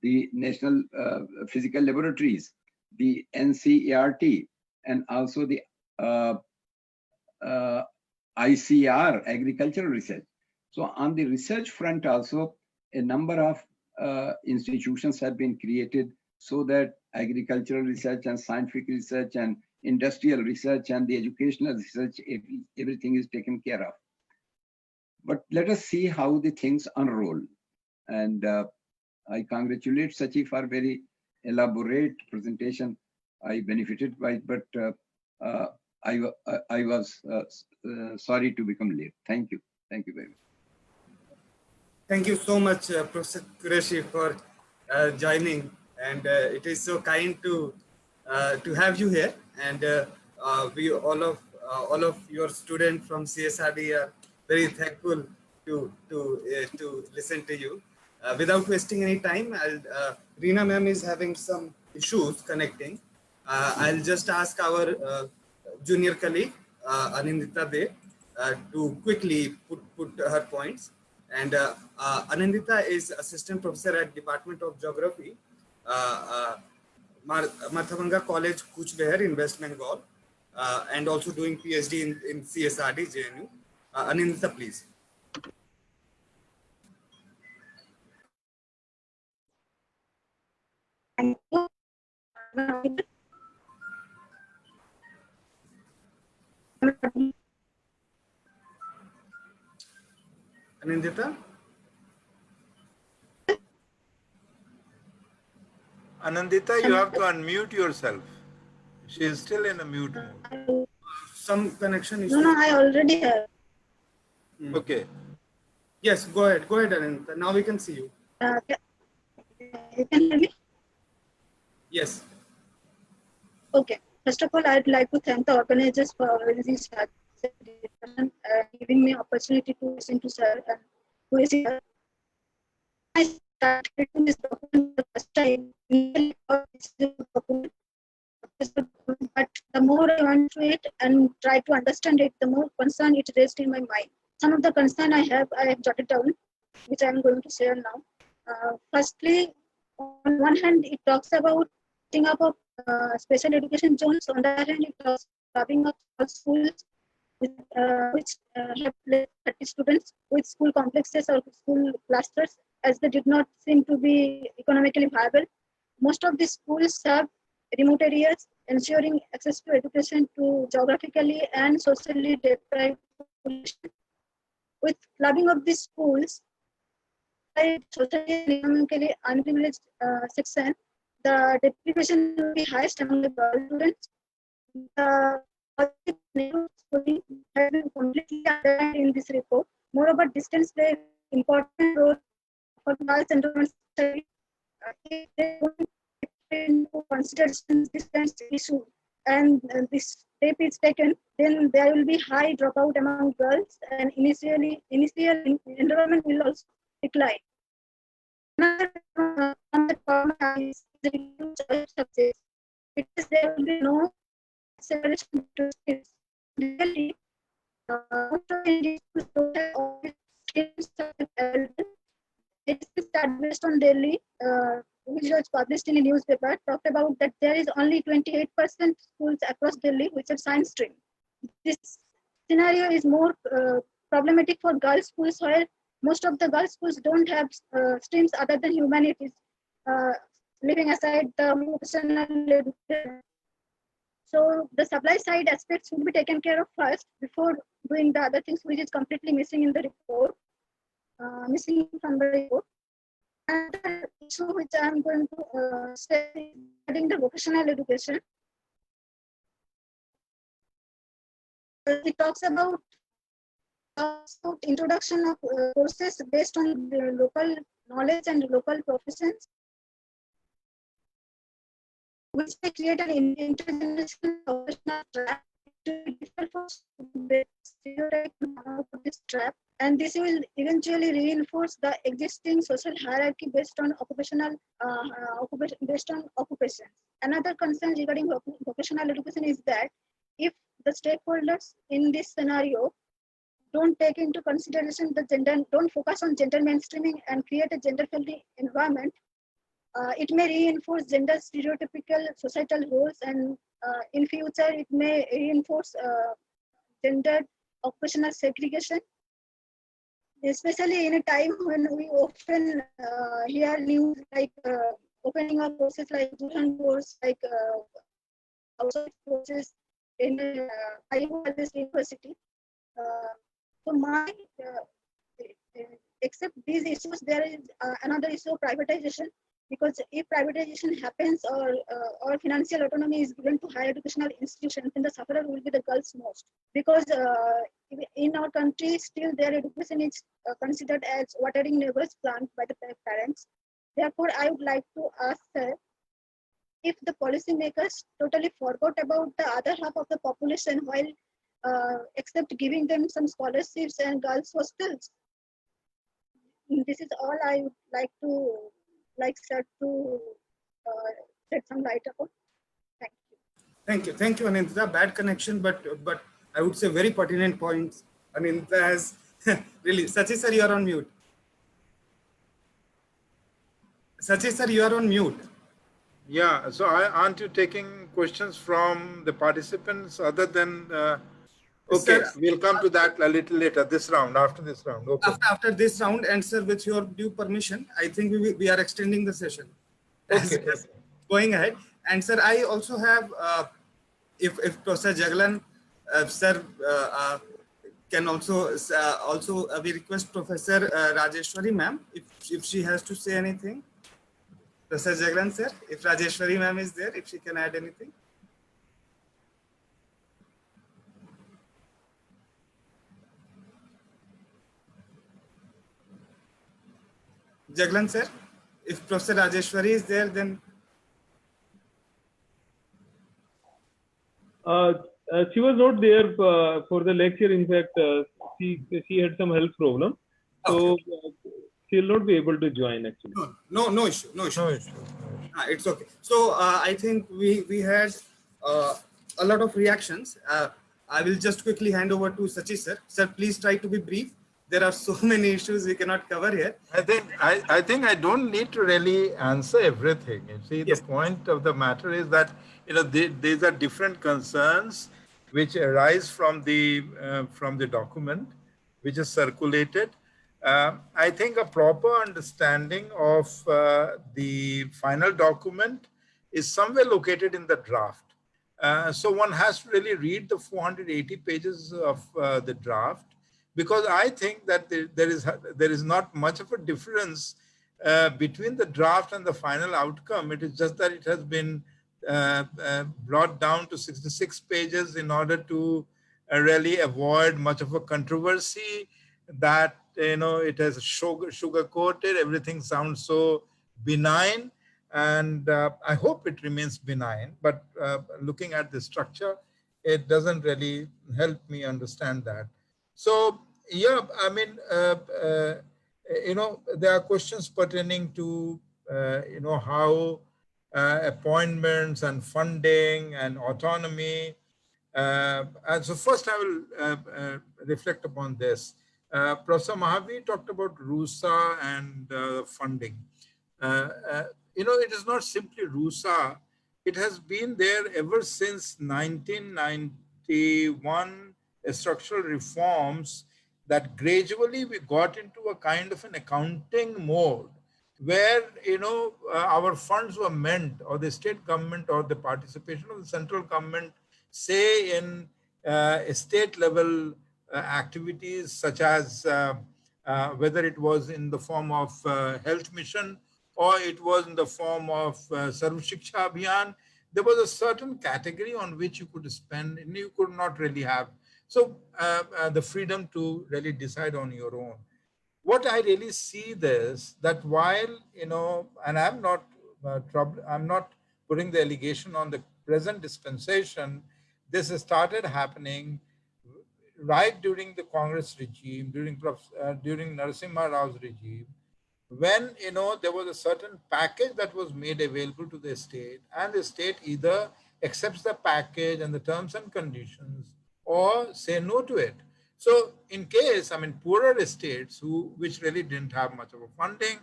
the National Physical Laboratories, the NCERT, and also the ICR, agricultural research. So on the research front also, a number of institutions have been created so that agricultural research and scientific research and industrial research and the educational research, everything is taken care of. But let us see how the things unroll. And I congratulate Sachi for very elaborate presentation. I benefited by it, but I was sorry to become late. Thank you. Thank you very much. Thank you so much, Professor Qureshi, for joining. And it is so kind to have you here. And we all of your students from CSRD are very thankful to listen to you. Without wasting any time, Reena ma'am is having some issues connecting. I'll just ask our junior colleague, Anindita De, to quickly put her points. And Anindita is assistant professor at Department of Geography, Mathavanga College, Kuch Behar in West Bengal, and also doing PhD in CSRD, JNU. Anindita, please. Thank you. Anindita? Anindita, you have to unmute yourself. She is still in a mute mode. Some connection issue. No, I already have. Okay. Yes, go ahead, Anindita. Now we can see you. You can hear me? Yes. Okay. First of all, I'd like to thank the organizers for organizing this discussion and giving me opportunity to listen to Sir and who is here. I started reading this document the first time, really thought this is a document, but the more I went through it and tried to understand it, the more concern it raised in my mind. Some of the concern I have jotted down, which I am going to share now. Firstly, on one hand, it talks about setting up of special education zones. On the other hand, it talks about having up schools which have 30 students with school complexes or school clusters, as they did not seem to be economically viable. Most of these schools have remote areas, ensuring access to education to geographically and socially deprived population. With clubbing of these schools, by socially and economically unprivileged section, the deprivation will be highest among the girl students. The Nehru schooling has been completely underlined in this report. Moreover, distance plays important role for girls' enrollment study. If they don't take into consideration distance issue and this step is taken, then there will be high dropout among girls, and initial enrollment will also decline. Another problem is the choice subjects. Because there will be no separation to skills. Really, most of the schools don't have all these skills available. It is based on Delhi, which was published in a newspaper, talked about that there is only 28% schools across Delhi which have science stream. This scenario is more problematic for girls' schools, where most of the girls' schools don't have streams other than humanities, leaving aside the professional. So the supply side aspects should be taken care of first before doing the other things, which is completely missing in the report, missing from the report. Another issue which I am going to say is regarding the vocational education. It talks about introduction of courses based on the local knowledge and local professions, which may create an intergenerational professional trap. It will this trap, and this will eventually reinforce the existing social hierarchy based on occupations. Another concern regarding vocational education is that if the stakeholders in this scenario don't take into consideration the gender, don't focus on gender mainstreaming and create a gender-friendly environment, it may reinforce gender stereotypical societal roles, and in future it may reinforce gendered occupational segregation, especially in a time when we often hear news like opening of courses like tuition course, like outside courses in this university. So my except these issues, there is another issue of privatization. Because if privatization happens or financial autonomy is given to higher educational institutions, then the sufferer will be the girls most. Because in our country, still their education is considered as watering neighbor's plant by the parents. Therefore, I would like to ask, sir, if the policymakers totally forgot about the other half of the population while except giving them some scholarships and girls hostels. This is all I would like sir to shed some light upon. Thank you. Thank you, Anindra. Bad connection, but I would say very pertinent points. Anindra has really. Sachi sir, you are on mute. Sachi sir, you are on mute. Yeah, so aren't you taking questions from the participants other than... Okay, sir, we'll come to that a little later, after this round. Okay. After this round, and sir, with your due permission, I think we are extending the session. Okay. Going ahead. And sir, I also have, if Professor Jawaharlal, sir, can also we request Professor Rajeshwari ma'am, if she has to say anything. Professor Jawaharlal sir, if Rajeshwari ma'am is there, if she can add anything. Jawaharlal sir, if Professor Rajeshwari is there, then... She was not there for the lecture. In fact, she had some health problem. So She will not be able to join actually. No issue. No issue. It's okay. So I think we had a lot of reactions. I will just quickly hand over to Sachi sir. Sir, please try to be brief. There are so many issues we cannot cover here. I think I don't need to really answer everything. You see, Yes. the point of the matter is that these are different concerns which arise from the document which is circulated. I think a proper understanding of the final document is somewhere located in the draft. So one has to really read the 480 pages of the draft, because I think that there is not much of a difference between the draft and the final outcome. It is just that it has been brought down to 66 pages in order to really avoid much of a controversy, that it has sugar coated. Everything sounds so benign, and I hope it remains benign, but looking at the structure, it doesn't really help me understand that. So yeah, I mean, there are questions pertaining to how appointments and funding and autonomy. And so first I will reflect upon this. Professor Mahavi talked about RUSA and funding. It is not simply RUSA. It has been there ever since 1991 structural reforms, that gradually we got into a kind of an accounting mode where, our funds were meant, or the state government or the participation of the central government, say in state level activities such as whether it was in the form of health mission or it was in the form of Sarv Shiksha Abhiyan, there was a certain category on which you could spend and you could not really have. So the freedom to really decide on your own. What I really see this, that while, and I'm not I'm not putting the allegation on the present dispensation, this started happening right during the Congress regime, during Narasimha Rao's regime, when there was a certain package that was made available to the state, and the state either accepts the package and the terms and conditions or say no to it. So in case, poorer states which really didn't have much of a funding,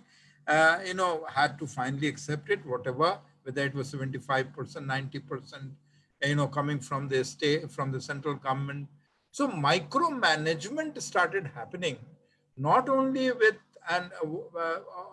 had to finally accept it, whatever, whether it was 75%, 90%, coming from the state, from the central government. So micromanagement started happening, not only with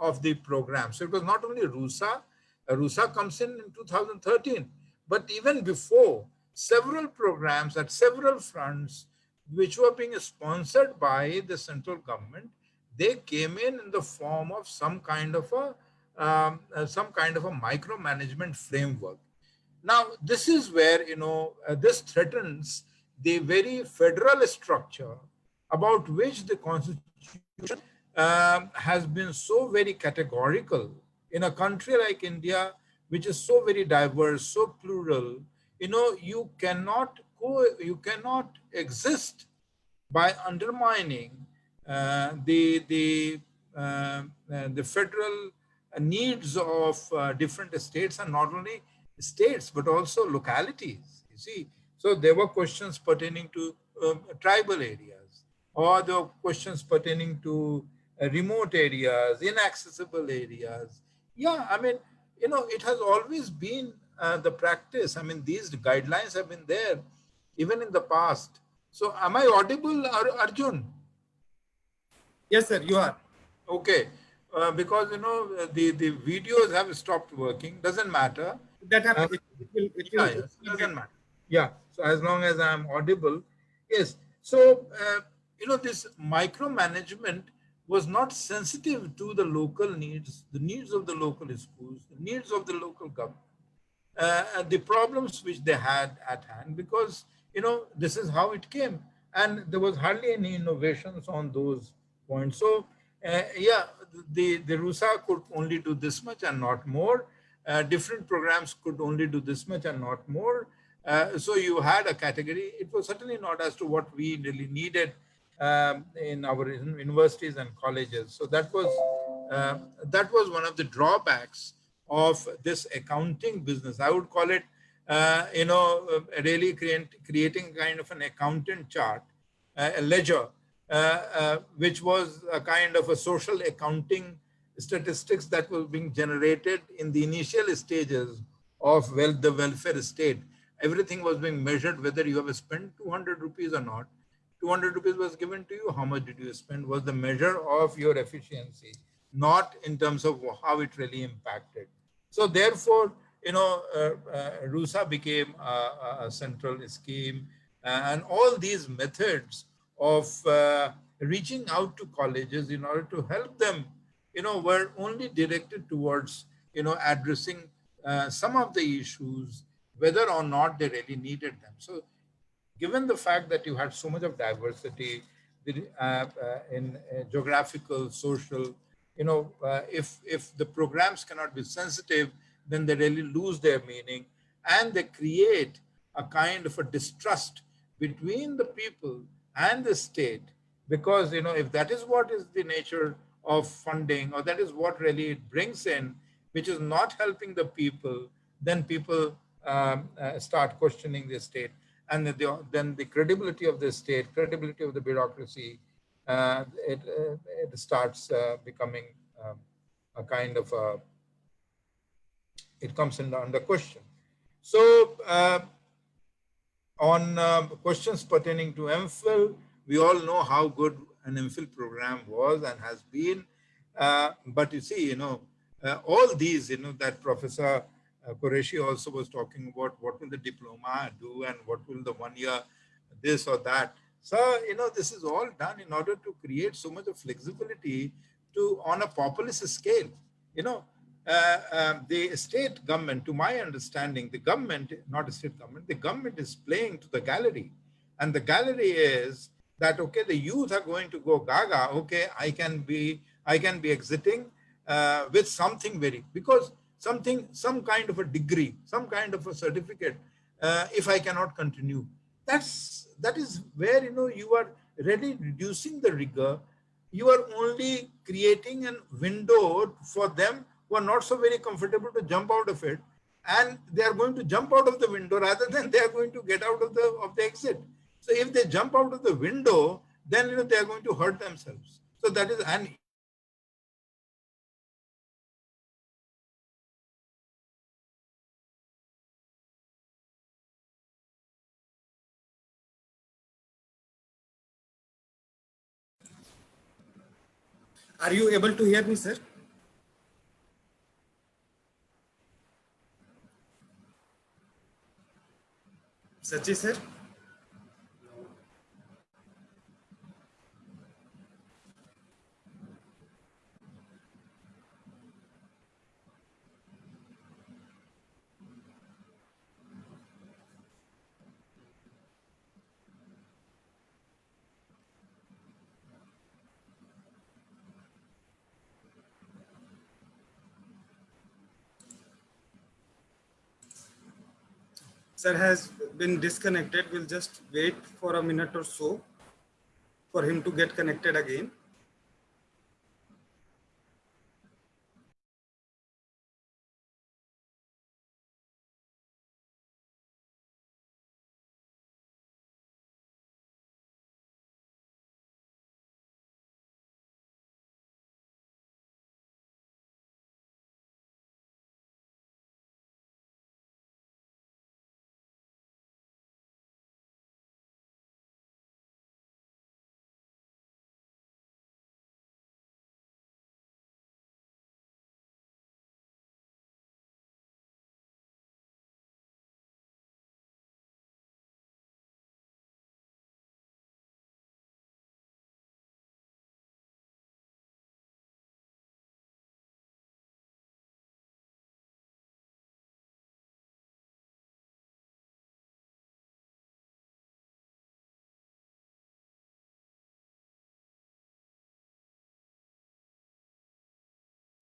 of the program. So it was not only RUSA. RUSA comes in 2013, but even before, several programs at several fronts, which were being sponsored by the central government, they came in the form of some kind of a micromanagement framework. Now, this is where this threatens the very federal structure about which the Constitution has been so very categorical in a country like India, which is so very diverse, so plural. You cannot exist by undermining the federal needs of different states, and not only states but also localities. You see, so there were questions pertaining to tribal areas, or the questions pertaining to remote areas, inaccessible areas. Yeah, it has always been the practice. These guidelines have been there even in the past. So am I audible, Arjun? Yes, sir, you are. Okay. Because, the videos have stopped working. Doesn't matter. That happens. It doesn't matter. Yeah. So as long as I'm audible. Yes. So, this micromanagement was not sensitive to the local needs, the needs of the local schools, the needs of the local government, the problems which they had at hand, because, this is how it came. And there was hardly any innovations on those points. So, yeah, the RUSA could only do this much and not more. Different programs could only do this much and not more. So you had a category. It was certainly not as to what we really needed in our universities and colleges. So that was That was one of the drawbacks of this accounting business. I would call it, really creating kind of an accountant chart, a ledger, which was a kind of a social accounting statistics that was being generated in the initial stages of the welfare state. Everything was being measured, whether you have spent 200 rupees or not. 200 rupees was given to you, how much did you spend, was the measure of your efficiency, not in terms of how it really impacted. So therefore, RUSA became a central scheme, and all these methods of reaching out to colleges in order to help them, were only directed towards, addressing some of the issues, whether or not they really needed them. So given the fact that you had so much of diversity in geographical, social, if the programs cannot be sensitive, then they really lose their meaning, and they create a kind of a distrust between the people and the state. Because, if that is what is the nature of funding, or that is what really it brings in, which is not helping the people, then people start questioning the state. And then the credibility of the state, credibility of the bureaucracy, it starts becoming a kind of it comes under question. So on questions pertaining to MPhil, we all know how good an MPhil program was and has been. But you see, all these, that Professor Qureshi also was talking about, what will the diploma do and what will the 1 year this or that. So, this is all done in order to create so much of flexibility on a populist scale. The state government, to my understanding, the government, not the state government, the government is playing to the gallery. And the gallery is that, okay, the youth are going to go gaga, okay, I can be exiting with something because some kind of a degree, some kind of a certificate, if I cannot continue. That is where, you are really reducing the rigor. You are only creating a window for them who are not so very comfortable to jump out of it, and they are going to jump out of the window rather than they are going to get out of the exit. So if they jump out of the window, then they are going to hurt themselves. So that is an Are you able to hear me, sir? Sachi, sir? Sir has been disconnected. We'll just wait for a minute or so for him to get connected again.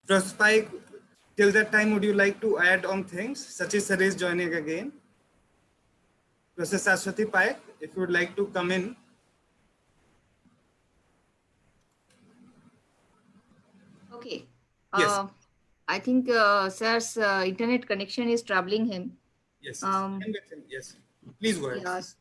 Prof. Spike, till that time, would you like to add on things? Sachi sir is joining again. Professor Sashwati Paik, if you would like to come in. Okay. Yes. I think sir's internet connection is troubling him. Yes. Yes. Please go ahead. Yes.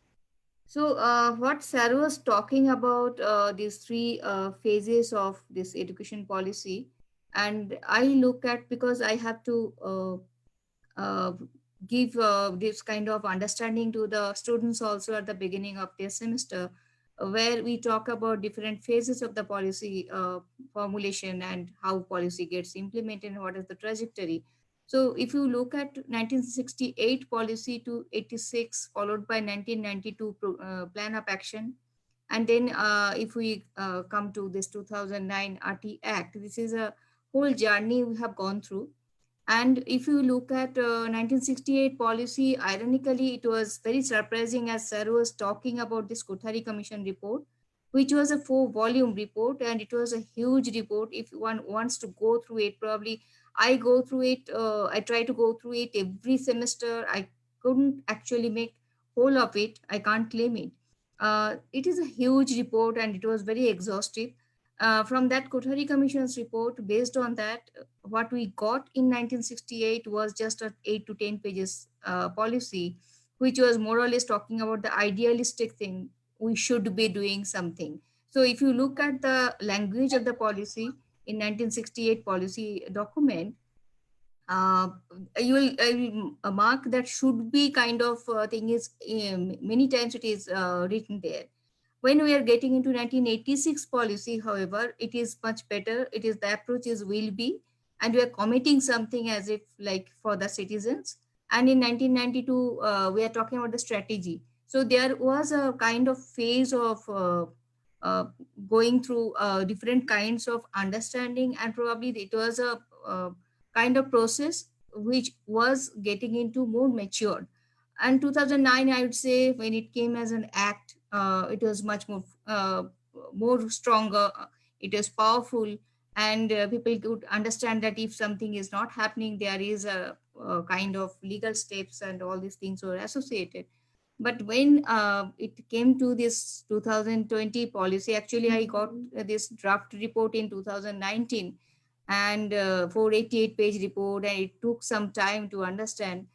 So what Sir was talking about these three phases of this education policy, and I look at, because I have to give this kind of understanding to the students also at the beginning of their semester, where we talk about different phases of the policy formulation and how policy gets implemented and what is the trajectory. So if you look at 1968 policy to 86, followed by 1992 plan of action, and then if we come to this 2009 RT Act, this is a whole journey we have gone through. And if you look at 1968 policy, ironically, it was very surprising as Sir was talking about this Kudhari Commission report, which was a 4-volume report, and it was a huge report. If one wants to go through it, probably I go through it. I try to go through it every semester. I couldn't actually make whole of it. I can't claim it. It is a huge report, and it was very exhaustive. From that Kothari Commission's report, based on that, what we got in 1968 was just a 8 to 10 pages policy, which was more or less talking about the idealistic thing. We should be doing something. So if you look at the language of the policy in 1968 policy document, uh, you will mark that should be kind of thing is many times it is written there. When we are getting into 1986 policy, however, it is much better. It is, the approach is will be, and we are committing something as if like for the citizens. And in 1992, we are talking about the strategy. So there was a kind of phase of uh, going through different kinds of understanding, and probably it was a kind of process which was getting into more matured. And 2009, I would say, when it came as an act, it was much more stronger. It is powerful, and people could understand that if something is not happening, there is a kind of legal steps and all these things were associated. But when it came to this 2020 policy, actually I got this draft report in 2019, and 488-page report, and it took some time to understand.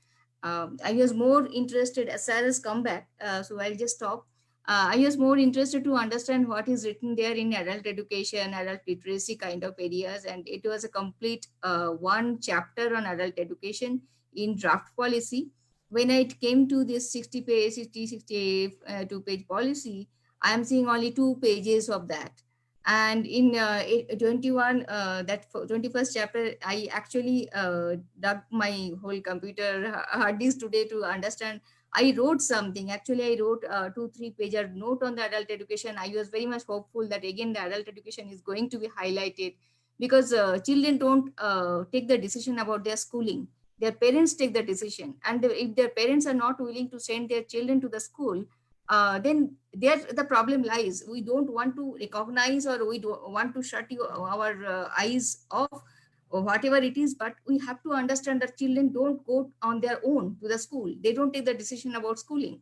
I was more interested, as Sarah's come back, so I'll just stop. I was more interested to understand what is written there in adult education, adult literacy kind of areas, and it was a complete one chapter on adult education in draft policy. When it came to this 62-page policy, I am seeing only 2 pages of that. And in 21st chapter, I actually dug my whole computer hard disk today to understand. I wrote something. Actually, I wrote a 2-3 pager note on the adult education. I was very much hopeful that again the adult education is going to be highlighted, because children don't take the decision about their schooling. Their parents take the decision, and if their parents are not willing to send their children to the school, then there the problem lies. We don't want to recognize, or we don't want to shut our eyes off, or whatever it is, but we have to understand that children don't go on their own to the school. They don't take the decision about schooling.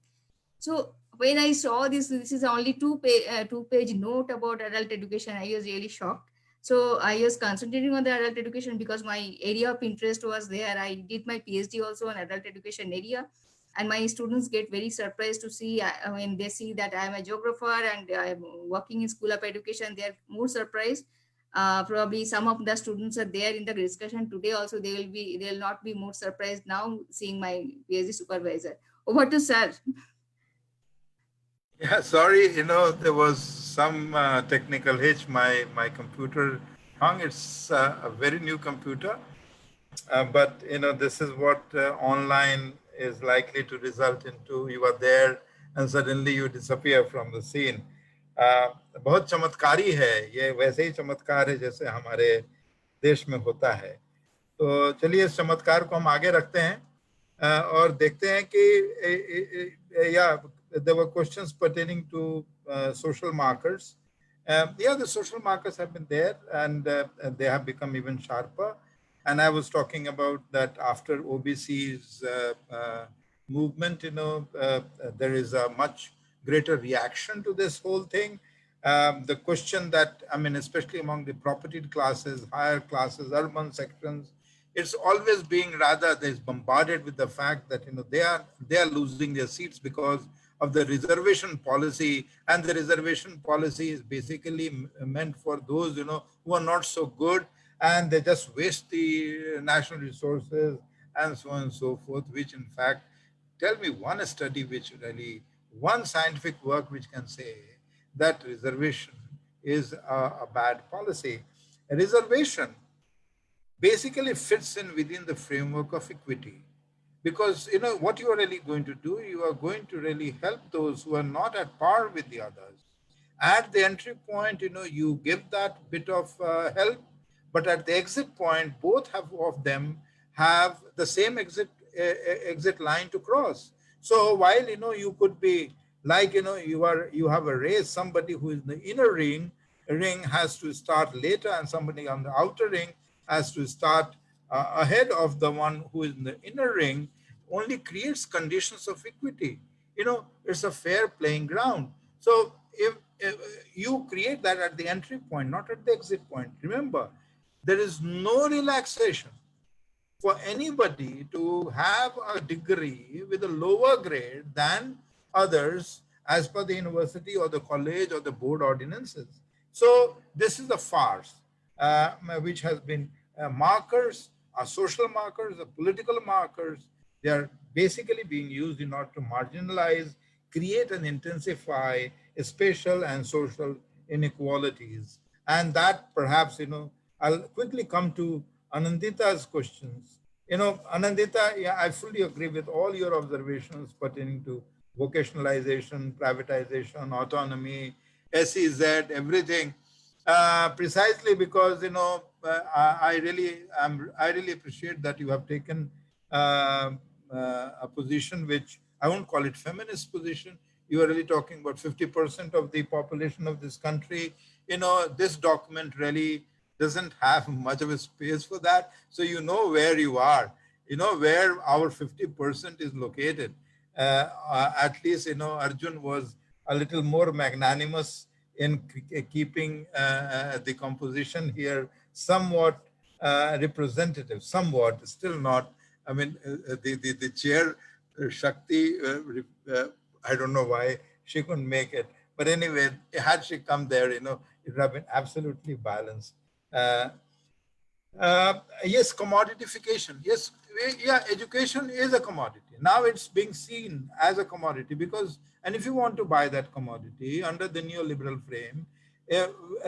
So when I saw this is only 2-page note about adult education, I was really shocked. So I was concentrating on the adult education because my area of interest was there. I did my PhD also on adult education area, and my students get very surprised to see when they see that I am a geographer and I am working in school of education. They are more surprised. Probably some of the students are there in the discussion today also. They will not be more surprised now seeing my PhD supervisor. Over to Sir. Yeah, sorry, there was some technical hitch. My computer hung. It's a very new computer, but this is what online is likely to result into. You are there and suddenly you disappear from the scene. बहुत चमत्कारी है ये, वैसे ही चमत्कार है जैसे हमारे देश में होता है. तो चलिए इस चमत्कार को हम आगे रखते हैं और देखते हैं कि या there were questions pertaining to social markers. Yeah, the social markers have been there, and they have become even sharper. And I was talking about that after OBC's movement, there is a much greater reaction to this whole thing. The question that, I mean, especially among the propertied classes, higher classes, urban sections, it's always being rather, they're bombarded with the fact that, they are losing their seats because of the reservation policy, and the reservation policy is basically meant for those, who are not so good, and they just waste the national resources and so on and so forth, which in fact, tell me one study which really, one scientific work which can say that reservation is a bad policy. A reservation basically fits in within the framework of equity, because what you are really going to do, you are going to really help those who are not at par with the others. At the entry point, you give that bit of help, but at the exit point, both of them have the same exit line to cross. So while you could be like you have a race, somebody who is in the inner ring has to start later, and somebody on the outer ring has to start ahead of the one who is in the inner ring, only creates conditions of equity. It's a fair playing ground. So if you create that at the entry point, not at the exit point, remember, there is no relaxation for anybody to have a degree with a lower grade than others as per the university or the college or the board ordinances. So this is a farce, which has been markers, social markers, political markers. They are basically being used in order to marginalize, create and intensify spatial and social inequalities. And that perhaps, I'll quickly come to Anandita's questions. Anandita, yeah, I fully agree with all your observations pertaining to vocationalization, privatization, autonomy, SEZ, everything. Precisely because I really appreciate that you have taken a position which I won't call it feminist position. You are really talking about 50% of the population of this country. This document really doesn't have much of a space for that. So where you are, where our 50% is located. At least, Arjun was a little more magnanimous in keeping the composition here somewhat representative, somewhat, still not. I mean, the chair, Shakti, I don't know why she couldn't make it. But anyway, had she come there, it would have been absolutely balanced. Yes, commoditification. Yes, yeah, education is a commodity. Now it's being seen as a commodity because, and if you want to buy that commodity under the neoliberal frame,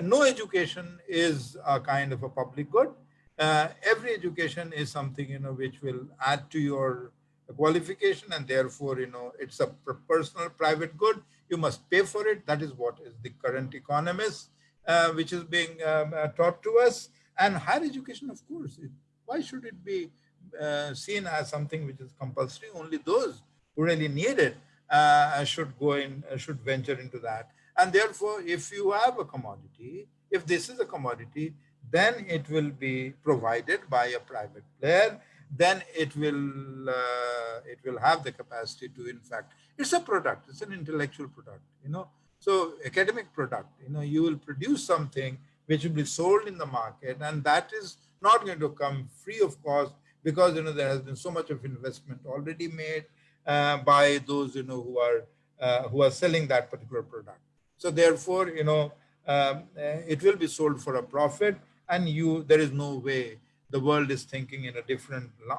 no education is a kind of a public good. Every education is something, which will add to your qualification, and therefore, it's a personal private good. You must pay for it. That is what is the current economist, which is being taught to us. And higher education, of course, why should it be seen as something which is compulsory? Only those who really need it should venture into that. And therefore, if you have a commodity, if this is a commodity, then it will be provided by a private player. Then it will have the capacity to, in fact, it's a product. It's an intellectual product. So academic product. You will produce something which will be sold in the market, and that is not going to come free of cost because there has been so much of investment already made by those who are selling that particular product. So therefore, it will be sold for a profit, and there is no way the world is thinking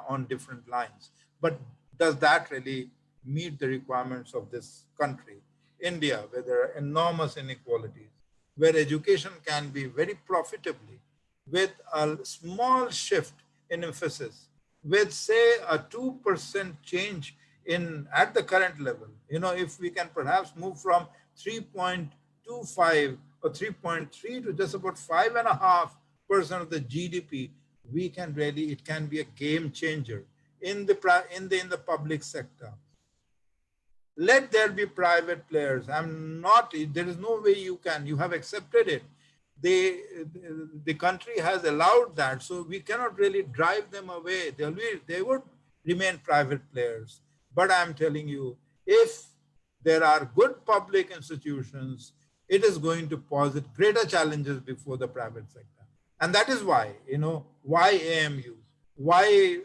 on different lines. But does that really meet the requirements of this country, India, where there are enormous inequalities, where education can be very profitably, with a small shift in emphasis, with say a 2% change at the current level. If we can perhaps move from 3.25 or 3.3 to just about 5.5% of the GDP, it can be a game changer in the public sector. Let there be private players. There is no way you have accepted it. The country has allowed that, so we cannot really drive them away. They would remain private players. But I'm telling you, if there are good public institutions, it is going to posit greater challenges before the private sector. And that is why, why AMU, why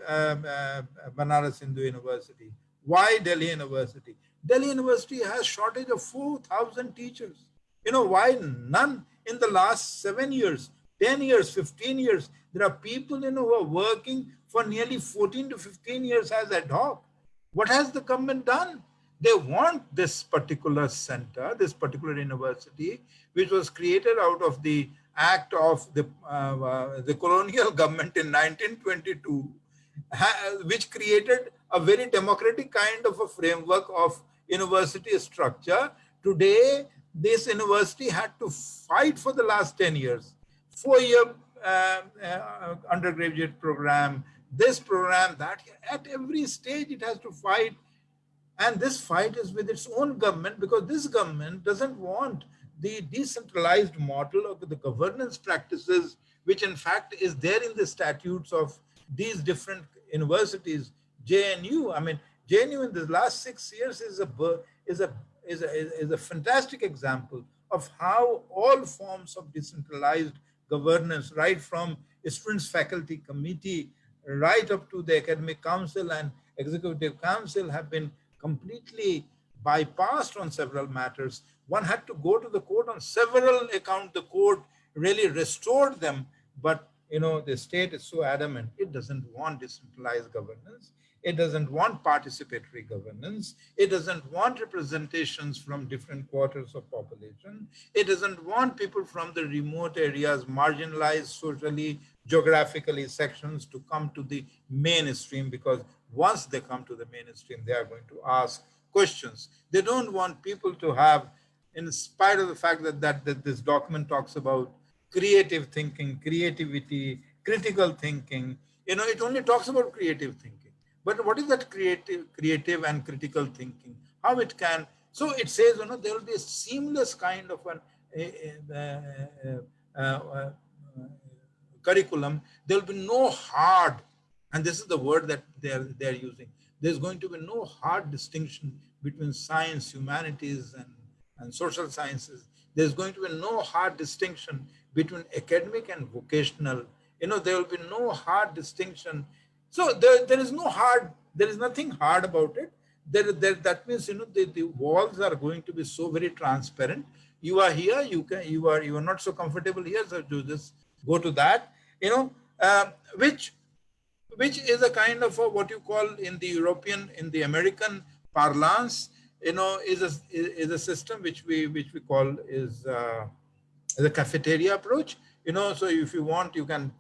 Banaras Hindu University, why Delhi University? Delhi University has shortage of 4,000 teachers. Why none in the last 7 years, 10 years, 15 years? There are people, who are working for nearly 14 to 15 years as ad hoc. What has the government done? They want this particular center, this particular university, which was created out of the act of the colonial government in 1922, which created a very democratic kind of a framework of university structure. Today, this university had to fight for the last 10 years, 4-year undergraduate program, this program, that, at every stage it has to fight. And this fight is with its own government, because this government doesn't want the decentralized model of the governance practices, which in fact is there in the statutes of these different universities. JNU, JNU in the last 6 years is a fantastic example of how all forms of decentralized governance, right from students' faculty committee, right up to the academic council and executive council, have been completely bypassed on several matters. One had to go to the court on several accounts. The court really restored them, but the state is so adamant. It doesn't want decentralized governance. It doesn't want participatory governance. It doesn't want representations from different quarters of population. It doesn't want people from the remote areas, marginalized socially, geographically sections, to come to the mainstream, because once they come to the mainstream, they are going to ask questions. They don't want people to have, in spite of the fact that this document talks about creative thinking, creativity, critical thinking, it only talks about creative thinking. But what is that creative and critical thinking? How it can, so it says, there will be a seamless kind of an curriculum. There will be no hard, and this is the word that they're using. There's going to be no hard distinction between science, humanities, and social sciences. There's going to be no hard distinction between academic and vocational. There will be no hard distinction. So there is no hard, there is nothing hard about it. That means, the walls are going to be so very transparent. You are here, you are not so comfortable here, so you just go to that, which is a kind of what you call in the American parlance, is a system which we call is a cafeteria approach. So if you want, you can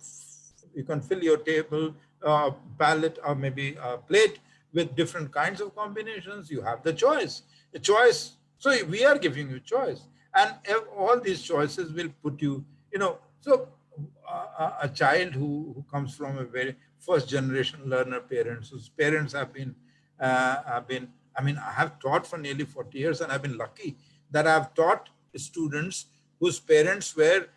fill your table, palette, or maybe a plate with different kinds of combinations. You have the choice. So we are giving you choice, and all these choices will put you, so a child who comes from a very first generation learner parents, whose parents have been, I have taught for nearly 40 years, and I've been lucky that I've taught students whose parents were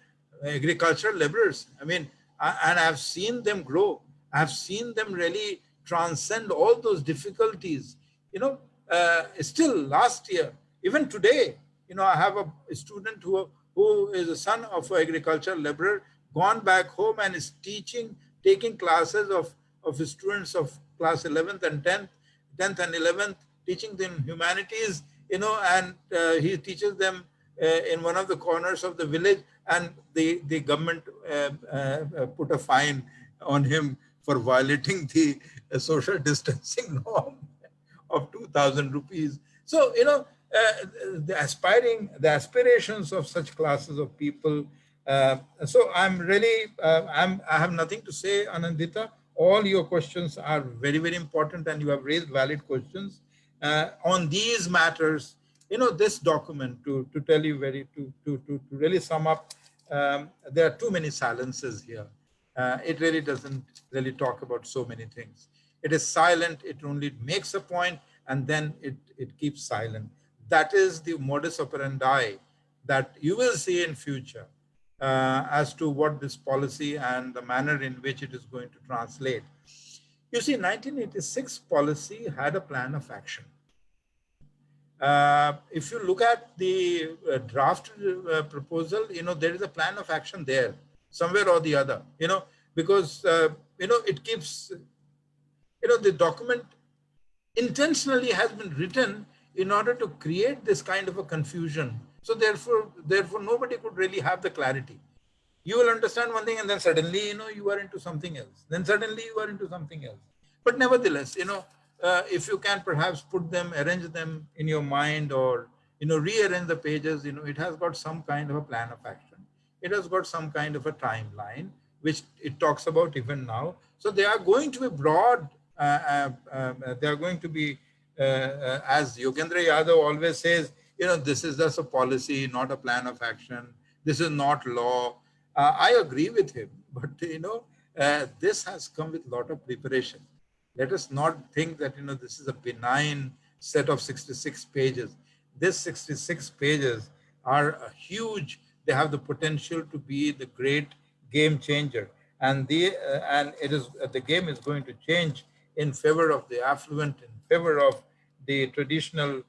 agricultural laborers. And I've seen them grow. I've seen them really transcend all those difficulties. Still last year, even today, I have a student who is a son of an agricultural laborer, gone back home and is taking classes of students of class 11th and 10th and 11th, teaching them humanities, and he teaches them in one of the corners of the village, and the government put a fine on him for violating the social distancing norm of 2,000 rupees. So, the aspirations of such classes of people. So I'm really, I have nothing to say, Anandita. All your questions are very, very important, and you have raised valid questions on these matters. This document, to tell you to really sum up, there are too many silences here. It really doesn't really talk about so many things. It is silent. It only makes a point, and then it keeps silent. That is the modus operandi that you will see in future as to what this policy and the manner in which it is going to translate. You see, 1986 policy had a plan of action. If you look at the draft proposal, there is a plan of action there somewhere or the other, because, it keeps, the document intentionally has been written in order to create this kind of a confusion. So therefore nobody could really have the clarity. You will understand one thing and then suddenly, you are into something else. Then suddenly you are into something else. But nevertheless, if you can perhaps put them, arrange them in your mind or, rearrange the pages, it has got some kind of a plan of action. It has got some kind of a timeline, which it talks about even now. So they are going to be broad, they are going to be, as Yogendra Yadav always says, this is just a policy, not a plan of action. This is not law. I agree with him, but this has come with a lot of preparation. Let us not think that this is a benign set of 66 pages. This 66 pages are huge. They have the potential to be the great game changer, and the game is going to change in favor of the affluent, in favor of the traditional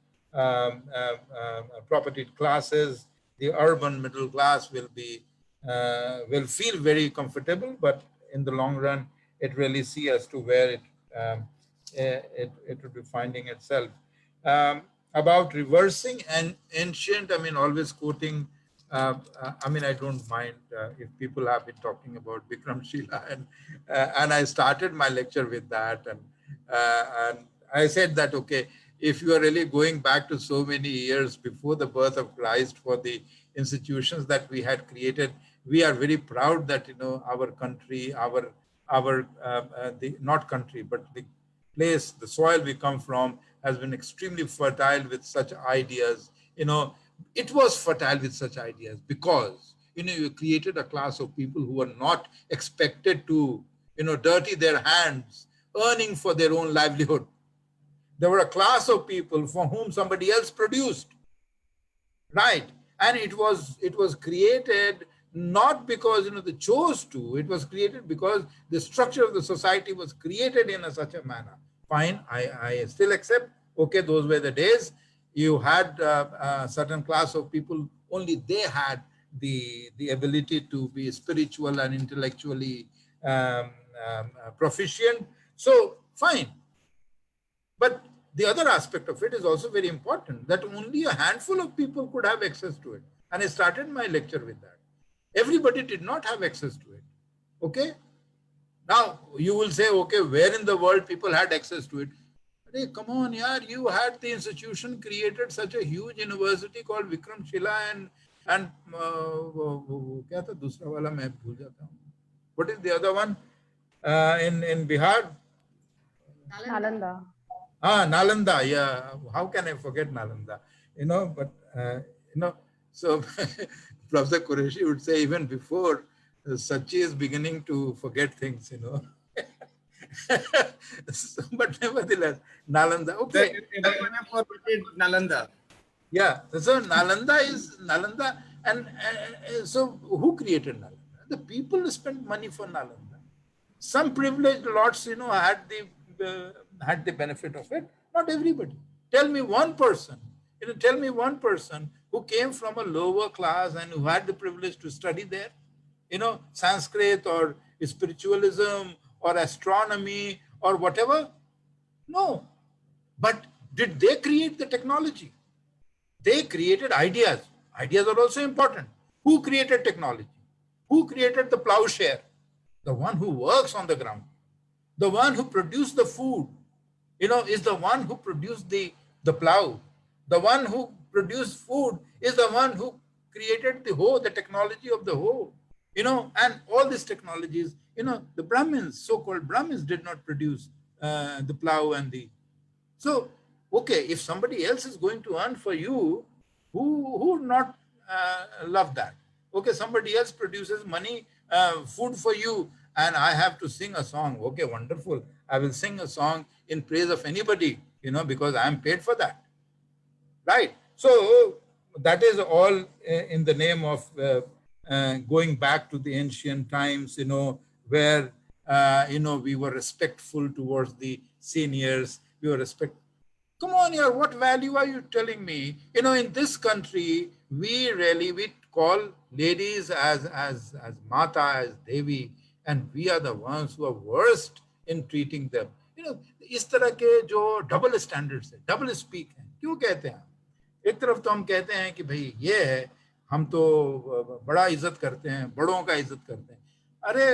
propertied classes. The urban middle class will feel very comfortable, but in the long run, it really see as to where it would be finding itself. About reversing an ancient, always quoting, I don't mind if people have been talking about Vikramshila, and I started my lecture with that, and I said that, okay, if you are really going back to so many years before the birth of Christ for the institutions that we had created, we are very proud that our country, not country, but the place, the soil we come from has been extremely fertile with such ideas. It was fertile with such ideas because you created a class of people who were not expected to dirty their hands earning for their own livelihood. There were a class of people for whom somebody else produced, right? And it was created not because they chose to. It was created because the structure of the society was created in such a manner. Fine, I still accept. Okay, those were the days. You had a certain class of people. Only they had the ability to be spiritual and intellectually proficient. So fine. But the other aspect of it is also very important, that only a handful of people could have access to it. And I started my lecture with that. Everybody did not have access to it. Okay. Now you will say, okay, where in the world people had access to it? Hey, come on, yaar, you had the institution created such a huge university called Vikramshila and kya tha dusra wala main bhul jata hu. What is the other one in Bihar? Nalanda. Nalanda, yeah. How can I forget Nalanda? So Professor Qureshi would say even before Sachi is beginning to forget things, So, but nevertheless, Nalanda, okay. Nalanda. Yeah, so Nalanda, and so who created Nalanda? The people spent money for Nalanda. Some privileged lots, had the benefit of it. Not everybody. Tell me one person. Who came from a lower class and who had the privilege to study there. Sanskrit or spiritualism or astronomy or whatever. No. But did they create the technology? They created ideas. Ideas are also important. Who created technology? Who created the plowshare? The one who works on the ground. The one who produced the food, is the one who produced the plow. The one who produced food is the one who created the hoe, the technology of the hoe. And all these technologies, the Brahmins, so-called Brahmins, did not produce the plow and the. So, okay, if somebody else is going to earn for you, who would not love that? Okay, somebody else produces money, food for you, and I have to sing a song. Okay, wonderful. I will sing a song in praise of anybody, because I am paid for that. Right? So that is all in the name of going back to the ancient times, where, we were respectful towards the seniors. We were Come on here, what value are you telling me? You know, in this country, we call ladies as Mata, as Devi, and we are the ones who are worst in treating them. You know, इस तरह के जो double standards है, double speak है, क्यों कहते हैं? एक तरफ तो हम कहते हैं कि भाई ये है, हम तो बड़ा इज्जत करते हैं, बड़ों का इज्जत करते हैं. अरे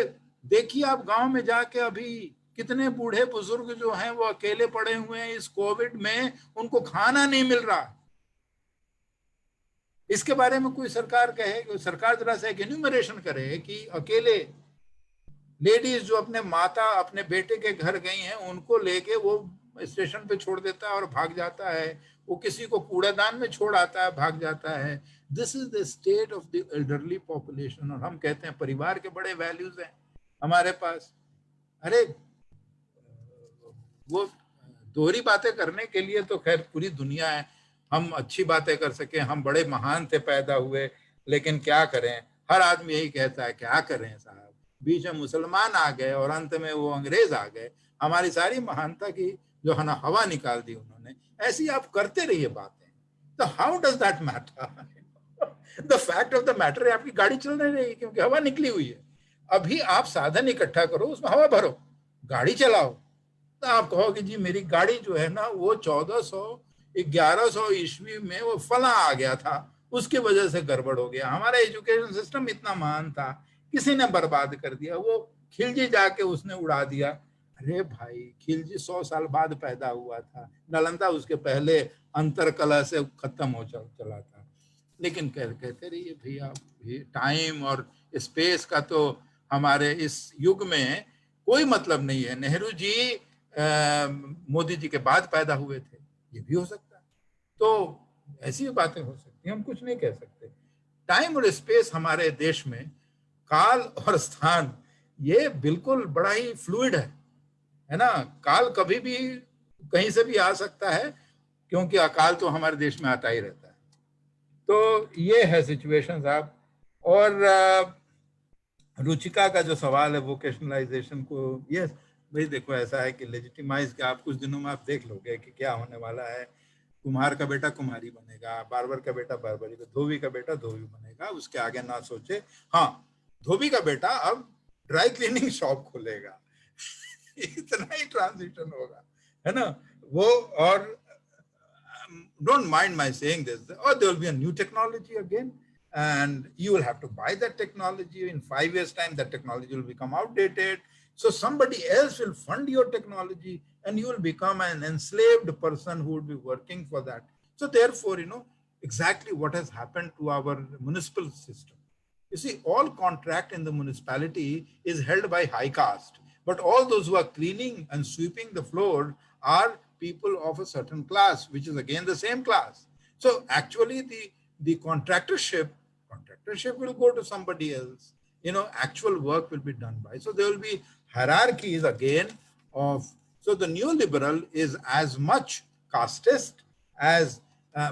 देखिए आप गांव में जाके अभी कितने बूढ़े बुजुर्ग जो हैं वो अकेले पड़े हुए हैं इस कोविड में, उनको खाना नहीं मिल रहा. इसके बारे में कोई सरकार कहे, सरकार जरा सा एक एन्यूमरेशन करे कि अकेले लेडीज जो अपने माता अपने बेटे के घर गई हैं उनको लेके वो स्टेशन पे छोड़ देता है और भाग जाता है, वो किसी को कूड़ादान में छोड़ आता है, भाग जाता है. This is the state of the elderly population. और हम कहते हैं परिवार के बड़े वैल्यूज हैं हमारे पास. अरे वो दोहरी बातें करने के लिए तो खैर पूरी दुनिया है, हम अच्छी बातें कर सके, हम बड़े महान थे पैदा हुए, लेकिन क्या करें, हर आदमी यही कहता है क्या करें साहब, बीच में मुसलमान आ गए और अंत में वो अंग्रेज आ गए, हमारी सारी महानता की जो है ना हवा निकाल दी उन्होंने. ऐसी आप करते रहिए बातें. तो how does that matter? The fact of the matter है आपकी गाड़ी चल नहीं रही क्योंकि हवा निकली हुई है. अभी आप साधन इकट्ठा करो, उसमें हवा भरो, गाड़ी चलाओ. तो आप कहोगे जी मेरी गाड़ी जो है ना वो 1100 ईस्वी में वो फला आ गया था, उसकी वजह से गड़बड़ हो गया. हमारा एजुकेशन सिस्टम इतना महान था, किसी ने बर्बाद कर दिया, वो खिलजी जाके उसने उड़ा दिया. अरे भाई खिलजी 100 साल बाद पैदा हुआ था, नालंदा उसके पहले अंतर कला से खत्म हो चला था. लेकिन कहते रहिए भैया, टाइम और स्पेस का तो हमारे इस युग में कोई मतलब नहीं है. नेहरू जी मोदी जी के बाद पैदा हुए थे, ये भी हो सकता है. तो ऐसी भी बातें हो सकती हैं, हम कुछ नहीं कह सकते. टाइम और स्पेस हमारे देश में, काल और स्थान, ये बिल्कुल बड़ा ही फ्लूइड है ना. काल कभी भी कहीं से भी आ सकता है क्योंकि अकाल तो हमारे देश में आता ही रहता है. तो ये है सिचुएशन साहब. और रुचिका का जो सवाल है वोकेशनलाइजेशन को, यस भाई देखो ऐसा है कि लेजिटिमाइज के आप कुछ दिनों में आप देख लोगे कि क्या होने वाला है. कुम्हार का बेटा कुम्हारी बनेगा, बार्बर का बेटा बार्बरी, धोबी का बेटा धोबी बनेगा, उसके आगे ना सोचे. हाँ, धोबी का बेटा अब ड्राई क्लीनिंग शॉप खोलेगा. इतना ही ट्रांजिशन होगा, है ना वो. और don't mind my saying this, or there will be a new technology again and you will have to buy that technology. In 5 years time that technology will become outdated, so somebody else will fund your technology and you will become an enslaved person who would be working for that. So therefore, you know exactly what has happened to our municipal system. You see, all contract in the municipality is held by high caste, but all those who are cleaning and sweeping the floor are people of a certain class, which is again the same class. So actually the contractorship will go to somebody else. You know, actual work will be done by. So there will be hierarchies again of, so the neoliberal is as much casteist as,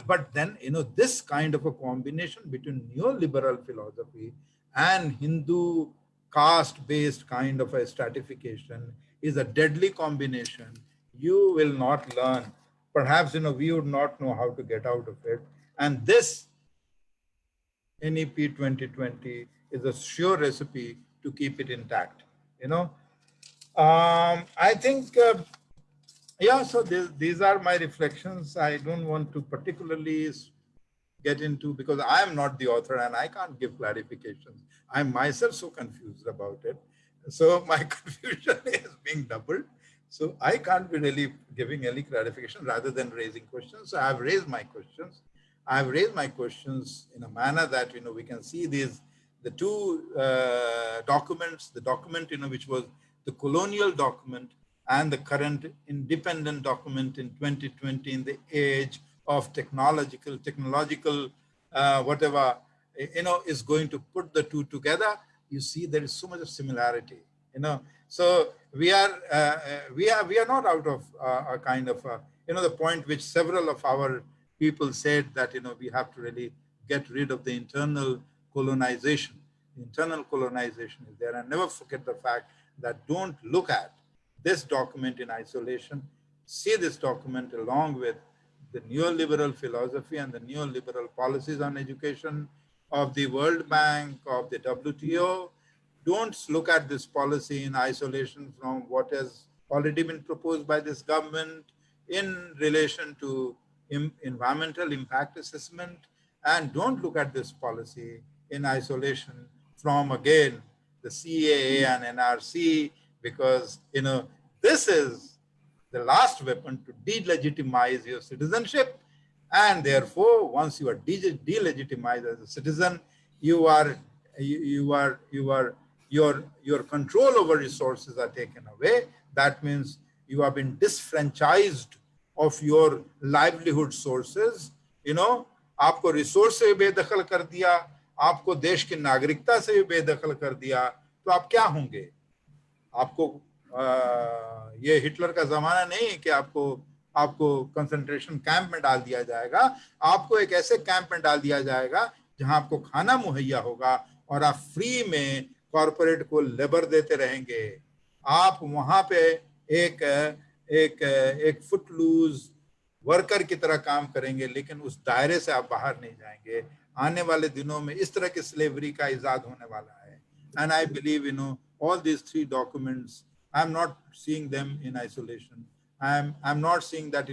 but then, you know, this kind of a combination between neoliberal philosophy and Hindu caste-based kind of a stratification is a deadly combination. You will not learn. Perhaps, you know, we would not know how to get out of it. And this NEP 2020 is a sure recipe to keep it intact, you know. I think, yeah, so these are my reflections. I don't want to particularly get into, because I am not the author and I can't give clarifications. I'm myself so confused about it. So my confusion is being doubled. So I can't be really giving any clarification rather than raising questions. So I've raised my questions. I've raised my questions in a manner that, you know, we can see these, the two documents, the document, you know, which was the colonial document and the current independent document in 2020 in the age of technological, whatever, you know, is going to put the two together. You see, there is so much of similarity, you know. So we are not out of a kind of, you know, the point which several of our people said that, you know, we have to really get rid of the internal colonization. The internal colonization is there. And never forget the fact that don't look at this document in isolation. see this document along with the neoliberal philosophy and the neoliberal policies on education of the World Bank, of the WTO. Don't look at this policy in isolation from what has already been proposed by this government in relation to environmental impact assessment, and don't look at this policy in isolation from, again, the CAA and NRC, because, this is the last weapon to delegitimize your citizenship. And therefore, once you are delegitimized as a citizen, your control over resources are taken away. That means you have been disfranchised of your livelihood sources. आपको resource से बेदखल कर दिया, आपको देश की नागरिकता से भी बेदखल कर दिया, तो आप क्या होंगे? आपको ये हिटलर का जमाना नहीं कि आपको कंसंट्रेशन कैंप में डाल दिया जाएगा। आपको एक ऐसे कैंप में डाल दिया जाएगा जहां आपको खाना मुहैया होगा और आप फ्री में कॉर्पोरेट को लेबर देते रहेंगे। आप वहां पे एक फुटलूज वर्कर की तरह काम करेंगे, लेकिन उस दायरे से आप बाहर नहीं जाएंगे। आने वाले दिनों में इस तरह की स्लेवरी का इजाद होने वाला है। And I believe all these three documents, I'm not seeing them in isolation. I'm not seeing that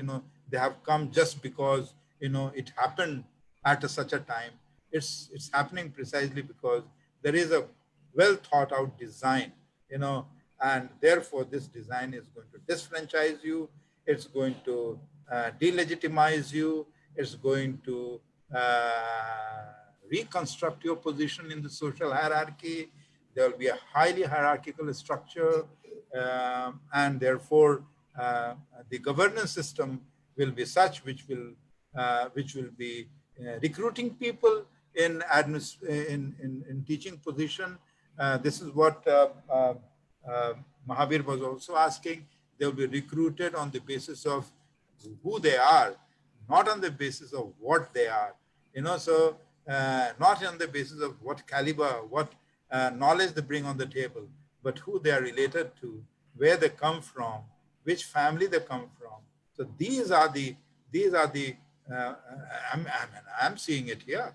they have come just because it happened at such a time. It's happening precisely because there is a well thought out design, and therefore this design is going to disfranchise you. It's going to delegitimize you. It's going to reconstruct your position in the social hierarchy. There will be a highly hierarchical structure, and therefore the governance system will be such which will be recruiting people in teaching position. This is what Mahavir was also asking. They will be recruited on the basis of who they are, not on the basis of what they are. So not on the basis of what caliber, what knowledge they bring on the table, but who they are related to, where they come from, which family they come from. So these are the I'm seeing it here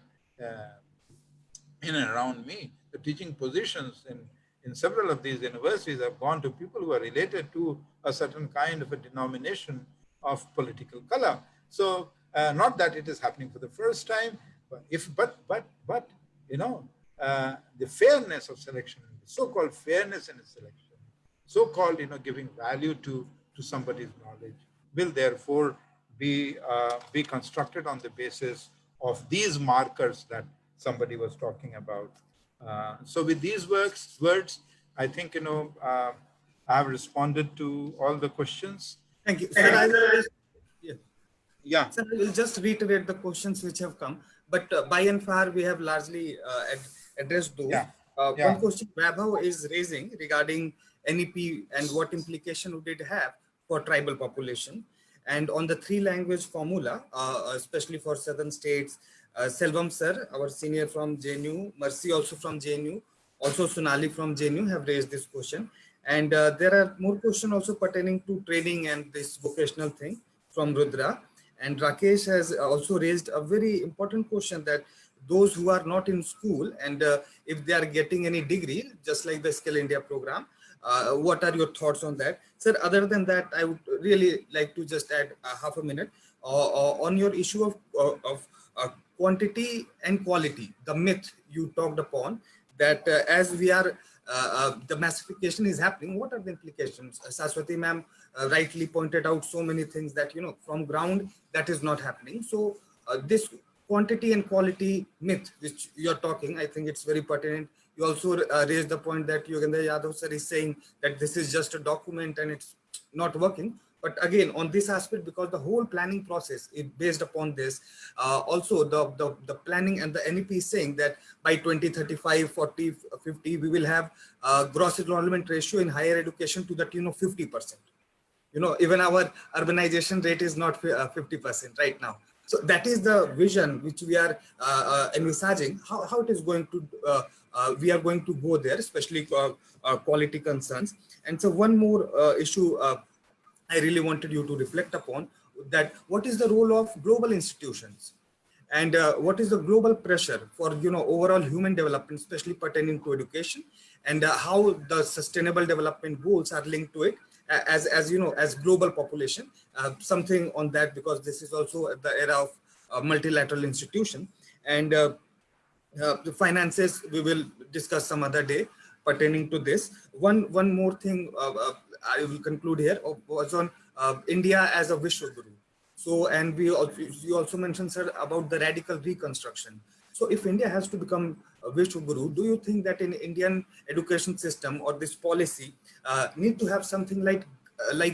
in and around me. The teaching positions in several of these universities have gone to people who are related to a certain kind of a denomination of political color. So not that it is happening for the first time, but the fairness of selection, the so-called fairness in selection, so-called giving value to somebody's knowledge, will therefore be constructed on the basis of these markers that somebody was talking about. So with these words, I think I have responded to all the questions. Thank you. Sir, yeah. Sir, I will just reiterate the questions which have come, but by and far we have largely addressed those. Yeah. One question Vaibhav is raising regarding NEP and what implication would it have for tribal population, and on the 3-language formula, especially for southern states. Selvam sir, our senior from JNU, Mercy also from JNU, also Sonali from JNU have raised this question, and there are more questions also pertaining to training and this vocational thing from Rudra. And Rakesh has also raised a very important question that those who are not in school and if they are getting any degree, just like the Skill India program, what are your thoughts on that? Sir, other than that, I would really like to just add half a minute on your issue of quantity and quality, the myth you talked upon, that as we are, the massification is happening, what are the implications? Saraswati ma'am rightly pointed out so many things that, from ground, that is not happening. So this quantity and quality myth, which you're talking, I think it's very pertinent. You also raised the point that Yogendra Yadav sir is saying that this is just a document and it's not working. But again, on this aspect, because the whole planning process is based upon this, also the planning and the NEP is saying that by 2035, 40, 50, we will have gross enrollment ratio in higher education to the tune of 50%. Even our urbanization rate is not 50% right now. So that is the vision which we are envisaging, how it is going to, we are going to go there, especially quality concerns. And so one more issue I really wanted you to reflect upon that. What is the role of global institutions, and what is the global pressure for overall human development, especially pertaining to education, and how the sustainable development goals are linked to it, as global population. Something on that, because this is also the era of multilateral institution. And the finances we will discuss some other day pertaining to this. One more thing I will conclude here was on India as a Vishwa Guru. So, and you also mentioned, sir, about the radical reconstruction. So if India has to become a Vishwa Guru, do you think that in Indian education system or this policy need to have something like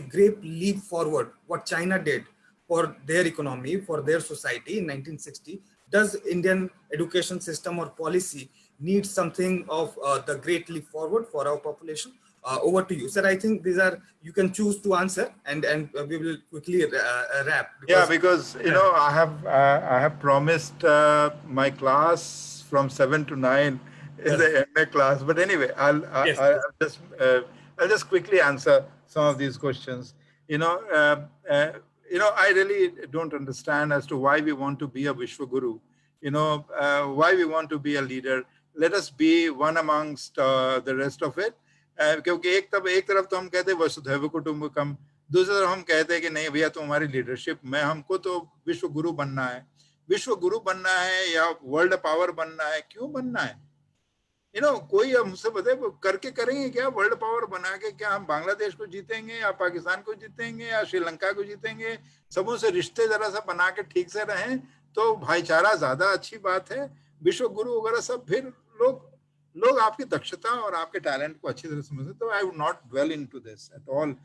great leap forward, what China did for their economy, for their society in 1960? Does Indian education system or policy need something of the great leap forward for our population? Over to you, sir. I think these are, you can choose to answer, and we will quickly wrap. Because I have promised my class from 7 to 9 in the MA class. But anyway, I'll just quickly answer some of these questions. I really don't understand as to why we want to be a Vishwa Guru. Why we want to be a leader. Let us be one amongst the rest of it. क्योंकि एक तरफ तो हम कहते हैं वसुधैव कुटुंबकम, दूसरी तरफ हम कहते हैं कि नहीं भैया तुम हमारी लीडरशिप में, हमको तो विश्व गुरु बनना है। विश्व गुरु बनना है या वर्ल्ड पावर बनना है, क्यों बनना है? कोई हमसे बताए करके करेंगे क्या? वर्ल्ड पावर बना के क्या हम बांग्लादेश को जीतेंगे या पाकिस्तान को जीतेंगे या श्रीलंका को जीतेंगे? सबों से रिश्ते जरा सा बना के ठीक से रहें तो भाईचारा ज्यादा अच्छी बात है। विश्व गुरु वगैरह सब फिर लोग आपकी दक्षता और आपके टैलेंट को अच्छी तरह समझते। तो I would not dwell into this at all.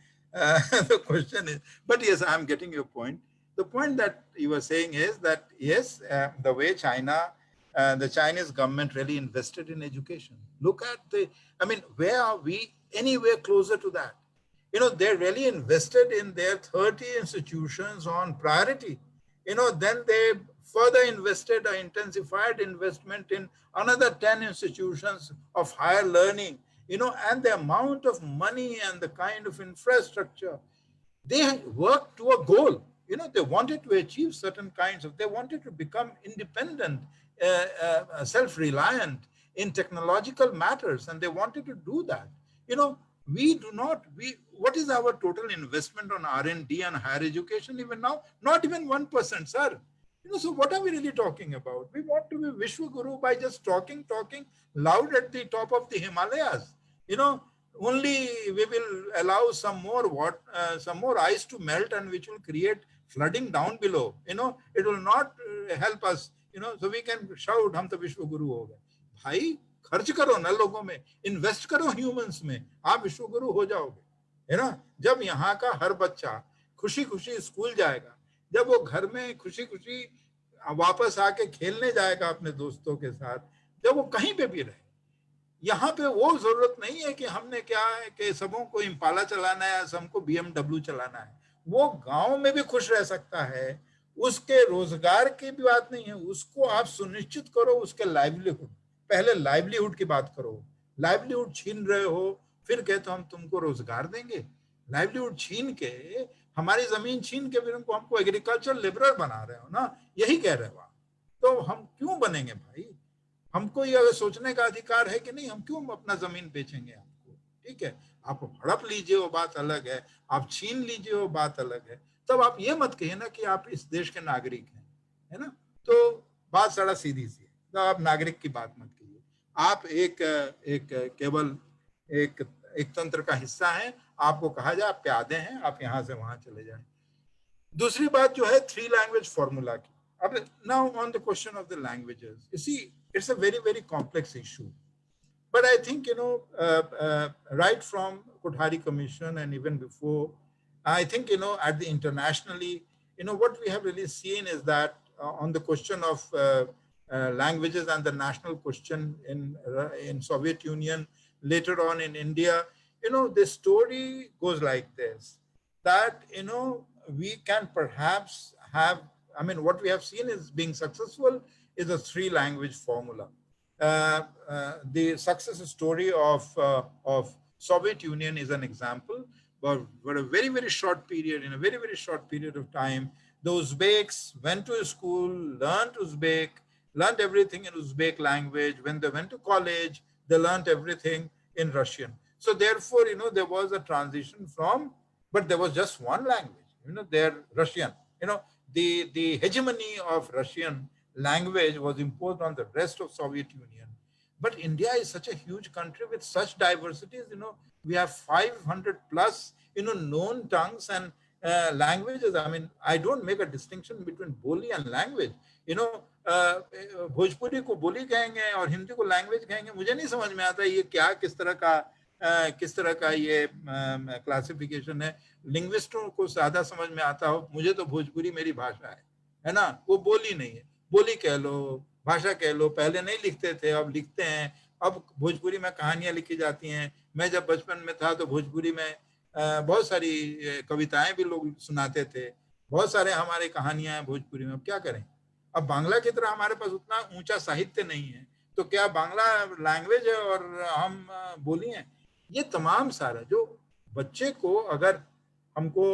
The question is, but yes, I'm getting your point. The point that you were saying is that yes, the way the Chinese government really invested in education. Look at where are we anywhere closer to that? They really invested in their 30 institutions on priority. Then they further invested or intensified investment in another 10 institutions of higher learning, and the amount of money and the kind of infrastructure. They worked to a goal. They wanted to achieve certain kinds of, they wanted to become independent, self-reliant in technological matters, and they wanted to do that. What is our total investment on R&D and higher education even now? Not even 1%, sir. So what are we really talking about? We want to be Vishwa Guru by just talking loud at the top of the Himalayas. Only we will allow some more ice to melt, and which will create flooding down below. It will not help us. So we can shout, "Hum to Vishwa Guru ho gaye." Bhai, खर्च करो ना लोगों में, invest करो humans में, आप विश्व गुरु हो जाओगे, है ना? जब यहाँ का हर बच्चा खुशी खुशी स्कूल जाएगा, जब वो घर में खुशी खुशी वापस आके खेलने जाएगा अपने दोस्तों के साथ, जब वो कहीं पे भी रहे, यहाँ पे वो जरूरत नहीं है कि हमने क्या है कि सबों को इम्पाला चलाना है, सबको BMW चलाना है। वो गांव में भी खुश रह सकता है, उसके रोजगार की भी बात नहीं है, उसको आप सुनिश्चित करो उसके लाइवलीहुड। पहले लाइवलीहुड की बात करो, लाइवलीहुड छीन रहे हो, फिर कहते हम तुमको रोजगार देंगे। लाइवलीहुड छीन के, हमारी जमीन छीन के फिर हमको एग्रीकल्चर लेबरर बना रहे हो ना, यही कह रहे हो आप। तो हम क्यों बनेंगे भाई? हमको ये सोचने का अधिकार है कि नहीं, हम क्यों अपना जमीन बेचेंगे आपको? ठीक है, आप हड़प लीजिए वो बात अलग है, आप छीन लीजिए वो बात अलग है, तब आप ये मत कहिए ना कि आप इस देश के नागरिक हैं, है ना? तो बात सारा सीधी सी है, तो आप नागरिक की बात मत कीजिए, आप केवल एक तंत्र का हिस्सा हैं, आपको कहा जाए आप प्यादे हैं, आप यहाँ से वहां चले जाएं। दूसरी बात जो है 3 लैंग्वेज फॉर्मूला की। अब now on the question of the languages, you see, it's a very, very complex issue. But I think, right from Kudhari Commission and even before, I think, at the internationally, what we have really seen is that on the question of languages and the national question in Soviet Union, later on in India, the story goes like this, that, we can perhaps have, what we have seen is being successful is a 3 language formula. The success story of Soviet Union is an example. but for a very, very short period, in a very, very short period of time, the Uzbeks went to a school, learned Uzbek, learned everything in Uzbek language. When they went to college, they learned everything in Russian. So therefore, there was a transition from, but there was just one language, they're Russian. The hegemony of Russian language was imposed on the rest of Soviet Union. But India is such a huge country with such diversities, we have 500 plus, known tongues and languages. I mean, I don't make a distinction between boli and language. Bhojpuri को बोली कहेंगे और हिंदी को language कहेंगे. मुझे नहीं समझ में आता ये क्या किस तरह का ये क्लासिफिकेशन है. लिंग्विस्टों को ज्यादा समझ में आता हो. मुझे तो भोजपुरी मेरी भाषा है ना, वो बोली नहीं है. बोली कह लो, भाषा कह लो. पहले नहीं लिखते थे, अब लिखते हैं. अब भोजपुरी में कहानियां लिखी जाती हैं. मैं जब बचपन में था तो भोजपुरी में बहुत सारी कविताएं भी लोग सुनाते थे. बहुत सारे हमारे कहानियां हैं भोजपुरी में. अब क्या करें? अब बांग्ला की तरह हमारे पास उतना ऊंचा साहित्य नहीं है, तो क्या बांग्ला लैंग्वेज है और हम बोली हैं? ये तमाम सारा जो बच्चे को अगर हमको,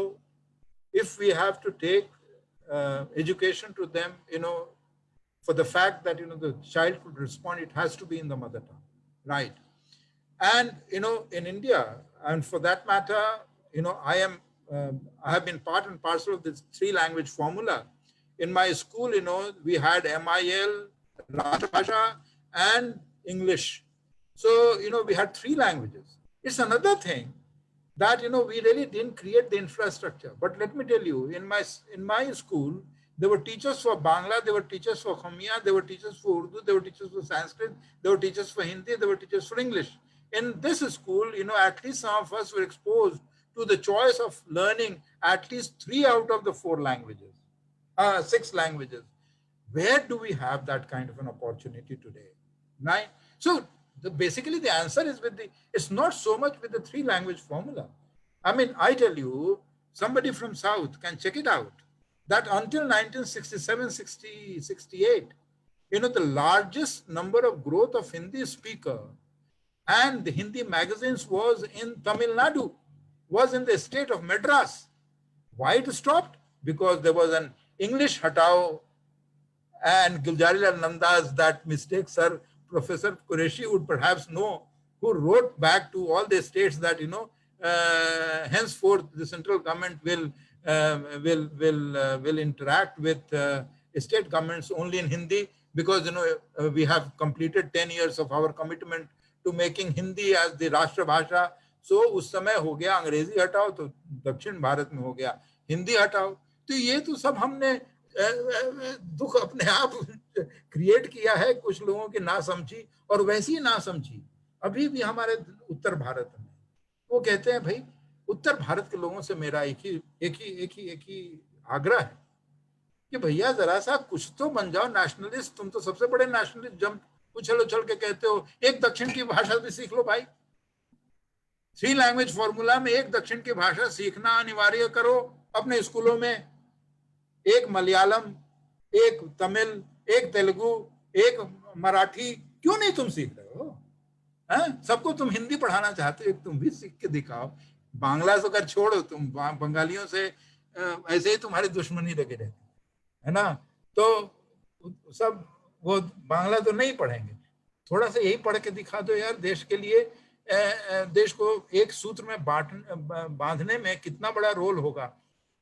if we have to take education to them, for the fact that, the child could respond, it has to be in the mother tongue, right? And, in India, and for that matter, I have been part and parcel of this 3-language formula. In my school, we had MIL, Rashtrabhasha, and English. So, we had 3 languages. It's another thing that, we really didn't create the infrastructure. But let me tell you, in my school, there were teachers for Bangla, there were teachers for Khamiya, there were teachers for Urdu, there were teachers for Sanskrit, there were teachers for Hindi, there were teachers for English. In this school, at least some of us were exposed to the choice of learning at least 3 out of the 4 languages, 6 languages. Where do we have that kind of an opportunity today, right? So basically the answer is it's not so much with the 3-language formula. I mean, I tell you, somebody from South can check it out, that until 1967, 68, the largest number of growth of Hindi speaker and the Hindi magazines was in Tamil Nadu, was in the state of Madras. Why it stopped? Because there was an English hatao, and Gulzarlal Nanda's that mistake, sir, Professor Qureshi would perhaps know, who wrote back to all the states that, henceforth the central government will interact with state governments only in Hindi, because, we have completed 10 years of our commitment to making Hindi as the Rashtra Bhasha. So उस समय हो गया अंग्रेजी हटाओ, तो दक्षिण भारत में हो गया हिंदी हटाओ. तो ये तो सब हमने दुख अपने आप क्रिएट किया है, कुछ लोगों की ना समझी, और वैसी ना समझी अभी भी हमारे उत्तर भारत में. वो कहते हैं भाई, उत्तर भारत के लोगों से मेरा एक ही आग्रह है कि भैया जरा सा कुछ तो बन जाओ नेशनलिस्ट. तुम तो सबसे बड़े नेशनलिस्ट, जब उछल के कहते हो एक दक्षिण की भाषा भी सीख लो भाई. 3-language फॉर्मूला में एक दक्षिण की भाषा सीखना अनिवार्य करो अपने स्कूलों में. एक मलयालम, एक तमिल, एक तेलुगु, एक मराठी, क्यों नहीं तुम सीख रहे हो? सबको तुम हिंदी पढ़ाना चाहते हो, तुम भी सीख के दिखाओ. बांग्ला से कर छोड़ो, तुम बंगालियों से ऐसे ही तुम्हारी दुश्मनी लगे रहती है ना. तो सब वो बांग्ला तो नहीं पढ़ेंगे, थोड़ा सा यही पढ़ के दिखा दो यार. देश के लिए, देश को एक सूत्र में बांधने में कितना बड़ा रोल होगा.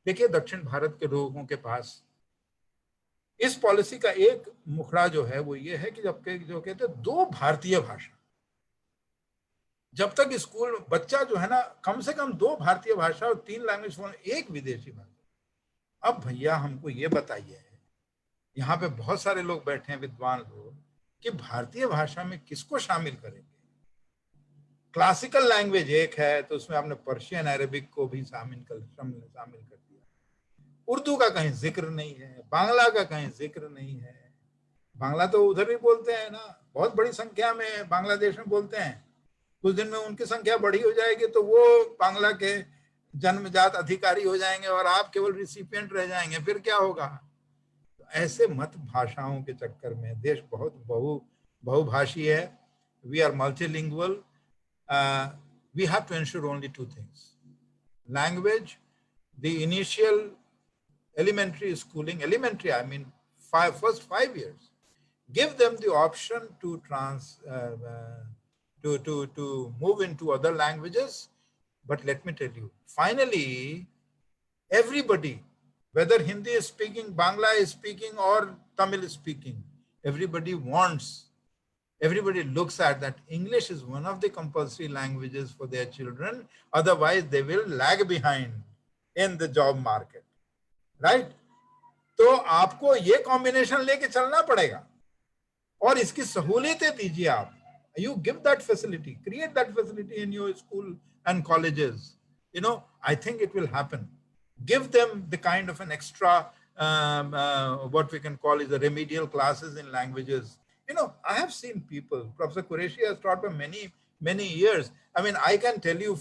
देखिए, दक्षिण भारत के लोगों के पास इस पॉलिसी का एक मुखड़ा जो है वो ये है कि जो कहते हैं 2 भारतीय भाषा. जब तक स्कूल बच्चा जो है ना, कम से कम 2 भारतीय भाषा और 3 लैंग्वेज, 1 विदेशी भाषा. अब भैया हमको ये बताइए, यहाँ पे बहुत सारे लोग बैठे हैं, विद्वान लोग, कि भारतीय भाषा में किसको शामिल करेंगे. क्लासिकल लैंग्वेज एक है, तो उसमें आपने पर्शियन, अरेबिक को भी शामिल कर दिया. उर्दू का कहीं जिक्र नहीं है, बांग्ला का कहीं जिक्र नहीं है. बांग्ला तो उधर भी बोलते हैं ना, बहुत बड़ी संख्या में बांग्लादेश में बोलते हैं. कुछ दिन में उनकी संख्या बड़ी हो जाएगी तो वो बांग्ला के जन्मजात अधिकारी हो जाएंगे और आप केवल रिसिपिएंट रह जाएंगे. फिर क्या होगा? ऐसे मत भाषाओं के चक्कर में देश बहुत बहुभाषी है. We are multilingual. We have to ensure only 2 things. language, the initial elementary schooling, elementary, I mean first 5 years, give them the option to to move into other languages. But let me tell you, finally, everybody, whether Hindi is speaking, Bangla is speaking, or Tamil is speaking, everybody looks at that English is one of the compulsory languages for their children. Otherwise, they will lag behind in the job market, right? तो आपको ये combination लेके चलना पड़ेगा और इसकी सहूलियतें दीजिए आप. You give that facility, create that facility in your school and colleges. You know, I think it will happen. Give them the kind of an extra, what we can call is the remedial classes in languages. You know, I have seen people, Professor Qureshi has taught for many years. I mean, I can tell you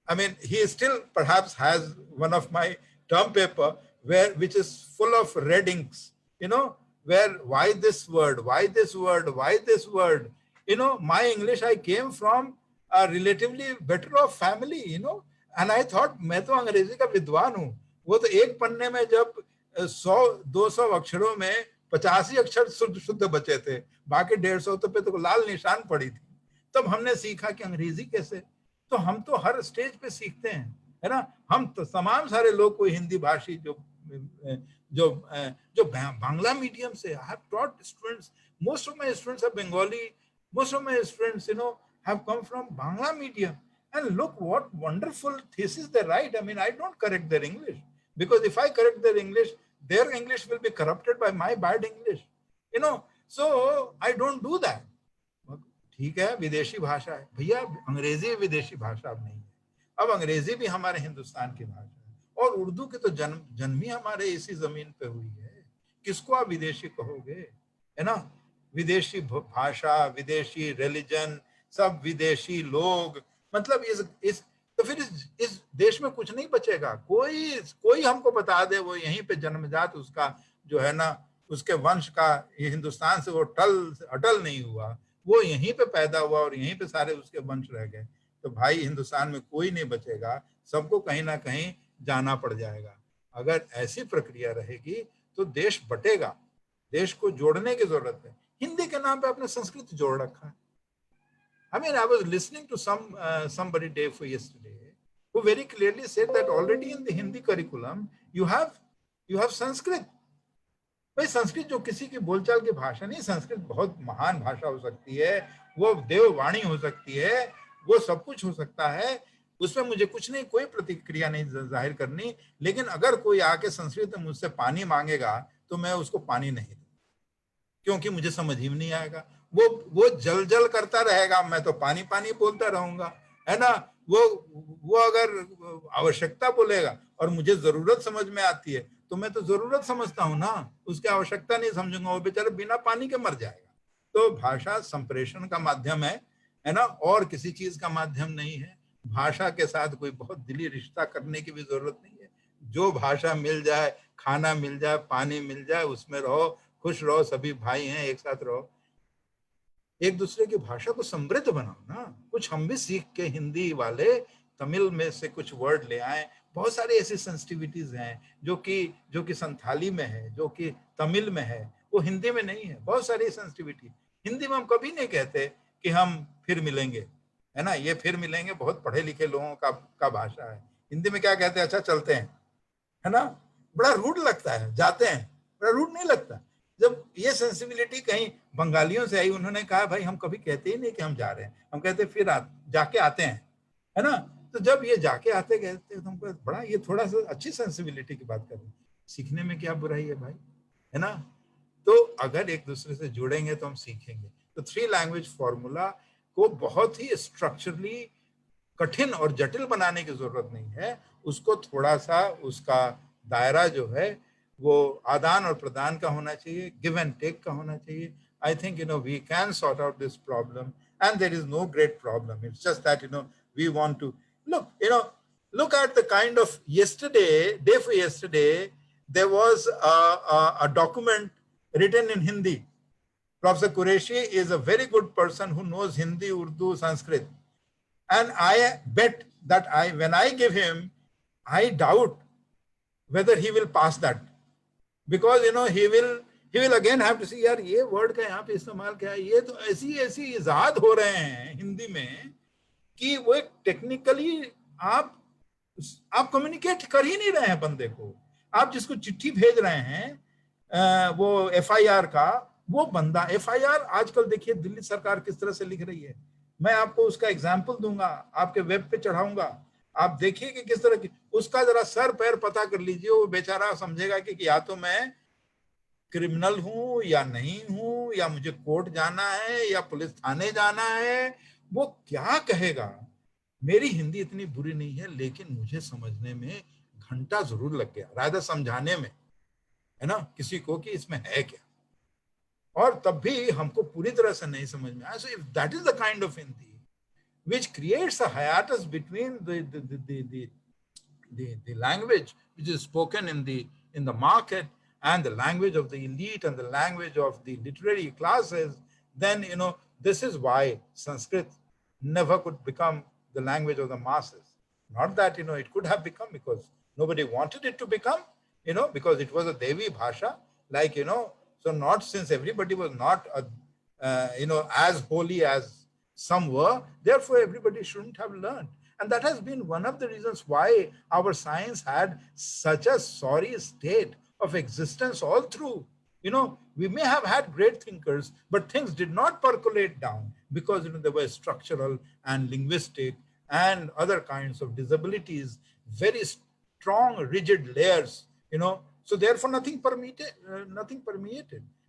I mean, he still perhaps has one of my term paper which is full of red inks, you know, where why this word, why this word, why this word. You know, my English, I came from a relatively better off family, you know, and I thought मैं तो अंग्रेजी का विद्वान हूँ. वो तो एक पन्ने में जब 100-200 अक्षरों में 85 अक्षर शुद्ध बचे थे, बाकी 150 तो पे तो लाल निशान पड़ी थी. तब हमने सीखा कि अंग्रेजी कैसे. तो हम तो हर स्टेज पे सीखते हैं, है ना. हम तो तमाम सारे लोग कोई हिंदी भाषी जो बांग्ला मीडियम से, I have taught students, most of my students are Bengali, most of my students, you know, have come from Bangla medium, and look what wonderful thesis they write. I mean, I don't correct their English, because if I correct their English will be corrupted by my bad English, you know. So I don't do that. ठीक है, विदेशी भाषा है भैया, अंग्रेजी विदेशी भाषा अब नहीं है. अब अंग्रेजी भी हमारे हिंदुस्तान की भाषा है, और उर्दू की तो जन्म ही हमारे इसी जमीन पे हुई है. किसको आप विदेशी कहोगे, है ना. विदेशी भाषा, विदेशी रिलीजन, सब विदेशी लोग, मतलब इस तो फिर इस देश में कुछ नहीं बचेगा. कोई हमको बता दे वो यहीं पे जन्मजात, उसका जो है ना, उसके वंश का ये हिंदुस्तान से वो अटल नहीं हुआ, वो यहीं पे पैदा हुआ और यहीं पे सारे उसके वंश रह गए. तो भाई हिंदुस्तान में कोई नहीं बचेगा, सबको कहीं ना कहीं जाना पड़ जाएगा. अगर ऐसी प्रक्रिया रहेगी तो देश बटेगा. देश को जोड़ने की जरूरत है. हिंदी के नाम पे आपने संस्कृत जोड़ रखा है. I mean, I was listening to somebody day for yesterday who very clearly said that already in the Hindi curriculum you have Sanskrit. भाई संस्कृत जो किसी की बोलचाल की भाषा नहीं, संस्कृत बहुत महान भाषा हो सकती है, वो देववाणी हो सकती है, वो सब कुछ हो सकता है. उसमें मुझे कुछ नहीं, कोई प्रतिक्रिया नहीं जाहिर करनी. लेकिन अगर कोई आके संस्कृत में मुझसे पानी मांगेगा तो मैं उसको पानी नहीं दूं, क्योंकि मुझे समझ ही नहीं आएगा. वो जल करता रहेगा, मैं तो पानी पानी बोलता रहूंगा, है ना. वो अगर आवश्यकता बोलेगा और मुझे जरूरत समझ में आती है तो मैं तो जरूरत समझता हूं ना, उसकी आवश्यकता नहीं समझूंगा. वो बेचारा बिना पानी के मर जाएगा. तो भाषा संप्रेषण का माध्यम है ना, और किसी चीज का माध्यम नहीं है. भाषा के साथ कोई बहुत दिली रिश्ता करने की भी जरूरत नहीं है. जो भाषा मिल जाए, खाना मिल जाए, पानी मिल जाए, उसमें रहो, खुश रहो, सभी भाई हैं, एक साथ रहो. एक दूसरे की भाषा को समृद्ध बनाओ ना. कुछ हम भी सीख के हिंदी वाले तमिल में से कुछ वर्ड ले आए. बहुत सारी ऐसी सेंसिटिविटीज हैं जो कि संथाली में है, जो कि तमिल में है, वो हिंदी में नहीं है. बहुत सारी सेंसिटिविटी हिंदी में हम कभी नहीं कहते कि हम फिर मिलेंगे, है ना. ये फिर मिलेंगे बहुत पढ़े लिखे लोगों का भाषा है. हिंदी में क्या कहते हैं, अच्छा चलते हैं, है ना. बड़ा रूड लगता है, जाते हैं, बड़ा रूड नहीं लगता. जब ये सेंसिबिलिटी कहीं बंगालियों से आई, उन्होंने कहा भाई हम कभी कहते ही नहीं कि हम जा रहे हैं, हम कहते फिर जाके आते हैं, है ना. तो जब ये जाके आते कहते हैं तो हमको बड़ा, ये थोड़ा सा अच्छी सेंसिबिलिटी की बात कर रहे हैं. सीखने में क्या बुराई है भाई, है ना. तो अगर एक दूसरे से जुड़ेंगे तो हम सीखेंगे. तो 3 लैंग्वेज फॉर्मूला को बहुत ही स्ट्रक्चरली कठिन और जटिल बनाने की जरूरत नहीं है. उसको थोड़ा सा उसका दायरा जो है वो आदान और प्रदान का होना चाहिए, गिव एंड टेक का होना चाहिए. I think, we can sort out this problem, and there is no great problem. It's just that, we want to look at the kind of day for yesterday, there was a document written in Hindi. Professor Qureshi is a very good person who knows Hindi, Urdu, Sanskrit. And I bet that when I give him, I doubt whether he will pass that, because he will again have to see, यार ये word का यहाँ पे इस्तेमाल क्या है, ये तो ऐसी इजाद हो रहे हैं हिंदी में कि वो एक टेक्निकली आप कम्युनिकेट कर ही नहीं रहे हैं बंदे को। आप जिसको चिट्ठी भेज रहे हैं वो FIR का, वो बंदा FIR आजकल देखिए दिल्ली सरकार किस तरह से लिख रही है। मैं आपको उसका एग्जाम्पल दूंगा, आपके वेब पे चढ़ाऊंगा, आप देखिए कि किस तरह की, उसका जरा सर पैर पता कर लीजिए, वो बेचारा समझेगा कि या तो मैं क्रिमिनल हूं या नहीं हूं, या मुझे कोर्ट जाना है या पुलिस थाने जाना है, वो क्या कहेगा। मेरी हिंदी इतनी बुरी नहीं है, लेकिन मुझे समझने में घंटा जरूर लग गया, राधा समझाने में, है ना, किसी को कि इसमें है क्या, और तब भी हमको पूरी तरह से नहीं समझ में आया। So if that is the kind of Hindi which creates a hiatus between the language which is spoken in the market and the language of the elite and the language of the literary classes, then this is why Sanskrit never could become the language of the masses. Not that it could have become, because nobody wanted it to become, because it was a Devi Bhasha, like so not, since everybody was not as holy as some were, therefore everybody shouldn't have learned. And that has been one of the reasons why our science had such a sorry state of existence all through. We may have had great thinkers, but things did not percolate down, because there were structural and linguistic and other kinds of disabilities, very strong, rigid layers, so therefore nothing permeated.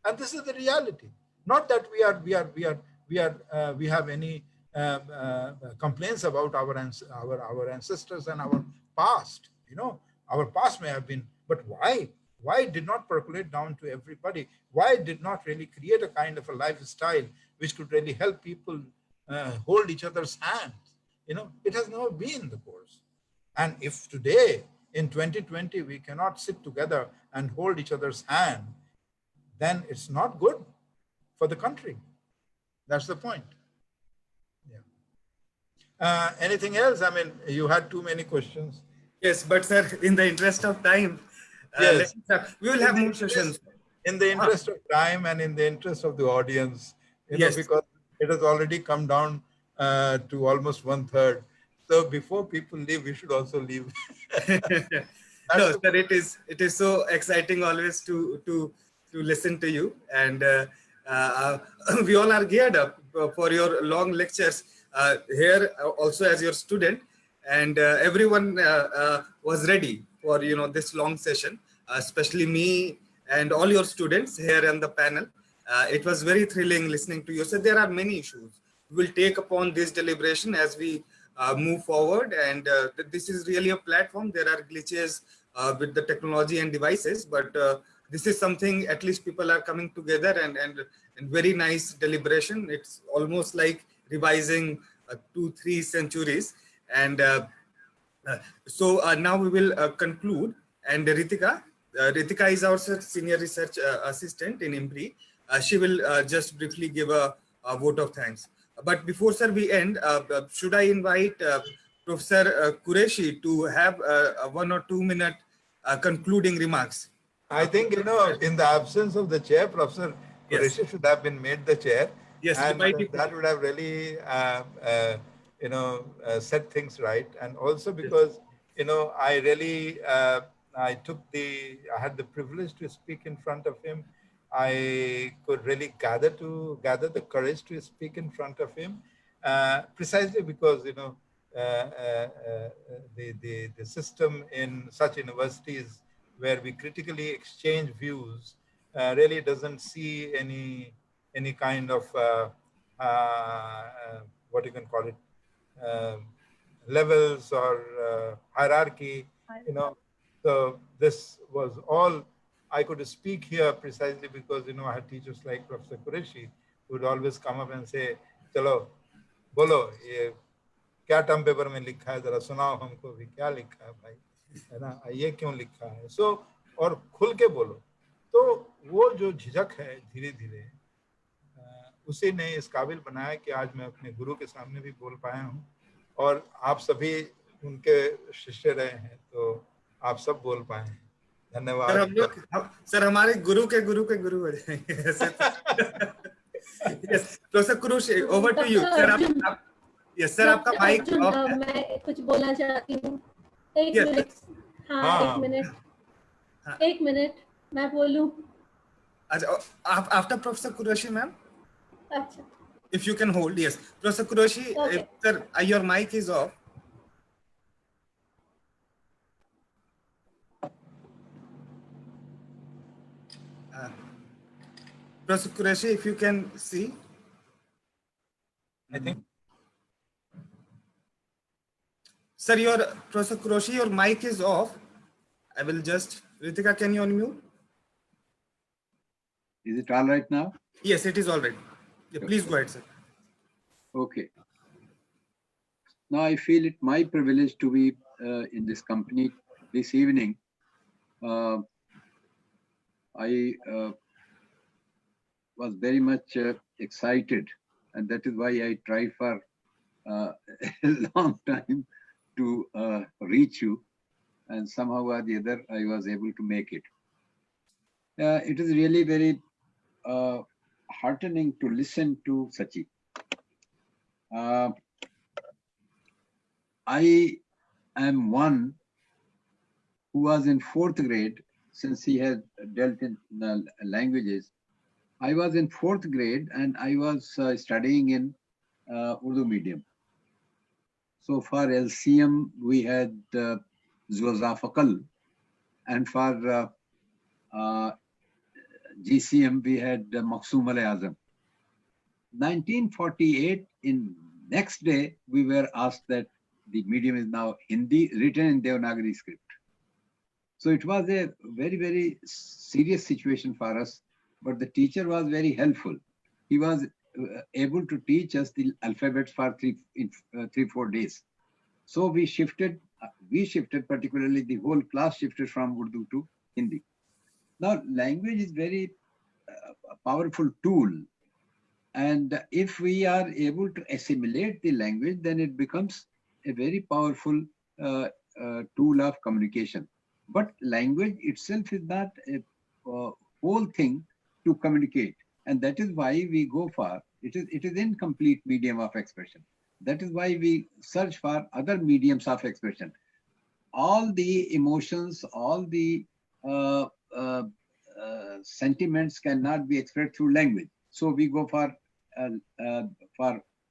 And this is the reality. Not that we have any complaints about our ancestors and our past. Our past may have been, but why it did not percolate down to everybody? Why it did not really create a kind of a lifestyle which could really help people hold each other's hands? It has never been the course. And if today in 2020 we cannot sit together and hold each other's hand, then it's not good for the country. That's the point. Yeah. Anything else? I mean, you had too many questions. Yes, but sir, in the interest of time, yes, we will have more sessions. In the interest of time and in the interest of the audience, yes, because it has already come down to almost 1/3. So before people leave, we should also leave. No, sir, it is so exciting always to listen to you, and we all are geared up for your long lectures here also as your student, and everyone was ready for this long session, especially me and all your students here on the panel. It was very thrilling listening to you. So there are many issues we will take upon this deliberation as we move forward, and this is really a platform. There are glitches with the technology and devices, but this is something, at least people are coming together, and very nice deliberation. It's almost like revising 2-3 centuries. And so now we will conclude. And Ritika is our senior research assistant in IMPRI. She will just briefly give a vote of thanks. But before, sir, we end, should I invite Professor Qureshi to have 1 or 2 minute concluding remarks? I think, in the absence of the chair, Professor Qureshi should have been made the chair. Yes, and that would have really, set things right. And also because, I really, I had the privilege to speak in front of him. I could really gather the courage to speak in front of him, precisely because, the system in such universities where we critically exchange views really doesn't see any kind of what you can call it, levels or hierarchy, So this was all I could speak here precisely because I had teachers like Professor Qureshi who would always come up and say, "Chalo, bolo, ye क्या term paper में लिखा है, जरा सुनाओ हमको भी क्या लिखा है भाई, है ना, ये क्यों लिखा है?" सो और खुल के बोलो। तो वो जो झिझक है धीरे धीरे उसी ने इस काबिल बनाया कि आज मैं अपने गुरु के सामने भी बोल पाया हूँ और आप सभी उनके शिष्य रहे हैं, तो आप सब बोल पाए हैं। धन्यवाद। सर हम लोग सर हमारे गुरु के गुरु के गुरु हो जाएंगे ऐसे तो। Yes professor Qureshi, over to you sir. आप यस सर, आपका माइक ऑफ है। मैं कुछ बोलना चाहती हूँ, एक Yes, मिनट। हाँ एक मिनट, एक मिनट मैं बोलूँ। अच्छा, आफ्टर प्रोफेसर कुरेशी मैम, अच्छा, if you can hold. Yes, Professor Qureshi, Okay. sir, your mic is off. Professor Qureshi, if you can see. I think. Sir, Professor Qureshi, your mic is off. I will just, Ritika, can you unmute? Is it all right now? Yes, it is all right. Yeah, please go ahead, sir. Okay. Now I feel it my privilege to be in this company this evening. I was very much excited, and that is why I tried for a long time to reach you, and somehow or the other I was able to make it. It is really very heartening to listen to Sachi. I am one who was in 4th grade, since he had dealt in languages. I was in 4th grade and I was studying in Urdu medium. So for LCM, we had Zuazafakal, and for GCM, we had Maqsoom al-Azam. 1948, in next day, we were asked that the medium is now Hindi, written in Devanagari script. So it was a very, very serious situation for us, but the teacher was very helpful. He was able to teach us the alphabets for 3-4 days. So we shifted, particularly the whole class shifted from Urdu to Hindi. Now, language is very powerful tool. And if we are able to assimilate the language, then it becomes a very powerful tool of communication. But language itself is not a whole thing to communicate. And that is why we go for, it is incomplete medium of expression. That is why we search for other mediums of expression. All the emotions, all the sentiments cannot be expressed through language. So we go for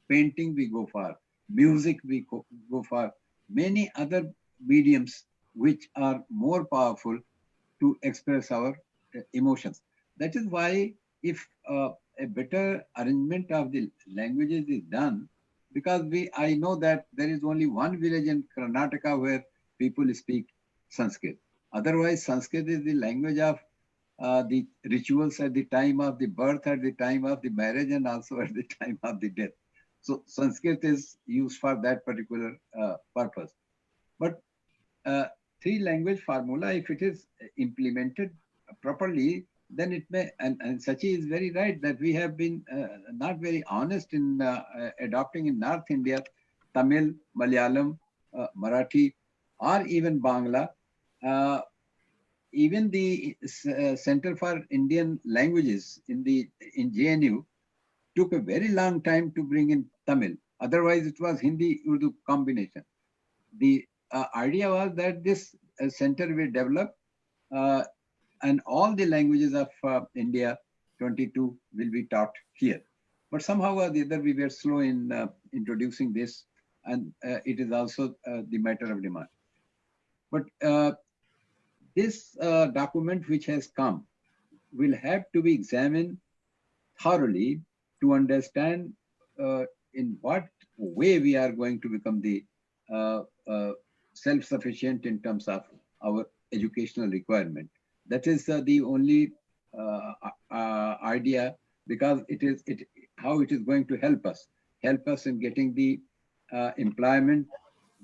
painting, we go for music, we go for many other mediums which are more powerful to express our emotions. That is why if a better arrangement of the languages is done, because I know that there is only one village in Karnataka where people speak Sanskrit. Otherwise, Sanskrit is the language of the rituals at the time of the birth, at the time of the marriage, and also at the time of the death. So Sanskrit is used for that particular purpose. But three-language formula, if it is implemented properly, then it may, and Sachi is very right that we have been not very honest in adopting in North India Tamil, Malayalam, Marathi, or even Bangla. Even the Center for Indian Languages in JNU took a very long time to bring in Tamil. Otherwise, it was Hindi-Urdu combination. The idea was that this center will develop and all the languages of India, 22, will be taught here. But somehow or the other, we were slow in introducing this, and it is also the matter of demand. But this document which has come will have to be examined thoroughly to understand in what way we are going to become the self-sufficient in terms of our educational requirement. That is the only idea, because how it is going to help us in getting the employment,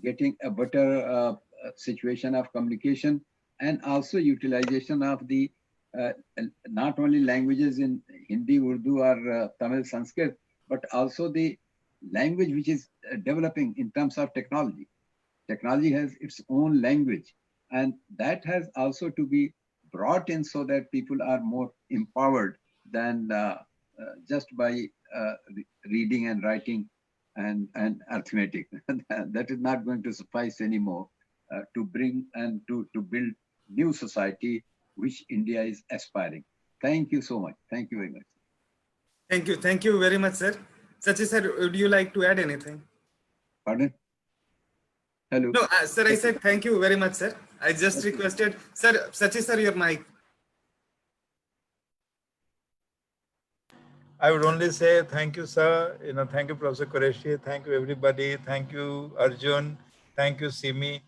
getting a better situation of communication, and also utilization of the not only languages in Hindi, Urdu, or Tamil, Sanskrit, but also the language which is developing in terms of technology. Technology has its own language, and that has also to be brought in so that people are more empowered than just by reading and writing and arithmetic. That is not going to suffice anymore to bring and to build new society which India is aspiring. Thank you so much. Thank you very much. Thank you. Thank you very much, sir. Sachi sir, would you like to add anything? Pardon? Hello. No, sir, I said thank you very much, sir. I just requested, sir, Sachi sir, your mic. I would only say thank you, sir. Thank you, Professor Qureshi. Thank you, everybody. Thank you, Arjun. Thank you, Simi,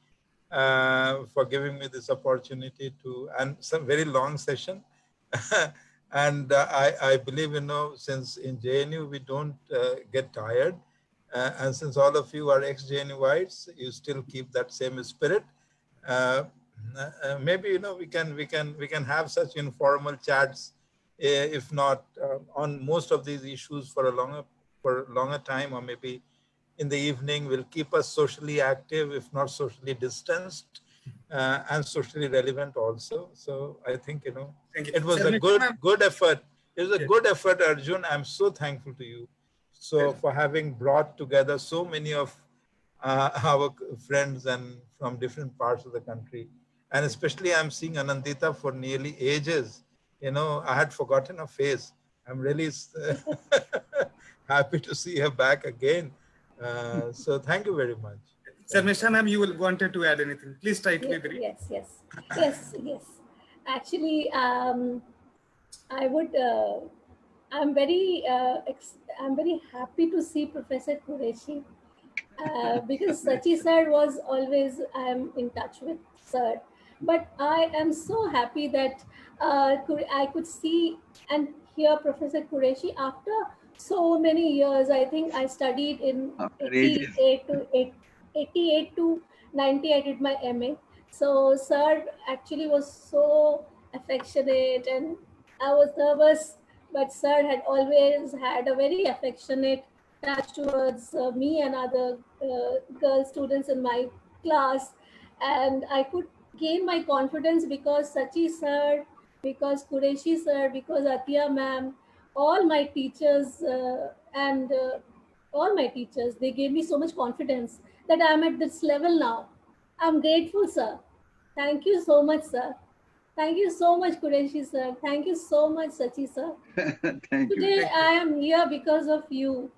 for giving me this opportunity and some very long session. And I believe, since in JNU we don't get tired, and since all of you are ex-JNUites, you still keep that same spirit. Maybe we can have such informal chats, if not on most of these issues for a longer time, or maybe in the evening, will keep us socially active, if not socially distanced, and socially relevant also. So I think it was a good effort. It was a good effort, Arjun. I'm so thankful to you. So for having brought together so many of our friends and from different parts of the country. And especially I'm seeing Anandita for nearly ages. I had forgotten her face. I'm really happy to see her back again. So thank you very much. Sir, Misha ma'am, you wanted to add anything. Please try to be brief. Yes. Actually, I would. I'm very happy to see Professor Qureshi because Sachi sir was always, I'm in touch with sir. But I am so happy that I could see and hear Professor Qureshi after so many years. I think I studied in 88 to 90. I did my MA. So sir actually was so affectionate, and I was nervous, but sir had always had a very affectionate touch towards me and other girl students in my class. And I could gain my confidence because Sachi sir, because Qureshi sir, because Atiya ma'am, all my teachers they gave me so much confidence that I'm at this level now. I'm grateful, sir. Thank you so much, sir. Thank you so much, Qureshi sir. Thank you so much, Sachi sir. Today I am here because of you.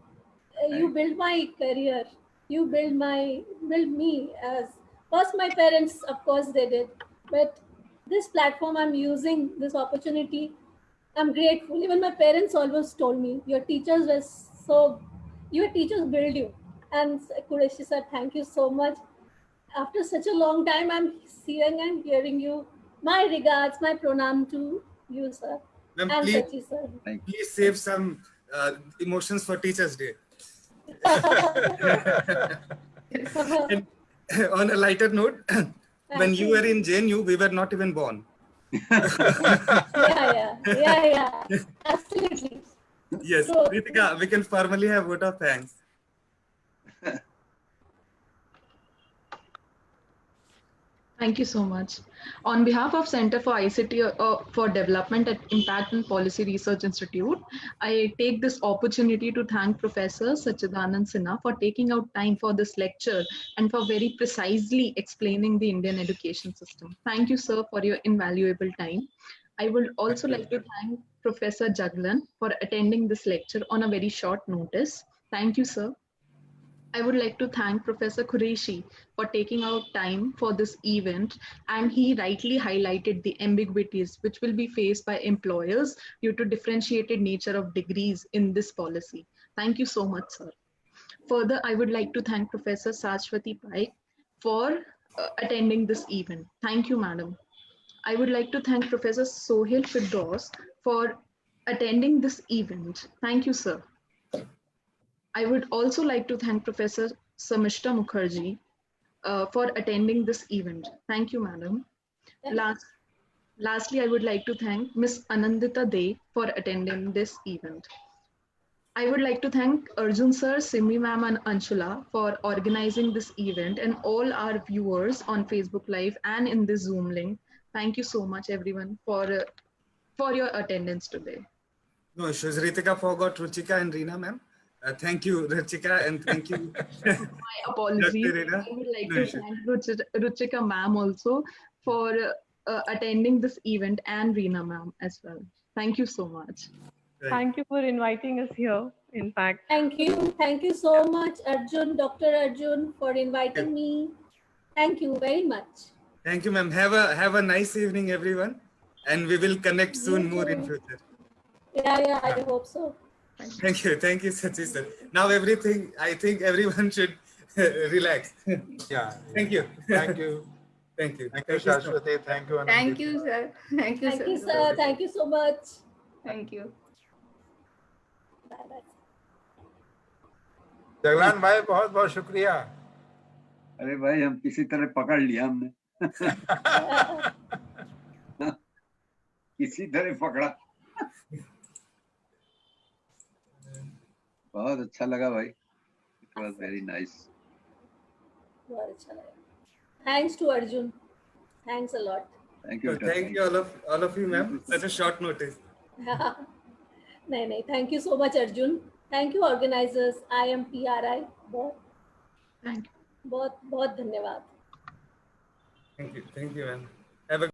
You built my career. You built me as first my parents, of course they did, but this platform I'm using, this opportunity, I'm grateful. Even my parents always told me, your teachers build you. And Qureshi sir, thank you so much. After such a long time, I'm seeing and hearing you. My regards, my pranam to you, sir. Ma'am, and Sachi sir. Please save some emotions for Teachers' Day. And on a lighter note, when you were in JNU, we were not even born. Yeah. Absolutely. Yes, so, Ritika, we can formally have vote of thanks. Thank you so much. On behalf of Center for ICT for Development at Impact and Policy Research Institute, I take this opportunity to thank Professor Sachidanand Sinha for taking out time for this lecture and for very precisely explaining the Indian education system. Thank you, sir, for your invaluable time. I would also like to thank Professor Jaglan for attending this lecture on a very short notice. Thank you, sir. I would like to thank Professor Qureshi for taking out time for this event, and he rightly highlighted the ambiguities which will be faced by employers due to differentiated nature of degrees in this policy. Thank you so much, sir. Further, I would like to thank Professor Sashwati Pai for attending this event. Thank you, madam. I would like to thank Professor Sohel Firdous for attending this event. Thank you, sir. I would also like to thank Professor Samishta Mukherjee for attending this event. Thank you, madam. Lastly, I would like to thank Ms. Anandita De for attending this event. I would like to thank Arjun sir, Simi ma'am and Anshula for organizing this event and all our viewers on Facebook Live and in this Zoom link. Thank you so much everyone for your attendance today. No issues. Ritika forgot Ruchika and Reena, ma'am. Thank you, Ruchika, and thank you. My apologies. I would like to thank Ruchika ma'am also for attending this event and Reena ma'am as well. Thank you so much. Thank you for inviting us here, in fact. Thank you so much, Arjun, Dr. Arjun, for inviting me. Thank you very much. Thank you, ma'am. Have a nice evening, everyone, and we will connect soon more in future. Yeah, I hope so. Thank you, Sachi sir. Now I think everyone should relax. Yeah. Thank you. Thank you. Thank you. Thank you, Shashwati. Thank you, Anand. Thank you, sir. Thank you, Thank you, sir. sir. Thank you so much. Thank you. Bye-bye. Jaglan भाई बहुत बहुत शुक्रिया. अरे भाई हम किसी तरह पकड़ लिया हमने. किसी तरह पकड़ा. बहुत अच्छा लगा भाई. It was very nice. बहुत अच्छा लगा. Thanks to Arjun. Thanks a lot. Thank you. Thank you all of you, ma'am. Such a short notice. नहीं. Thank you so much, Arjun. Thank you, organizers. IMPRI. बहुत धन्यवाद. Thank you, ma'am.